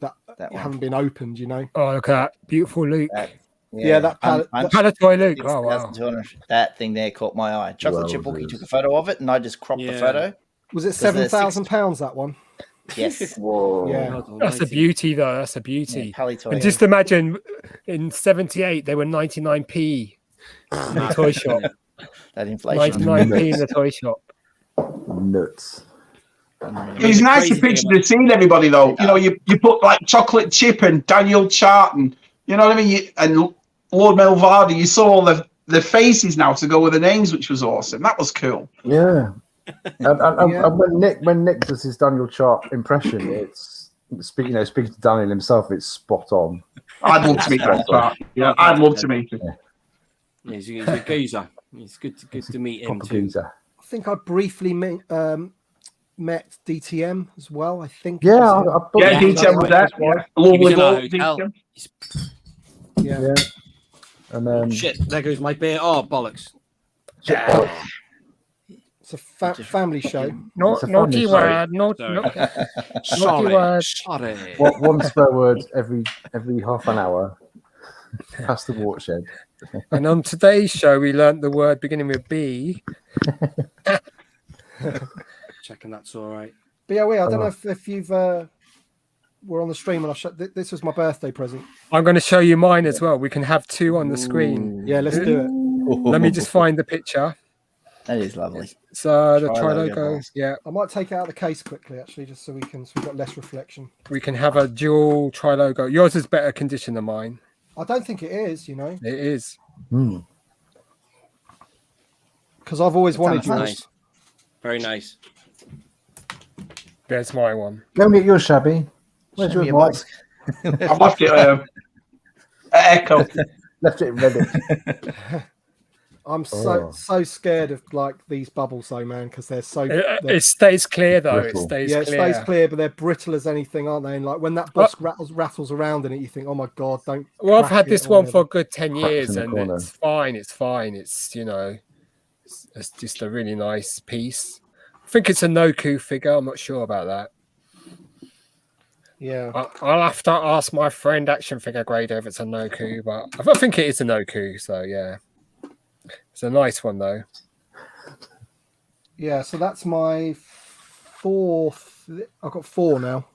that haven't been opened. Oh, look at that beautiful Luke. That Palatoy Luke. Oh wow. That thing there caught my eye. Chocolate Chip Wookie took a photo of it, and I just cropped the photo. Was it £7,000 that one? Yes. Whoa. Yeah. That's a beauty, though. That's a beauty. Yeah, toy, and just imagine in '78 they were 99p in the toy shop. That inflation. 99p in the toy shop. Nuts. It's nice to picture the scene, everybody, though. You put like Chocolate Chip and Daniel Charlton, you know what I mean? And Lord Melvardi, you saw all the faces now to go with the names, which was awesome. That was cool. Yeah. And when Nick does his Daniel Chart impression, it's speaking to Daniel himself, it's spot on. I'd love to meet that. Yeah, I'd love to meet him. Yeah, he's a geezer. It's good to meet him too. Geezer. I think I briefly met DTM as well. I think. Yeah, DTM was there. Lovely bloke. Yeah. And then shit, there goes my beer. Oh bollocks! It's a family show. Naughty word. Sorry. Word. Sorry. One swear word every half an hour. Past the watershed. And on today's show, we learnt the word beginning with B. Checking that's all right. BOE, I don't know if you've were on the stream when I shut. This was my birthday present. I'm going to show you mine as well. We can have two on the screen. Yeah, let's do it. Let me just find the picture. That is lovely. So the tri-logo, yeah. I might take it out of the case quickly, actually, just so we've got less reflection. We can have a dual tri-logo. Yours is better condition than mine. I don't think it is, It is. Because I've always wanted yours. Nice. Very nice. There's my one. Go and get yours, Shabby. Where's your box? I've left it at Echo. Left it in Reddit. I'm so scared of like these bubbles though, man, because they're so. It stays clear though. Brittle. It stays clear, but they're brittle as anything, aren't they? And like when that boss rattles around in it, you think, oh my god, don't. Well, I've had this one for a good 10 years, and it's fine. It's fine. It's it's just a really nice piece. I think it's a Noku figure. I'm not sure about that. Yeah, I'll have to ask my friend Action Figure Grader if it's a Noku, but I think it is a Noku. So yeah. It's a nice one, though. Yeah, so that's my fourth. I've got four now.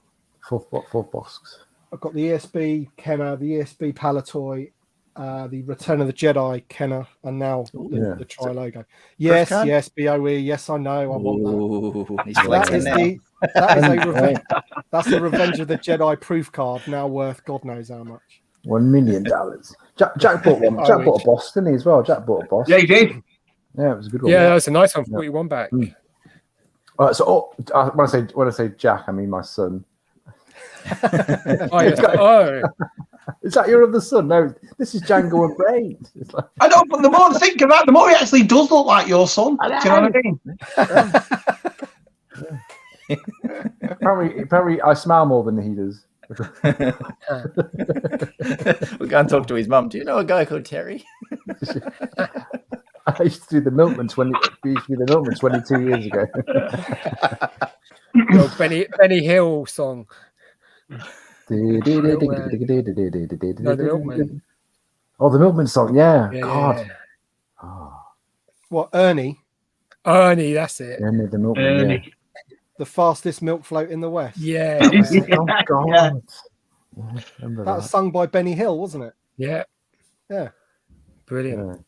Four bosks. I've got the ESB Kenner, the ESB Palatoy, the Return of the Jedi Kenner, and now the tri-logo. Yes, BOE. Yes, I know. I want that. That's a Revenge of the Jedi proof card, now worth God knows how much. $1 million. Jack bought one. Jack bought a boss, didn't he, as well? Jack bought a boss. Yeah, he did. Yeah, it was a good one. Yeah, that was a nice one. 41 back. So when I say Jack, I mean my son. Is that your other son? No, this is Django and Braid. Like... I know, but the more I think of that, the more he actually does look like your son. Do you know what I mean? Apparently, I smile more than he does. We're going to talk to his mum. Do you know a guy called Terry? I used to do the Milkmans when we used to be the Milkmans 22 years ago. The Benny Hill song. The Milkman song, yeah. God. Yeah. Oh. What, Ernie? Ernie, that's it. Ernie the Milkman. Yeah. The fastest milk float in the West. Yeah. Oh God. Yeah, that was sung by Benny Hill, wasn't it? Yeah. Yeah. Brilliant.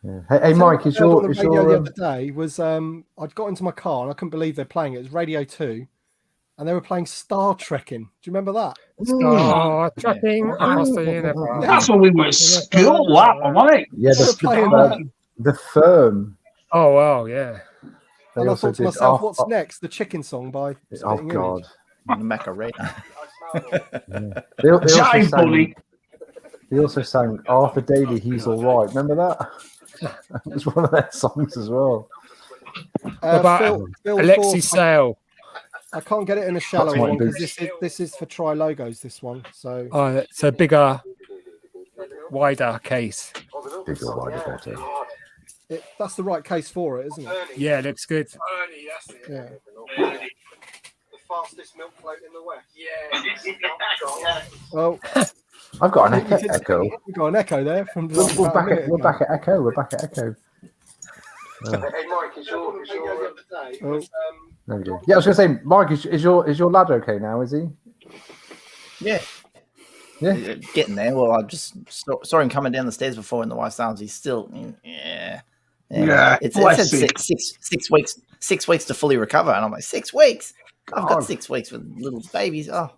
Yeah. Hey, Mike, is on your the is radio your the other day was I'd got into my car and I couldn't believe they're playing it. It was Radio 2, and they were playing Star Trekking. Do you remember that? Star trekking across the universe. That's when we were at school, that one, wasn't it? Yeah, They were playing that. the firm. Oh wow, yeah. They And I also thought to did myself, Ar- what's next? The Chicken Song by Oh Spitting God. Image. Macarena. They also Jive sang- Bully. They also sang Arthur Daly, He's All Right. Remember that? It was one of their songs as well. What about Phil Alexi Ford, Sale? I can't get it in a shallow That's my one because boots. this is for Tri Logos. This one, so Oh, it's a bigger, wider case. Bigger, wider, better. that's the right case for it, isn't it? Yeah, it looks good. Yeah. The fastest milk float in the West. Yeah. Well, I've got an echo. We've got an echo there from. We're back at echo. We're back at echo. Hey Mike, is your Oh. There we go. Yeah, I was going to say, Mike, is your lad okay now? Is he? Yeah. Yeah. Getting there. Well, I just saw him coming down the stairs before in the White Sounds. He's still, yeah. It said 6 weeks. 6 weeks to fully recover, and I'm like, 6 weeks. I've got 6 weeks with little babies. Oh,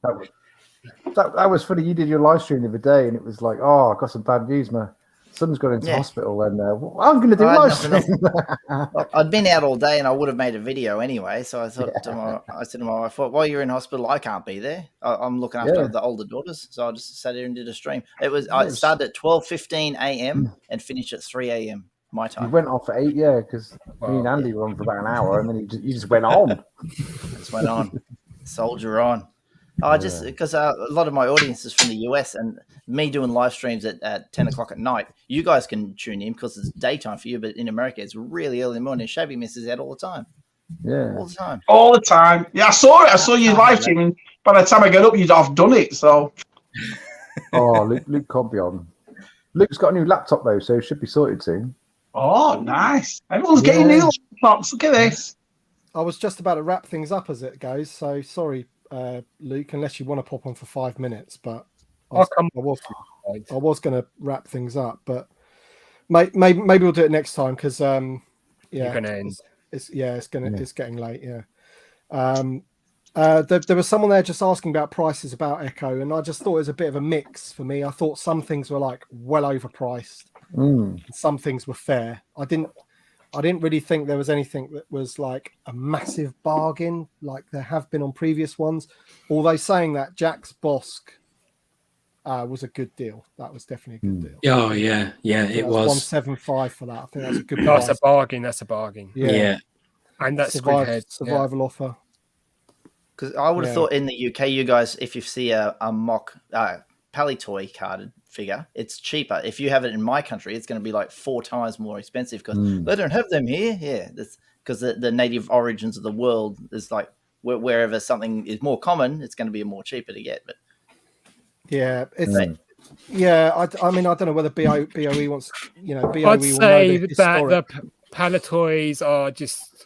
That was funny. You did your live stream the other day, and it was like, oh, I've got some bad news. My son's gone into hospital, and I'm going to do live stream. I'd been out all day, and I would have made a video anyway. So I thought, I said to my wife, "While you're in hospital, I can't be there. I'm looking after the older daughters." So I just sat here and did a stream. I started at 12:15 a.m. and finished at 3 a.m. my time. You went on for 8, because me and Andy were on for about an hour, and then you just went on. Just went on, soldier on. Just because a lot of my audience is from the US, and me doing live streams at 10 o'clock at night, you guys can tune in because it's daytime for you, but in America it's really early in the morning. Shabby misses out all the time. Yeah, all the time. All the time. Yeah, I saw it. I saw you live streaming. By the time I got up, you'd have done it. So. Oh, Luke can't be on. Luke's got a new laptop though, so it should be sorted soon. Oh, nice. Everyone's getting new laptops. Look at this. I was just about to wrap things up as it goes, so sorry, Luke, unless you want to pop on for 5 minutes, but I was going to wrap things up, but maybe we'll do it next time because You're gonna end. It's getting late. There was someone there just asking about prices about Echo, and I just thought it was a bit of a mix for me. I thought some things were like well overpriced, and some things were fair. I didn't really think there was anything that was like a massive bargain like there have been on previous ones. Although saying that, Jack's Bosk was a good deal. That was definitely a good deal. Oh yeah, it was 175 for that. I think that's a good. That's price. a bargain. That's a bargain. Yeah. And that's survival offer. Because I would have thought in the UK, you guys, if you see a mock Palitoy carded figure, it's cheaper. If you have it in my country, it's going to be like 4 times more expensive because they don't have them here. Yeah, that's because the native origins of the world is like wherever something is more common, it's going to be more cheaper to get. But I mean, I don't know whether BOE wants, BOE I'd will say know that the Palitoys are just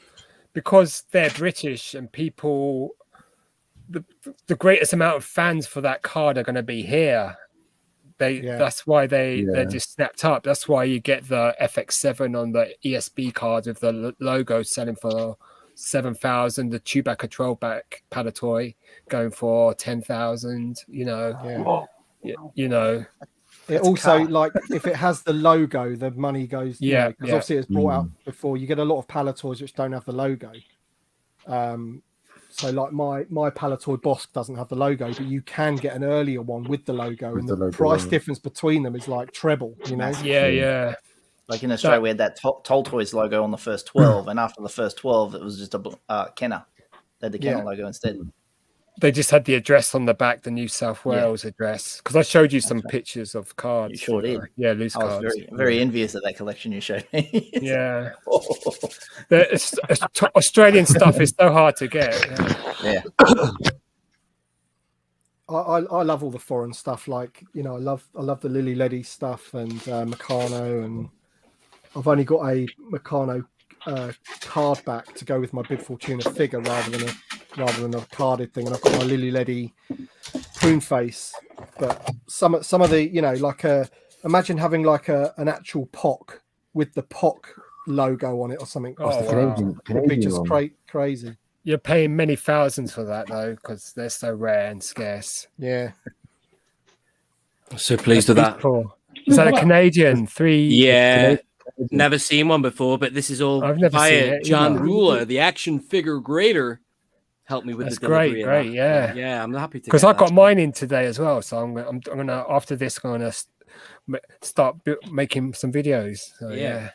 because they're British and people. The greatest amount of fans for that card are going to be here. That's why they're just snapped up. That's why you get the FX7 on the ESB card with the logo selling for 7,000. The Chewbacca 12-back Palitoy going for 10,000. It also like if it has the logo, the money goes. Because obviously it's brought out before. You get a lot of Palitoys which don't have the logo. So like my Palitoy Bosk doesn't have the logo, but you can get an earlier one with the logo, and the price difference between them is like treble. Yeah. Like in Australia, we had that Toll Toys logo on the first 12, and after the first 12, it was just a Kenner. They had the Kenner logo instead. They just had the address on the back, the New South Wales address. Because I showed you some pictures of cards. You sure did. Yeah, loose cards. I was very envious of that collection you showed me. Yeah. Australian stuff is so hard to get. Yeah. I love all the foreign stuff. Like, I love the Lily Leddy stuff and Meccano, and I've only got a Meccano card back to go with my Big Fortuna figure rather than a carded thing, and I've got my Lily Leddy prune face. But some of the, like imagine having like an actual POC with the POC logo on it or something. Oh, I wow. it'd be just crazy. You're paying many thousands for that though, because they're so rare and scarce. Yeah. So pleased with that. Cool. Is that a Canadian? Yeah. Never seen one before, but this is all I've never seen via it John either. Ruler, the action figure grader. Help me with That's the delivery. great, yeah. Yeah, I'm happy to. Because I got mine in today as well, so I'm gonna after this gonna start making some videos. So, yeah.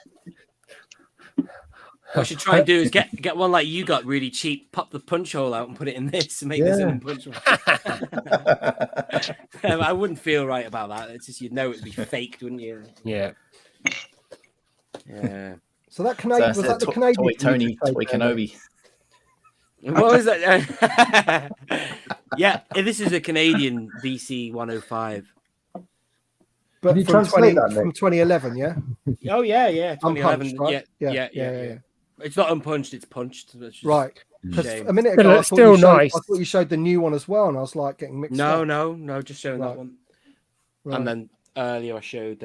What I should try and do is get one like you got really cheap, pop the punch hole out and put it in this and make this in punch hole. I wouldn't feel right about that. It's just, you'd know it'd be faked, wouldn't you? Yeah. Yeah. So that Canadian was that the Canadian Toy Tony, Toy Kenobi. What was that? Yeah, this is a Canadian VC 105. But Can you from translate that, Nick? from 2011, yeah. Oh yeah, 2011. Unpunched, right? Yeah. It's not unpunched; it's punched. Right. A A minute ago, I thought you showed the new one as well, and I was like getting mixed up. No, just showing that one. Right. And then earlier I showed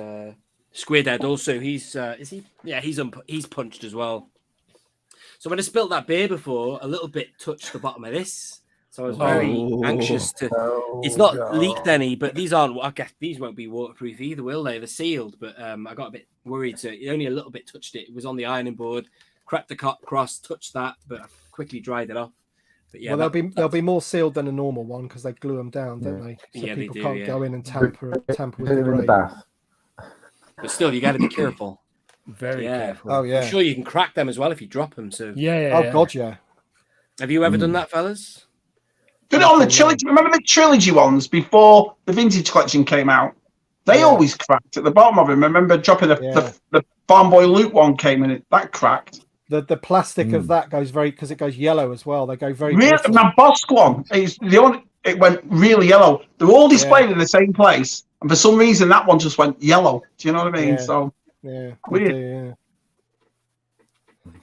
Squidhead. Also, he's is he? Yeah, he's punched as well. So when I spilt that beer before, a little bit touched the bottom of this. So I was very anxious to. It's not leaked any, but these aren't. I guess these won't be waterproof either, will they? They're sealed, but I got a bit worried. So only a little bit touched it. It was on the ironing board. Cracked the cross, touched that, but I quickly dried it off. But yeah, well, they'll be more sealed than a normal one because they glue them down, don't they? So yeah, people they do, can't go in and tamper with Put it the in the braid. bath. But still, you got to be careful. Very careful. Oh yeah. I'm sure you can crack them as well if you drop them. So God, yeah. Have you ever done that, fellas? Did it on the trilogy? Remember the trilogy ones before the vintage collection came out? They always cracked at the bottom of them. I remember dropping the Farm Boy Loot one came in, that cracked. The plastic of that goes because it goes yellow as well. They go very. Really, brittle. my Bosk one is the only. It went really yellow. They were all displayed in the same place, and for some reason that one just went yellow. Do you know what I mean? Yeah. So yeah, weird. Yeah.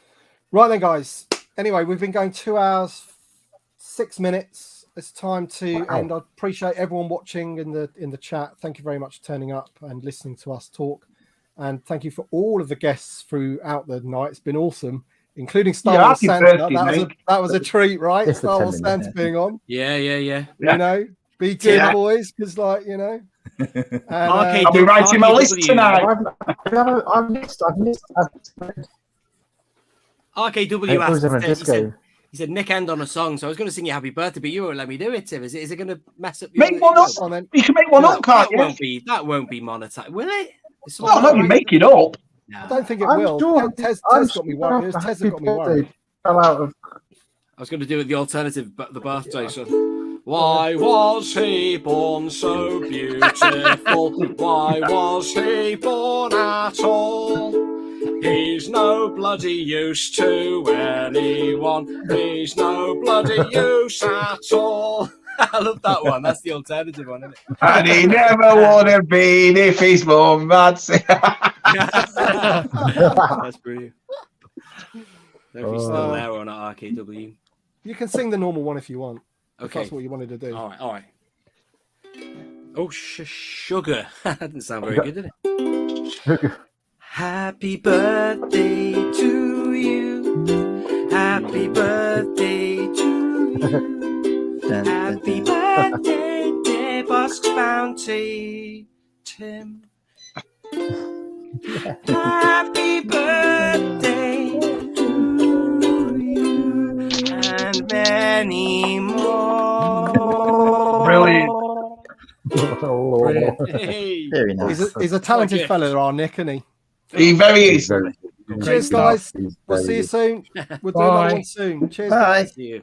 Right then, guys. Anyway, we've been going 2 hours, 6 minutes. It's time to end. I appreciate everyone watching in the chat. Thank you very much for turning up and listening to us talk. And thank you for all of the guests throughout the night. It's been awesome, including Star Wars Santa. That was a treat, right? Star Wars Santa being on. Yeah. You know, be good, boys, because and, I'll be writing my list tonight. I've missed. RKW asked. He said Nick end on a song, so I was going to sing you Happy Birthday, but you won't let me do it, Tim. Is it going to mess up? Make one up. You can make one up, can't you? That won't be monetized, will it? No, you make it up. I don't think it I'm will. sure- Tez I'm got me worried. sure Tez has got me worried. Fell out of. I was going to do it the alternative, but the birthday song. Why was he born so beautiful? Why was he born at all? He's no bloody use to anyone. He's no bloody use at all. I love that one. That's the alternative one, isn't it? And he never would have been if his mum had said. That's brilliant. If he's still there or not, RKW. You can sing the normal one if you want. If Okay. that's what you wanted to do. All right. Oh, sugar. That didn't sound very good, did it? Happy birthday to you. Happy birthday to you. Happy birthday, dear Bosk's Bounty, Tim. Happy birthday to you and many more. Brilliant. Hey. Very nice. He's a talented fella, our Nick, isn't he? He very is. Cheers, guys. We'll see you soon. We'll do another one soon. Cheers. Bye. See you.